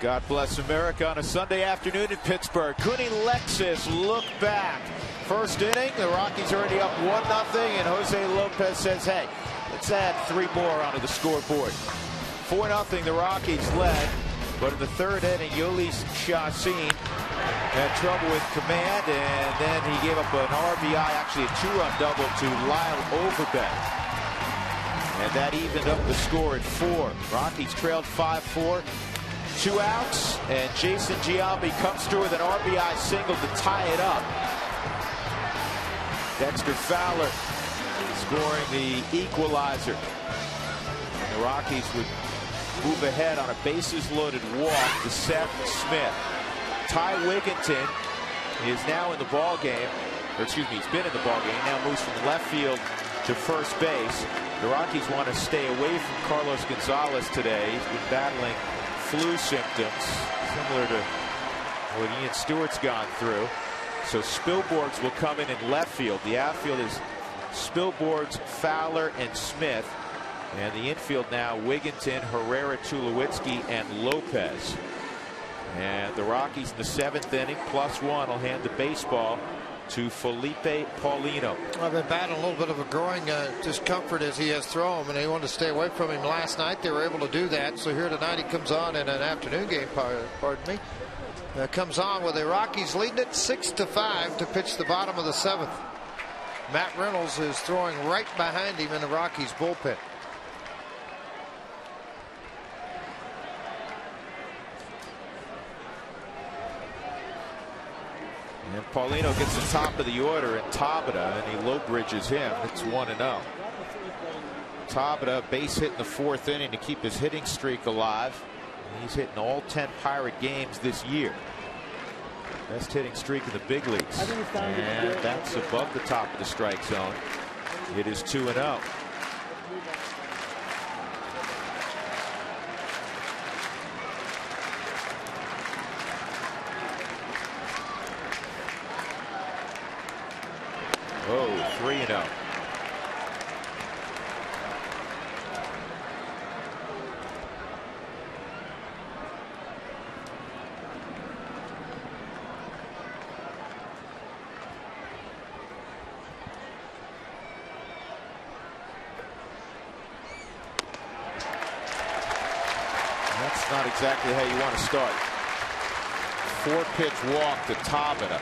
God bless America on a Sunday afternoon in Pittsburgh. Cooney Lexus look back. First inning, the Rockies already up 1-0, and Jose Lopez says, hey, let's add 3 more onto the scoreboard. 4-0, the Rockies led, but in the third inning, Yolis Chacin had trouble with command, and then he gave up an RBI, actually a 2-run double to Lyle Overbeck. And that evened up the score at 4. Rockies trailed 5-4. 2 outs, and Jason Giambi comes through with an RBI single to tie it up. Dexter Fowler scoring the equalizer. And the Rockies would move ahead on a bases-loaded walk to Seth Smith. Ty Wigginton is now in the ball game, or excuse me, he's been in the ball game. Now moves from left field to first base. The Rockies want to stay away from Carlos Gonzalez today. He's been battling flu symptoms, similar to what Ian Stewart's gone through. So Spilborghs will come in left field. The outfield is Spilborghs, Fowler, and Smith. And the infield now, Wigginton, Herrera, Tulowitzki, and Lopez. And the Rockies in the 7th inning, +1, will hand the baseball to Felipe Paulino. I've been battling a little bit of a growing discomfort as he has thrown, and they wanted to stay away from him last night. They were able to do that. So here tonight he comes on in an afternoon game, pardon me. Comes on with the Rockies leading it 6-5 to pitch the bottom of the 7th. Matt Reynolds is throwing right behind him in the Rockies bullpen. And Paulino gets the top of the order in Tabata, and he low bridges him. It's 1-0. Tabata base hit in the 4th inning to keep his hitting streak alive. He's hitting all 10 Pirate games this year. Best hitting streak in the big leagues. And that's above the top of the strike zone. It is 2-0. Oh, 3-0. That's not exactly how you want to start. 4-pitch walk to Tabata.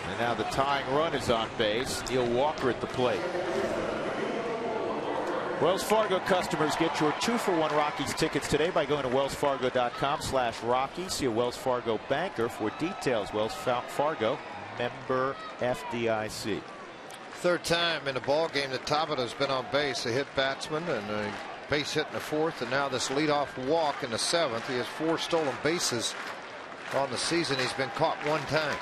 And now the tying run is on base. Neil Walker at the plate. Wells Fargo customers get your 2-for-1 Rockies tickets today by going to wellsfargo.com/Rockies. See a Wells Fargo banker for details. Wells Fargo, member FDIC. Third time in a ball game that Tabata's been on base. A hit batsman and a base hit in the 4th, and now this leadoff walk in the 7th. He has 4 stolen bases on the season. He's been caught 1 time.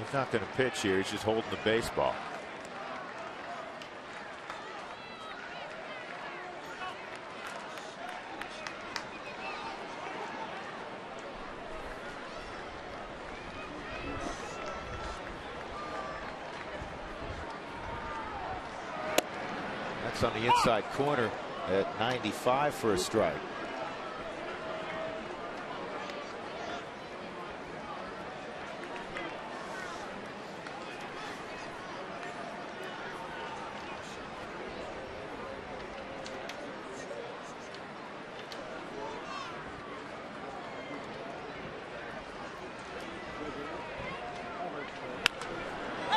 He's not going to pitch here. He's just holding the baseball. That's on the inside corner at 95 for a strike.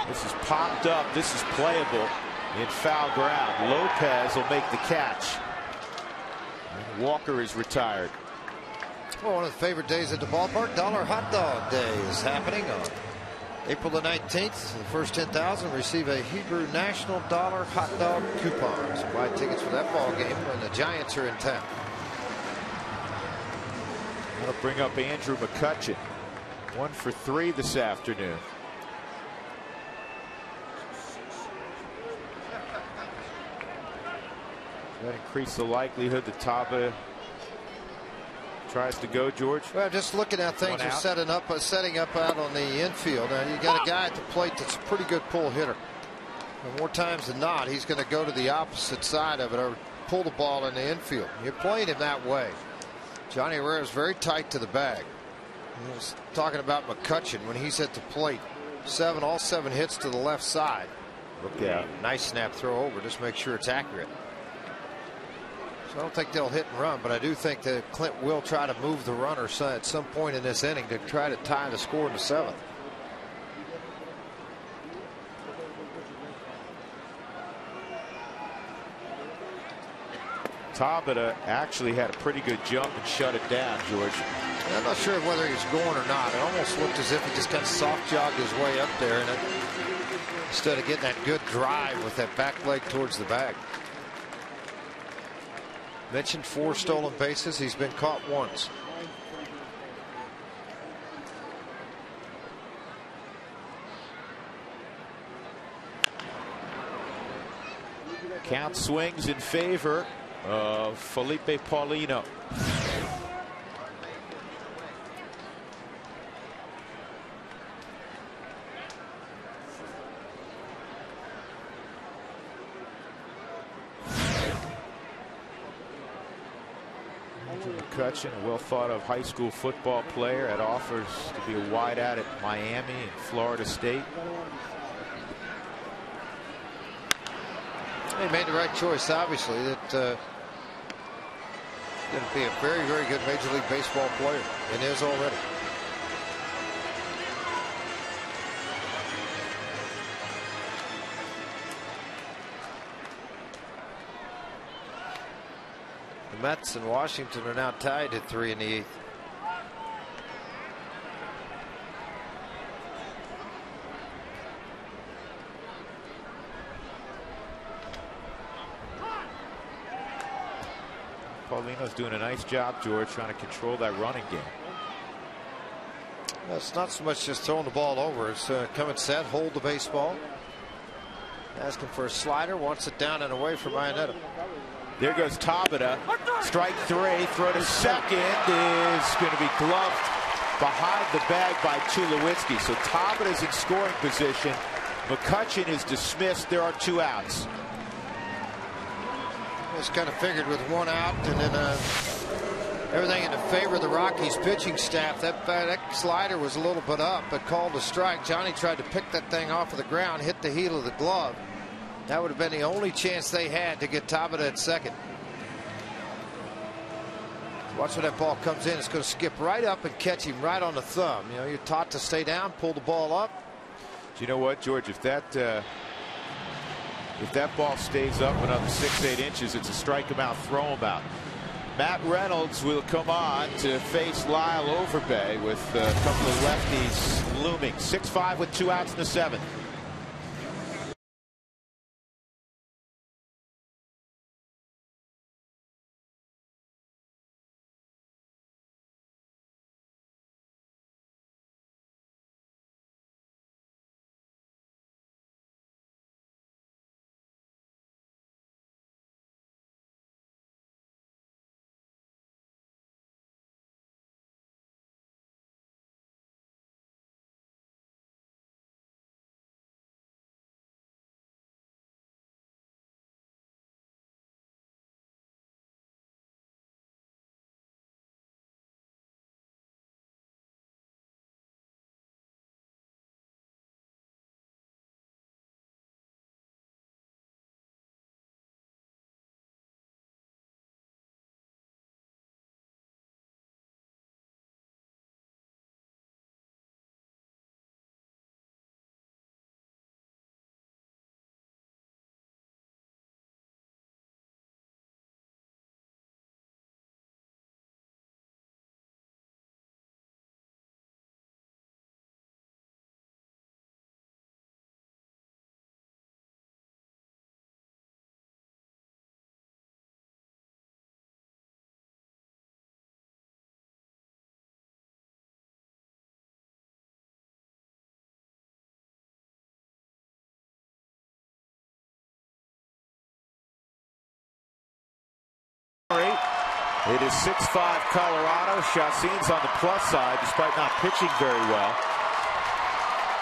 This is popped up. This is playable in foul ground. Lopez will make the catch. And Walker is retired. Well, one of the favorite days at the ballpark, Dollar Hot Dog Day, is happening on April the 19th. The first 10,000 receive a Hebrew National Dollar Hot Dog coupon. So buy tickets for that ball game when the Giants are in town. That'll bring up Andrew McCutchen. 1 for 3 this afternoon. That increase the likelihood that Taba tries to go, George. Well, just looking at things are setting up out on the infield. You got a guy at the plate that's a pretty good pull hitter. And more times than not, he's going to go to the opposite side of it or pull the ball in the infield. You're playing him that way. Johnny Herrera is very tight to the bag. I was talking about McCutchen when he's at the plate. All seven hits to the left side. Look out. Nice snap throw over. Just make sure it's accurate. So I don't think they'll hit and run, but I do think that Clint will try to move the runner at some point in this inning to try to tie the score in the seventh. Tabata actually had a pretty good jump and shut it down, George. I'm not sure whether he's going or not. It almost looked as if he just kind of soft jogged his way up there, and instead of getting that good drive with that back leg towards the bag. Mentioned 4 stolen bases. He's been caught once. Count swings in favor of Felipe Paulino. McCutchen, a well thought of high school football player, had offers to be a wideout at Miami and Florida State. He made the right choice, obviously. That going to be a very, very good Major League Baseball player, and is already. The Mets and Washington are now tied at 3 in the 8th. Paulino's doing a nice job, George, trying to control that running game. Well, it's not so much just throwing the ball over. It's coming set, hold the baseball. Asking for a slider, wants it down and away from Iannetta. There goes Tabata. Strike 3. Throw to second is going to be gloved behind the bag by Tulowitzki. So Tabata's in scoring position. McCutchen is dismissed. There are 2 outs. Just kind of figured with 1 out, and then everything in the favor of the Rockies pitching staff. That slider was a little bit up, but called a strike. Johnny tried to pick that thing off of the ground, hit the heel of the glove. That would have been the only chance they had to get Tabata at second. Watch when that ball comes in. It's going to skip right up and catch him right on the thumb. You know, you're taught to stay down, pull the ball up. Do you know what, George? If that ball stays up another 6-8 inches, it's a strike him out, throw him out. Matt Reynolds will come on to face Lyle Overbay with a couple of lefties looming. 6-5 with 2 outs in the 7th. It is 6-5 Colorado. Chacin's on the plus side despite not pitching very well.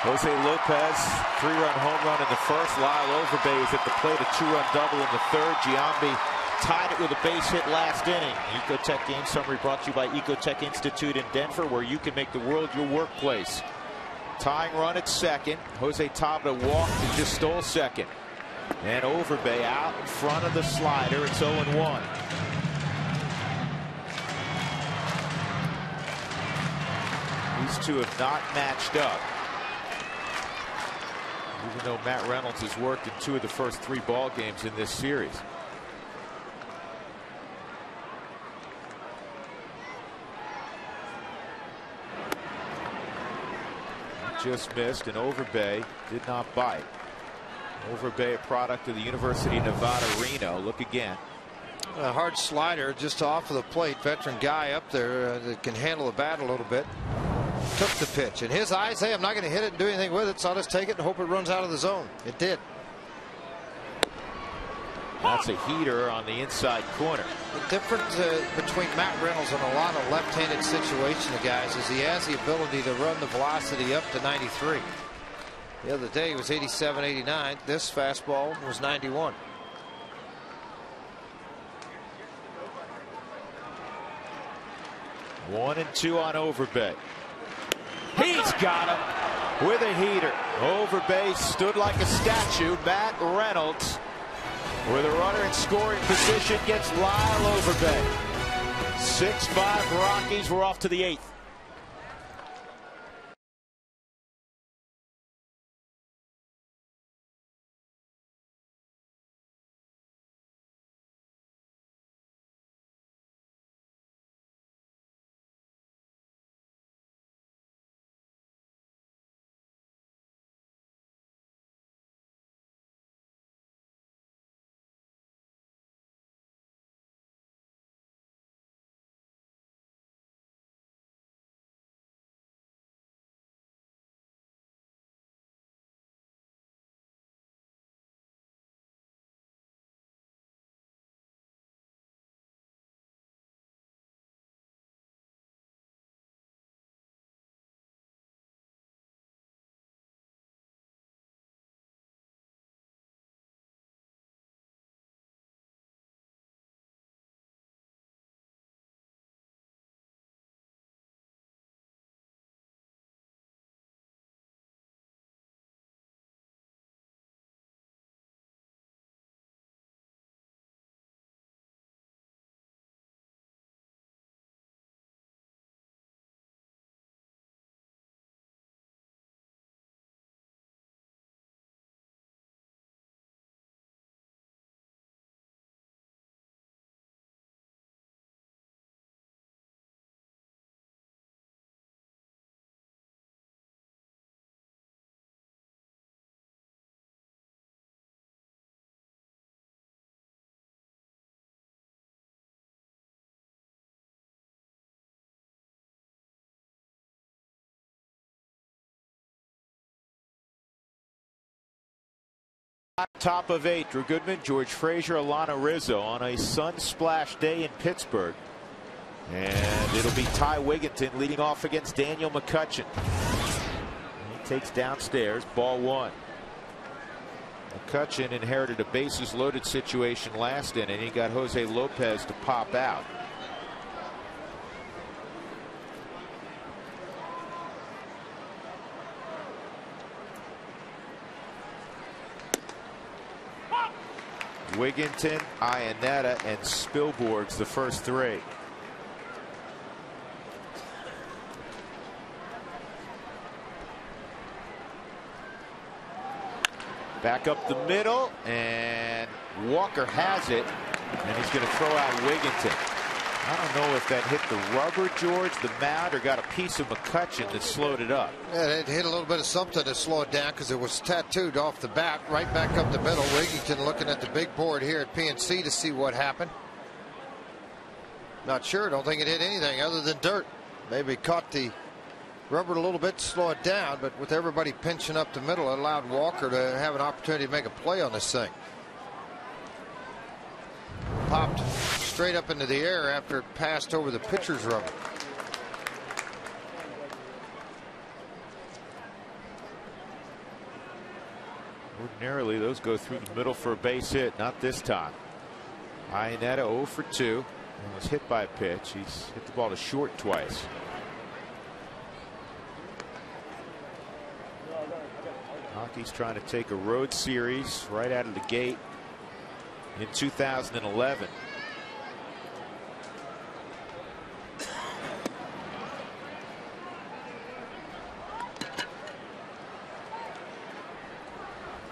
Jose Lopez, 3-run home run in the first. Lyle Overbay is at the plate, a 2-run double in the third. Giambi tied it with a base hit last inning. Ecotech Game Summary brought to you by Ecotech Institute in Denver, where you can make the world your workplace. Tying run at second. Jose Tabata walked and just stole second. And Overbay out in front of the slider. It's 0-1. These two have not matched up, even though Matt Reynolds has worked in 2 of the first 3 ball games in this series. Just missed, and Overbay did not bite. Overbay, a product of the University of Nevada, Reno. Look again. A hard slider just off of the plate. Veteran guy up there that can handle the bat a little bit. Took the pitch. In his eyes, hey, I'm not going to hit it and do anything with it, so I'll just take it and hope it runs out of the zone. It did. That's a heater on the inside corner. The difference between Matt Reynolds and a lot of left-handed situation guys is he has the ability to run the velocity up to 93. The other day he was 87, 89. This fastball was 91. One and 2 on Overbay. He's got him with a heater. Overbay stood like a statue. Matt Reynolds, with a runner in scoring position, gets Lyle Overbay. 6-5 Rockies. We're off to the 8th. Top of 8, Drew Goodman, George Frazier, Alana Rizzo on a sun splash day in Pittsburgh. And it'll be Ty Wigginton leading off against Daniel McCutchen. He takes downstairs, ball 1. McCutchen inherited a bases loaded situation last inning. He got Jose Lopez to pop out. Wigginton, Iannetta, and Spilborg's the first 3. Back up the middle, and Walker has it, and he's going to throw out Wigginton. I don't know if that hit the rubber, George, the mound, or got a piece of McCutchen that slowed it up. Yeah, it hit a little bit of something to slow it down because it was tattooed off the bat right back up the middle. Wigginton looking at the big board here at PNC to see what happened. Not sure. Don't think it hit anything other than dirt. Maybe caught the rubber a little bit to slow it down, but with everybody pinching up the middle, it allowed Walker to have an opportunity to make a play on this thing. Popped straight up into the air after it passed over the pitcher's rubber. Ordinarily, those go through the middle for a base hit. Not this time. Iannetta 0 for 2 and was hit by a pitch. He's hit the ball to short twice. Rockies trying to take a road series right out of the gate in 2011.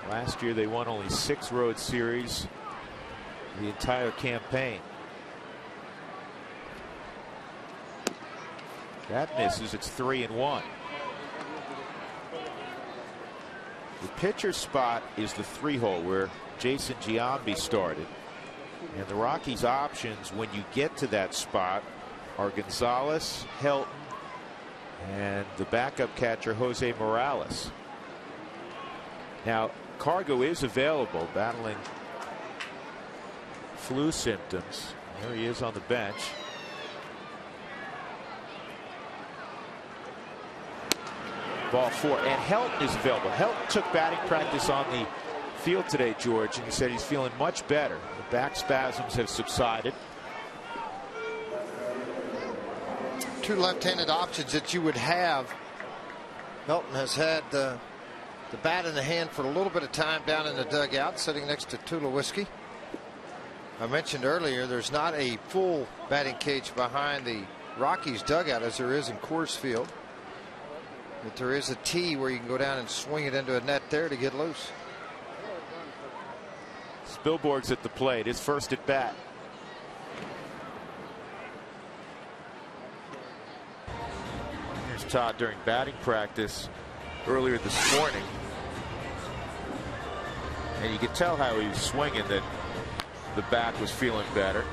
Last year they won only 6 road series the entire campaign. That misses. It's 3-1. The pitcher spot is the 3-hole where Jason Giambi started. And the Rockies' options when you get to that spot are Gonzalez, Helton, and the backup catcher Jose Morales. Now, Cargo is available, battling flu symptoms. There he is on the bench. Ball 4, and Helton is available. Helton took batting practice on the field today, George, and he said he's feeling much better. The back spasms have subsided. Two left-handed options that you would have. Helton has had the bat in the hand for a little bit of time down in the dugout, sitting next to Tulowitzki. I mentioned earlier there's not a full batting cage behind the Rockies dugout as there is in Coors Field. But there is a tee where you can go down and swing it into a net there to get loose. Spilborgh's at the plate, his first at bat. Here's Todd during batting practice earlier this morning. And you could tell how he was swinging, that the bat was feeling better.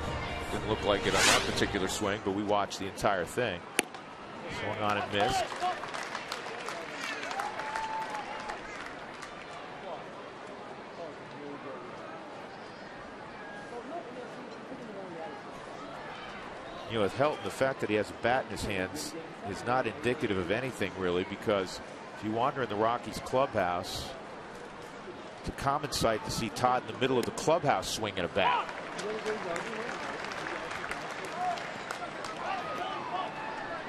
Didn't look like it on that particular swing, but we watched the entire thing. Swung on and missed. You know, with Helton, the fact that he has a bat in his hands is not indicative of anything, really, because if you wander in the Rockies clubhouse, it's a common sight to see Todd in the middle of the clubhouse swinging a bat.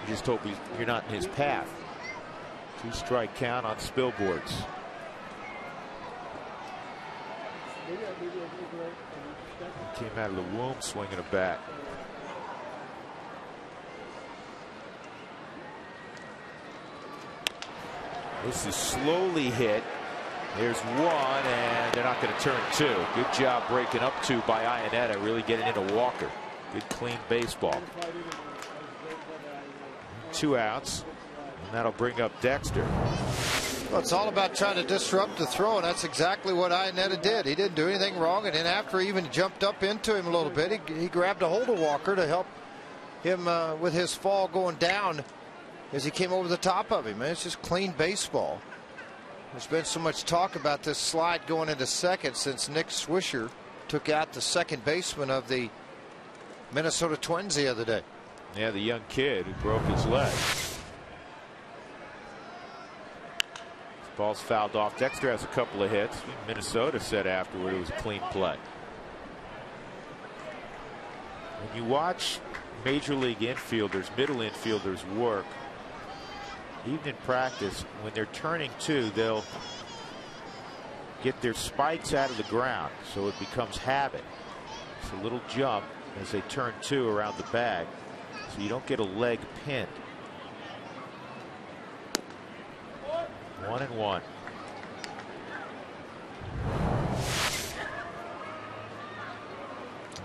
You just hope you're not in his path. 2-strike count on Spilborghs. He came out of the womb swinging a bat. This is slowly hit. There's one, and they're not going to turn 2. Good job breaking up 2 by Iannetta, really getting into Walker. Good clean baseball. 2 outs, and that'll bring up Dexter. Well, it's all about trying to disrupt the throw, and that's exactly what Iannetta did. He didn't do anything wrong, and then after he even jumped up into him a little bit, he grabbed a hold of Walker to help him with his fall going down as he came over the top of him. It's just clean baseball. There's been so much talk about this slide going into second since Nick Swisher took out the second baseman of the Minnesota Twins the other day. Yeah, the young kid who broke his leg. Ball's fouled off. Dexter has a couple of hits. Minnesota said afterward it was a clean play. When you watch major league infielders, middle infielders work, even in practice, when they're turning 2, they'll get their spikes out of the ground, so it becomes habit. It's a little jump as they turn 2 around the bag, so you don't get a leg pinned. 1-1.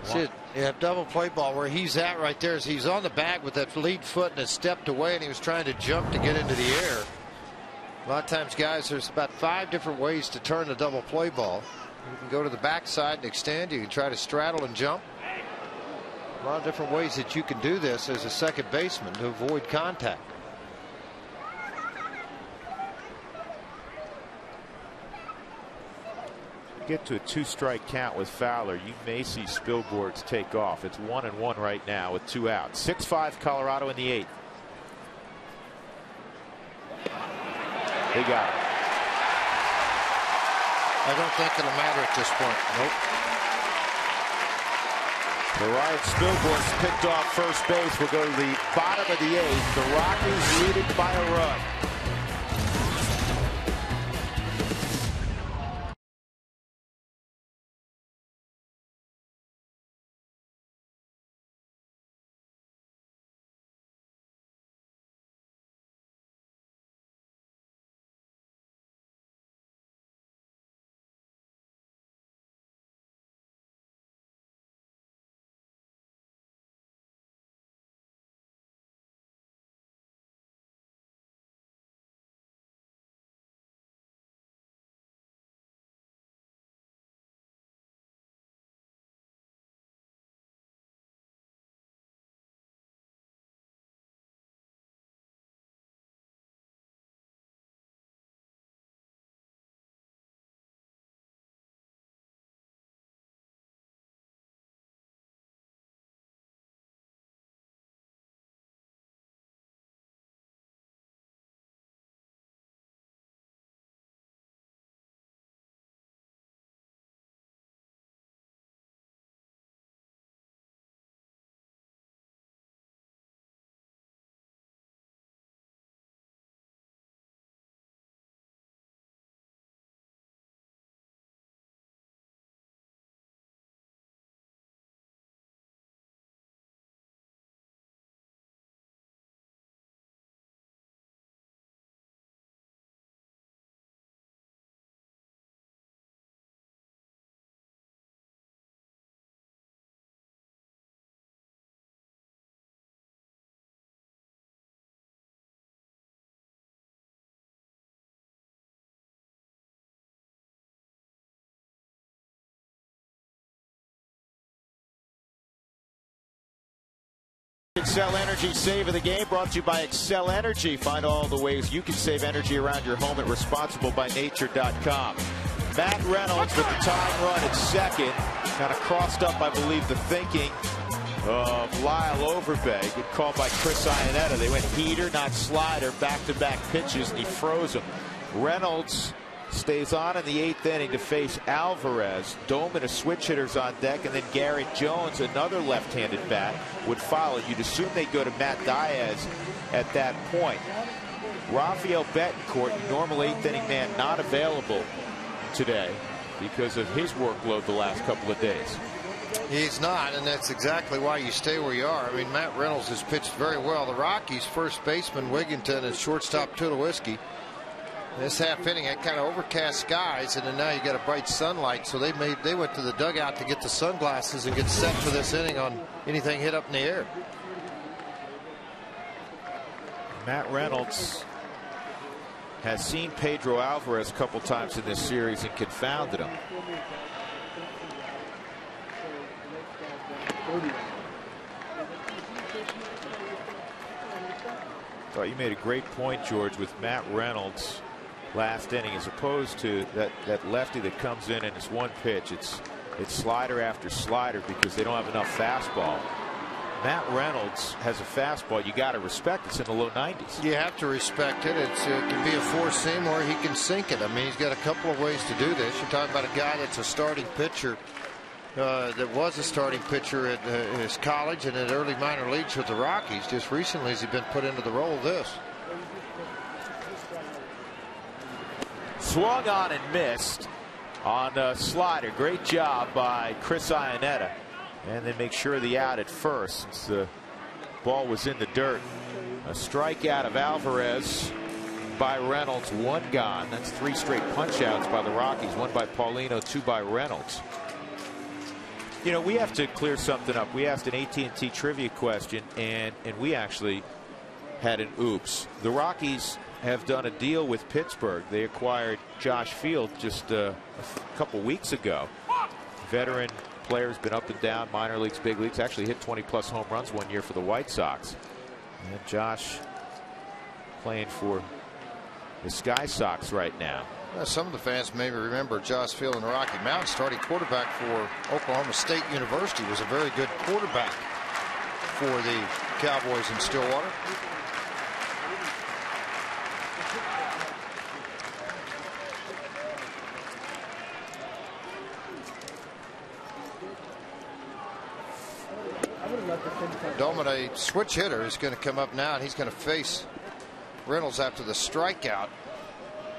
See, yeah, double play ball where he's at right there is he's on the bag with that lead foot and has stepped away, and he was trying to jump to get into the air. A lot of times, guys, there's about 5 different ways to turn a double play ball. You can go to the backside and extend. You can try to straddle and jump. A lot of different ways that you can do this as a second baseman to avoid contact. Get to a 2-strike count with Fowler, you may see Spilborghs take off. It's 1-1 right now with 2 outs. 6-5 Colorado in the 8th. They got it. I don't think it'll matter at this point. Nope. Ryan Spilborn's picked off first base. We'll go to the bottom of the 8th. The Rockies leading by a run. Excel Energy Save of the Game brought to you by Excel Energy. Find all the ways you can save energy around your home at responsiblebynature.com. Matt Reynolds with the tying run at second. Kind of crossed up, I believe, the thinking of Lyle Overbay. Good call by Chris Iannetta. They went heater, not slider, back-to-back pitches, and he froze him. Reynolds stays on in the 8th inning to face Alvarez. Doman, a switch hitter's on deck, and then Garrett Jones, another left-handed bat, would follow. You'd assume they'd go to Matt Diaz at that point. Rafael Betancourt, normal 8th inning man, not available today because of his workload the last couple of days. He's not, and that's exactly why you stay where you are. I mean, Matt Reynolds has pitched very well. The Rockies' first baseman, Wigginton, and shortstop, Tulowitzki. This half inning had kind of overcast skies, and then now you got a bright sunlight, so they went to the dugout to get the sunglasses and get set for this inning on anything hit up in the air. Matt Reynolds has seen Pedro Alvarez a couple times in this series and confounded him. Thought you made a great point, George, with Matt Reynolds last inning, as opposed to that lefty that comes in and it's one pitch. It's slider after slider because they don't have enough fastball. Matt Reynolds has a fastball you got to respect. It's in the low 90s. You have to respect it. It can be a four-seam or he can sink it. I mean, he's got a couple of ways to do this. You're talking about a guy that's a starting pitcher, that was a starting pitcher at his college and at early minor leagues with the Rockies. Just recently has he been put into the role of this. Swung on and missed on a slider. Great job by Chris Iannetta. And then make sure of the out at first since the ball was in the dirt. A strikeout of Alvarez by Reynolds, one gone. That's 3 straight punch outs by the Rockies, 1 by Paulino, 2 by Reynolds. You know, we have to clear something up. We asked an AT&T trivia question, and we actually had an oops. The Rockies have done a deal with Pittsburgh. They acquired Josh Field just a couple weeks ago. Veteran player's been up and down, minor leagues, big leagues, actually hit 20+ home runs one year for the White Sox. And Josh playing for the Sky Sox right now. Well, some of the fans may remember Josh Field in the Rocky Mountains, starting quarterback for Oklahoma State University, was a very good quarterback for the Cowboys in Stillwater. Domine, switch hitter, is going to come up now, and he's going to face Reynolds after the strikeout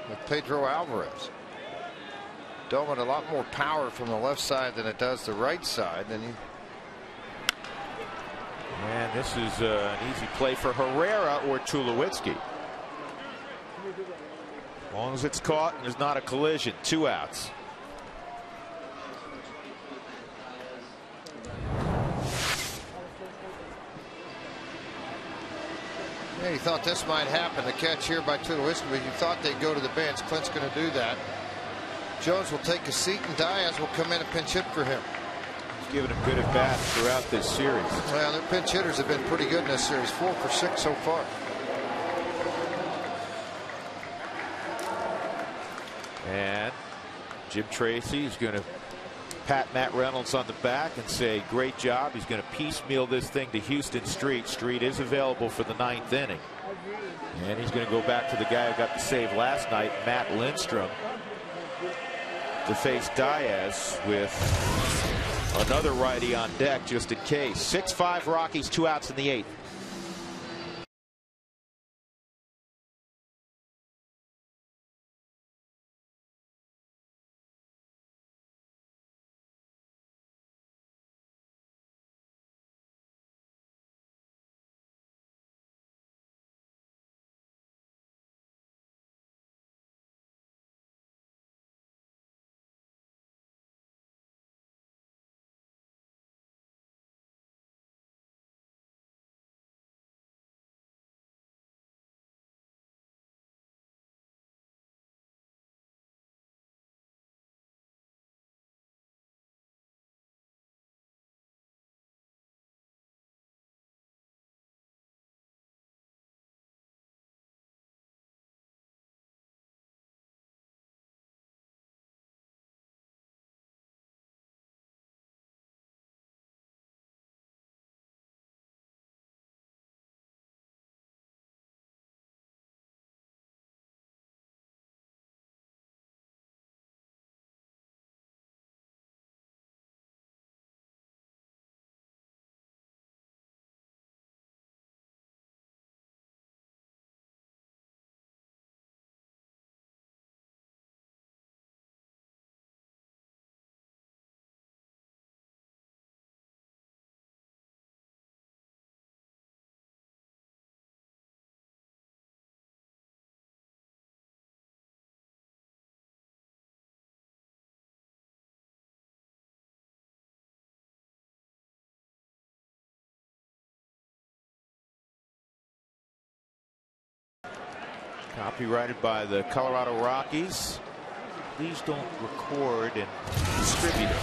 with Pedro Alvarez. Domine a lot more power from the left side than it does the right side. And this is an easy play for Herrera or Tulowitzki. As long as it's caught and there's not a collision, 2 outs. Yeah, you thought this might happen, the catch here by Tulowitzki, but you thought they'd go to the bench. Clint's going to do that. Jones will take a seat, and Diaz will come in and pinch hit for him. He's given him good at-bats throughout this series. Well, their pinch hitters have been pretty good in this series, 4 for 6 so far. And Jim Tracy is going to pat Matt Reynolds on the back and say, great job. He's going to piecemeal this thing to Houston Street. Street is available for the 9th inning. And he's going to go back to the guy who got the save last night, Matt Lindstrom, to face Diaz with another righty on deck just in case. 6-5 Rockies, 2 outs in the 8th. Copyrighted by the Colorado Rockies. Please don't record and distribute it.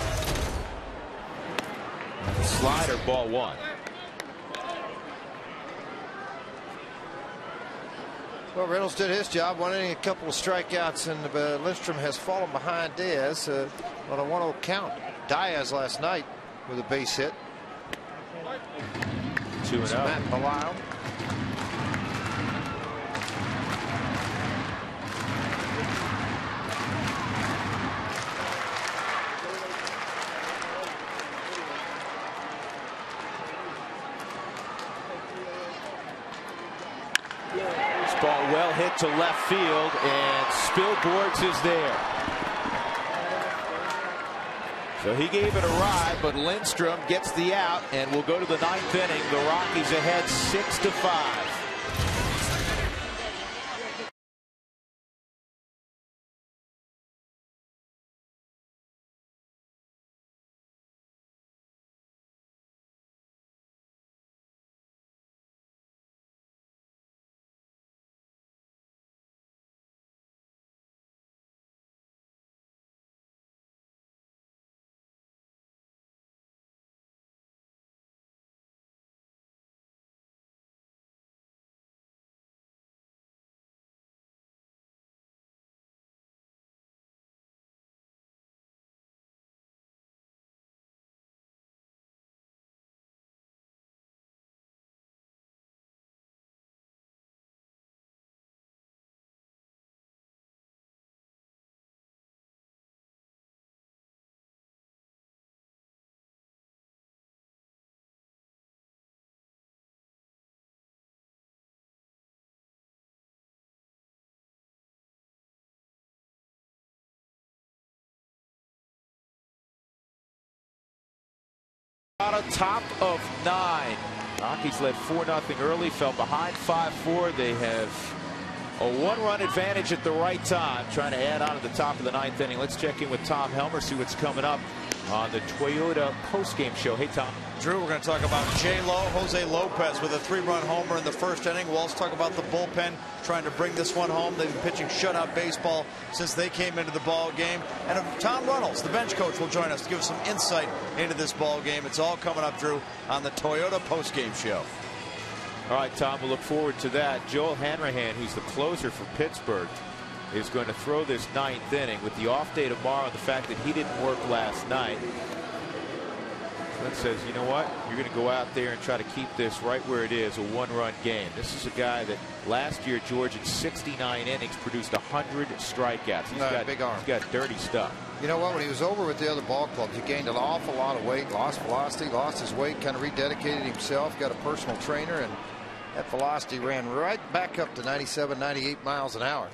Slider, ball 1. Well, Reynolds did his job, one inning, a couple of strikeouts, and Lindstrom has fallen behind Diaz on a 1-0 count. Diaz last night with a base hit. 2-0. Matt Belisle. Ball well hit to left field, and Spilborghs is there. So he gave it a ride, but Lindstrom gets the out, and we'll go to the 9th inning. The Rockies ahead 6-5. Top of 9. Rockies led 4-0 early, fell behind 5-4. They have a 1-run advantage at the right time, trying to add on to the top of the 9th inning. Let's check in with Tom Helmer, see what's coming up on the Toyota postgame show. Hey, Tom. Drew, we're going to talk about J-Lo, Jose Lopez with a 3-run homer in the first inning. We'll also talk about the bullpen trying to bring this one home. They've been pitching shutout baseball since they came into the ball game. And Tom Runnels, the bench coach, will join us to give us some insight into this ball game. It's all coming up, Drew, on the Toyota postgame show. All right, Tom, we'll look forward to that. Joel Hanrahan, who's the closer for Pittsburgh, is going to throw this 9th inning with the off day tomorrow and the fact that he didn't work last night. That says, you know what, you're going to go out there and try to keep this right where it is, a 1-run game. This is a guy that last year, George, in 69 innings produced 100 strikeouts. He's got big arm. He's got dirty stuff. You know what, when he was over with the other ball clubs, he gained an awful lot of weight, lost velocity, lost his weight, kind of rededicated himself, got a personal trainer, and that velocity ran right back up to 97, 98 miles an hour.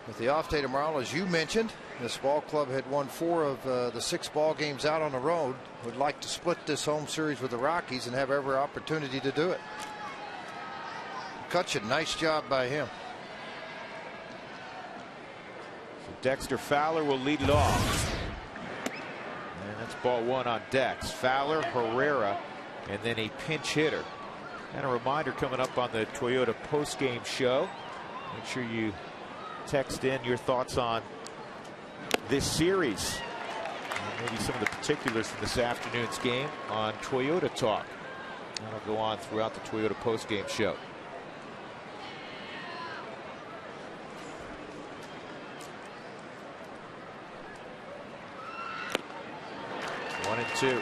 With the off day tomorrow, as you mentioned, this ball club had won 4 of the 6 ball games out on the road. Would like to split this home series with the Rockies and have every opportunity to do it. McCutcheon, nice job by him. So Dexter Fowler will lead it off. And that's ball 1 on Dex. Fowler, Herrera, and then a pinch hitter. And a reminder coming up on the Toyota postgame show. Make sure you text in your thoughts on this series. And maybe some of the particulars from this afternoon's game on Toyota Talk. That'll go on throughout the Toyota postgame show. One and two.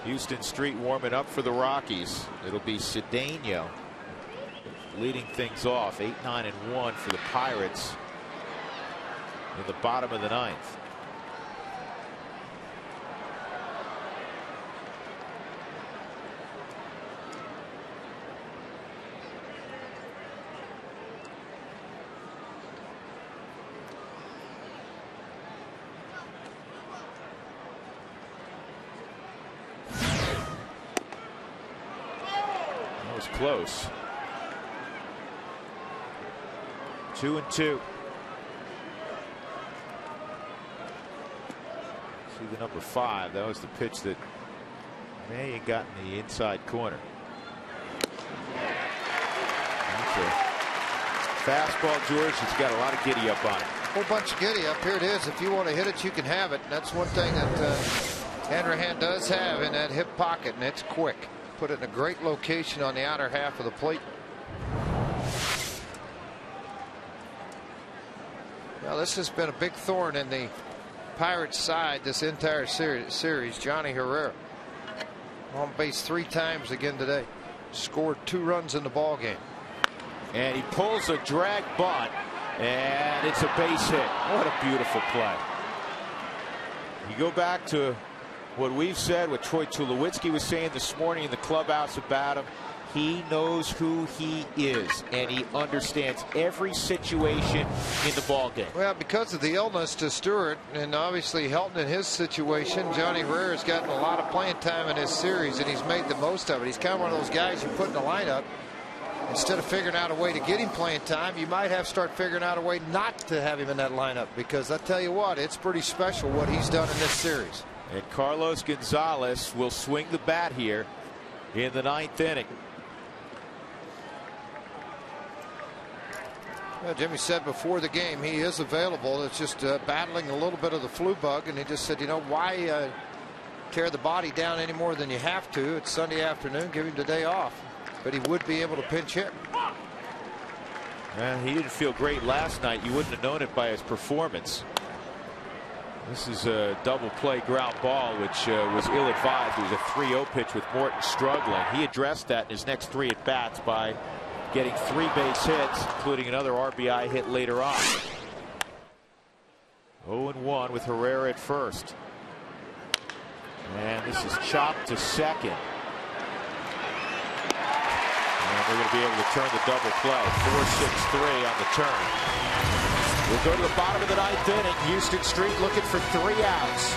Houston Street warming up for the Rockies. It'll be Cedeno leading things off. 8-9-1 for the Pirates in the bottom of the 9th. Close. 2-2. See the number 5. That was the pitch that may have gotten the inside corner. That's a fastball, George. It's got a lot of giddy up on it. Whole bunch of giddy up. Here it is. If you want to hit it, you can have it. That's one thing that Hanrahan does have in that hip pocket, and it's quick. Put it in a great location on the outer half of the plate. Well, this has been a big thorn in the Pirates' side this entire series. Johnny Herrera on base 3 times again today. Scored 2 runs in the ball game. And he pulls a drag bunt, and it's a base hit. What a beautiful play. You go back to what we've said, what Troy Tulowitzki was saying this morning in the clubhouse about him. He knows who he is, and he understands every situation in the ball game. Well, because of the illness to Stewart, and obviously Helton in his situation, Johnny Herrera's gotten a lot of playing time in this series, and he's made the most of it. He's kind of one of those guys you put in the lineup. Instead of figuring out a way to get him playing time, you might have to start figuring out a way not to have him in that lineup, because I tell you what, it's pretty special what he's done in this series. And Carlos Gonzalez will swing the bat here in the 9th inning. Well, Jimmy said before the game he is available. It's just battling a little bit of the flu bug, and he just said, you know, why tear the body down any more than you have to? It's Sunday afternoon. Give him the day off. But he would be able to pinch hit. He didn't feel great last night. You wouldn't have known it by his performance. This is a double play ground ball, which was ill-advised. It was a 3-0 pitch with Morton struggling. He addressed that in his next 3 at-bats by getting 3 base hits, including another RBI hit later on. 0-1 with Herrera at first. And this is chopped to second. And they're going to be able to turn the double play. 4-6-3 on the turn. We'll go to the bottom of the ninth inning. Houston Street looking for 3 outs.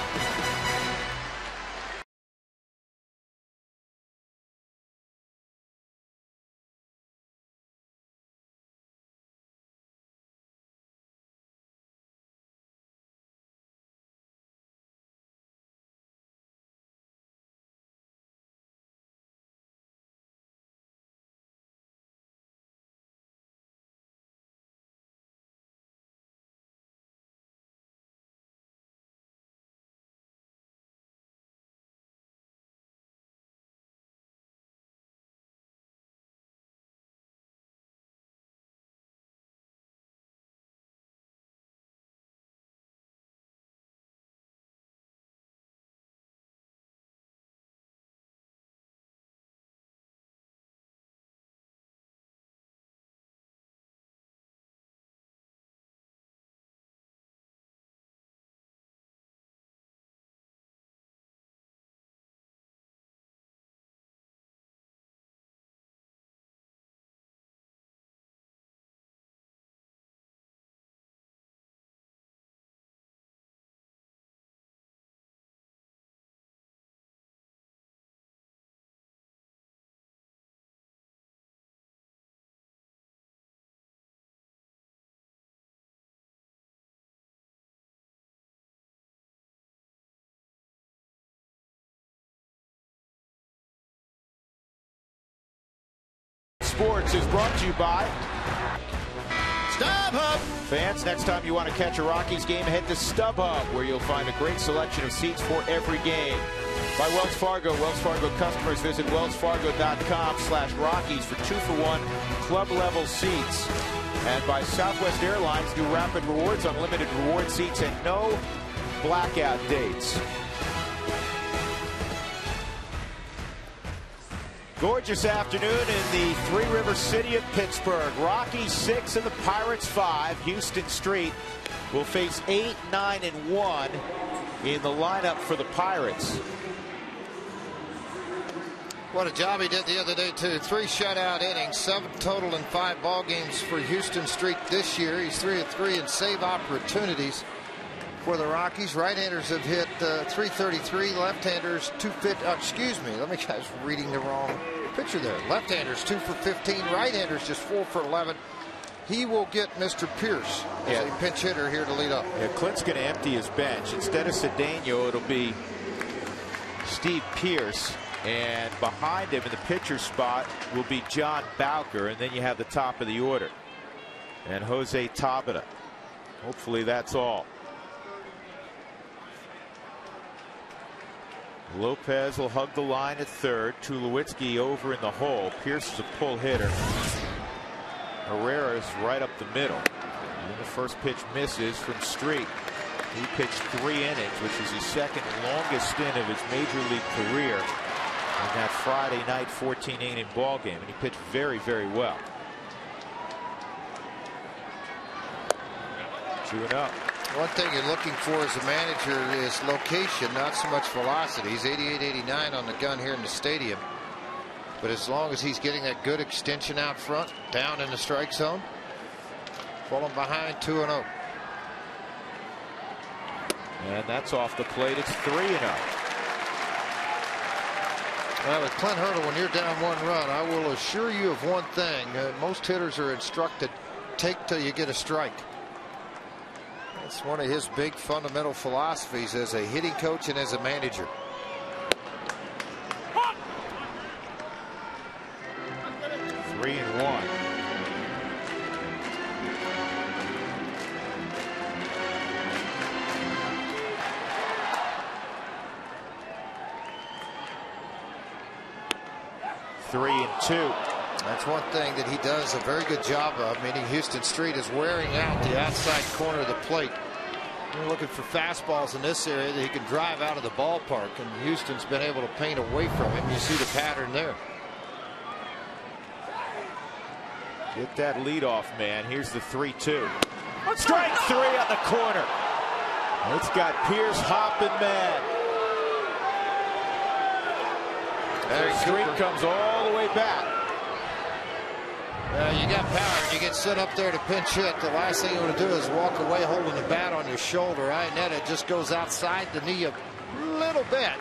Sports is brought to you by StubHub. Fans, next time you want to catch a Rockies game, head to StubHub, where you'll find a great selection of seats for every game. By Wells Fargo. Wells Fargo customers visit wellsfargo.com/Rockies for 2-for-1 club level seats. And by Southwest Airlines, new Rapid Rewards, unlimited reward seats, and no blackout dates. Gorgeous afternoon in the Three River City of Pittsburgh. Rockies 6 and the Pirates 5. Houston Street will face 8, 9, and 1 in the lineup for the Pirates. What a job he did the other day, too. 3 shutout innings, 7 total in 5 ball games for Houston Street this year. He's 3 of 3 in save opportunities for the Rockies. Right-handers have hit 333, left-handers 250. Excuse me, let me guys reading the wrong picture there. Left-handers 2 for 15, right-handers just 4 for 11. He will get Mr. Pierce as a pinch hitter here to lead up. Yeah, Clint's going to empty his bench. Instead of Cedeno, it'll be Steve Pierce, and behind him in the pitcher spot will be John Bowker, and then you have the top of the order and Jose Tabata. Hopefully that's all. Lopez will hug the line at third. Tulowitzki over in the hole. Pierce is a pull hitter. Herrera is right up the middle. And the first pitch misses from Street. He pitched 3 innings, which is his second longest stint of his major league career in that Friday night 14-inning ball game, and he pitched very, very well. 2-0. One thing you're looking for as a manager is location, not so much velocity. He's 88-89 on the gun here in the stadium. But as long as he's getting that good extension out front, down in the strike zone, falling behind 2-0. And that's off the plate. It's 3-0. Well, with Clint Hurdle, when you're down 1 run, I will assure you of one thing. Most hitters are instructed, take till you get a strike. That's one of his big fundamental philosophies as a hitting coach and as a manager. Three and 1. Three and 2. That's one thing that he does a very good job of, meaning Houston Street is wearing out the outside corner of the plate. We're looking for fastballs in this area that he can drive out of the ballpark, and Houston's been able to paint away from him. You see the pattern there. Get that leadoff man. Here's the 3-2. Strike 3 on the corner. It's got Pierce hopping mad. Street comes all the way back. You got power and you get set up there to pinch hit. The last thing you want to do is walk away holding the bat on your shoulder. Iannetta just goes outside the knee a little bit.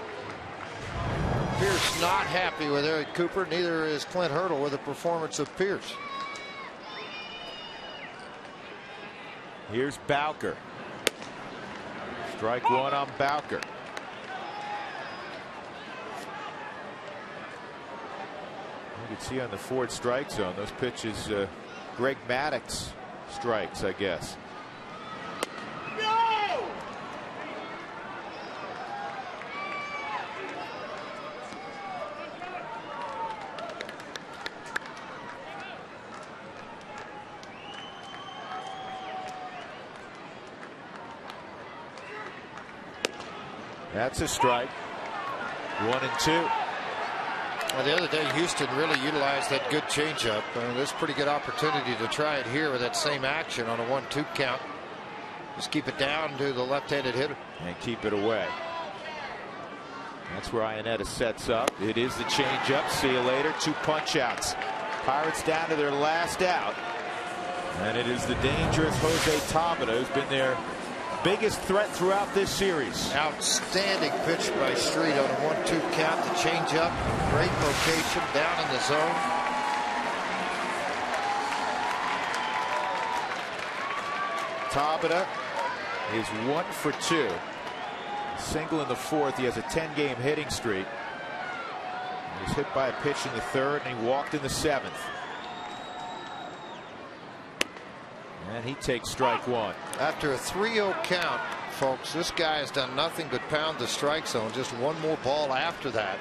Pierce not happy with Eric Cooper. Neither is Clint Hurdle with the performance of Pierce. Here's Bowker. Strike one on Bowker. You can see on the Ford strike zone, those pitches, Greg Maddox strikes, I guess. No! That's a strike. 1-2. Well, the other day, Houston really utilized that good changeup. There's a pretty good opportunity to try it here with that same action on a 1-2 count. Just keep it down to the left-handed hitter. And keep it away. That's where Iannetta sets up. It is the changeup. See you later. 2 punch-outs. Pirates down to their last out. And it is the dangerous Jose Tabata who's been their biggest threat throughout this series. Outstanding pitch by Street on a 1-2 count. The changeup, great location down in the zone. Tabata is 1 for 2. Single in the 4th. He has a 10-game hitting streak. He was hit by a pitch in the 3rd, and he walked in the 7th. And he takes strike one. After a 3-0 count, folks, this guy has done nothing but pound the strike zone. Just one more ball after that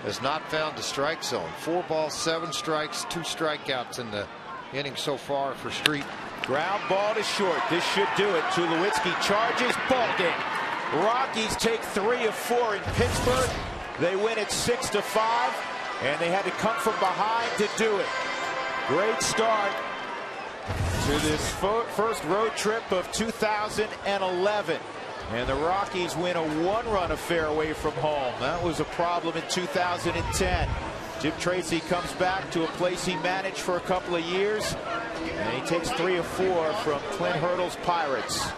has not found the strike zone. 4 balls, 7 strikes, 2 strikeouts in the inning so far for Street. Ground ball to short. This should do it. Tulowitzki charges. Ball game. Rockies take 3 of 4 in Pittsburgh. They win it 6-5, and they had to come from behind to do it. Great start to this first road trip of 2011. And the Rockies win a 1-run affair away from home. That was a problem in 2010. Jim Tracy comes back to a place he managed for a couple of years, and he takes 3 of 4 from Clint Hurdle's Pirates.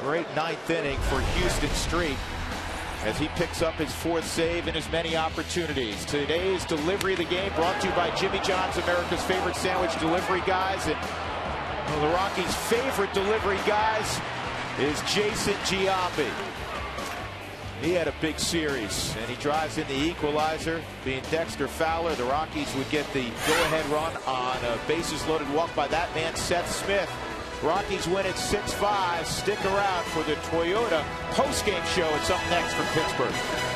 Great 9th inning for Houston Street as he picks up his 4th save in as many opportunities. Today's delivery of the game brought to you by Jimmy John's, America's favorite sandwich delivery guys. And one of the Rockies' favorite delivery guys is Jason Giambi. He had a big series, and he drives in the equalizer. Being Dexter Fowler, the Rockies would get the go-ahead run on a bases-loaded walk by that man, Seth Smith. Rockies win it 6-5. Stick around for the Toyota postgame show. It's up next from Pittsburgh.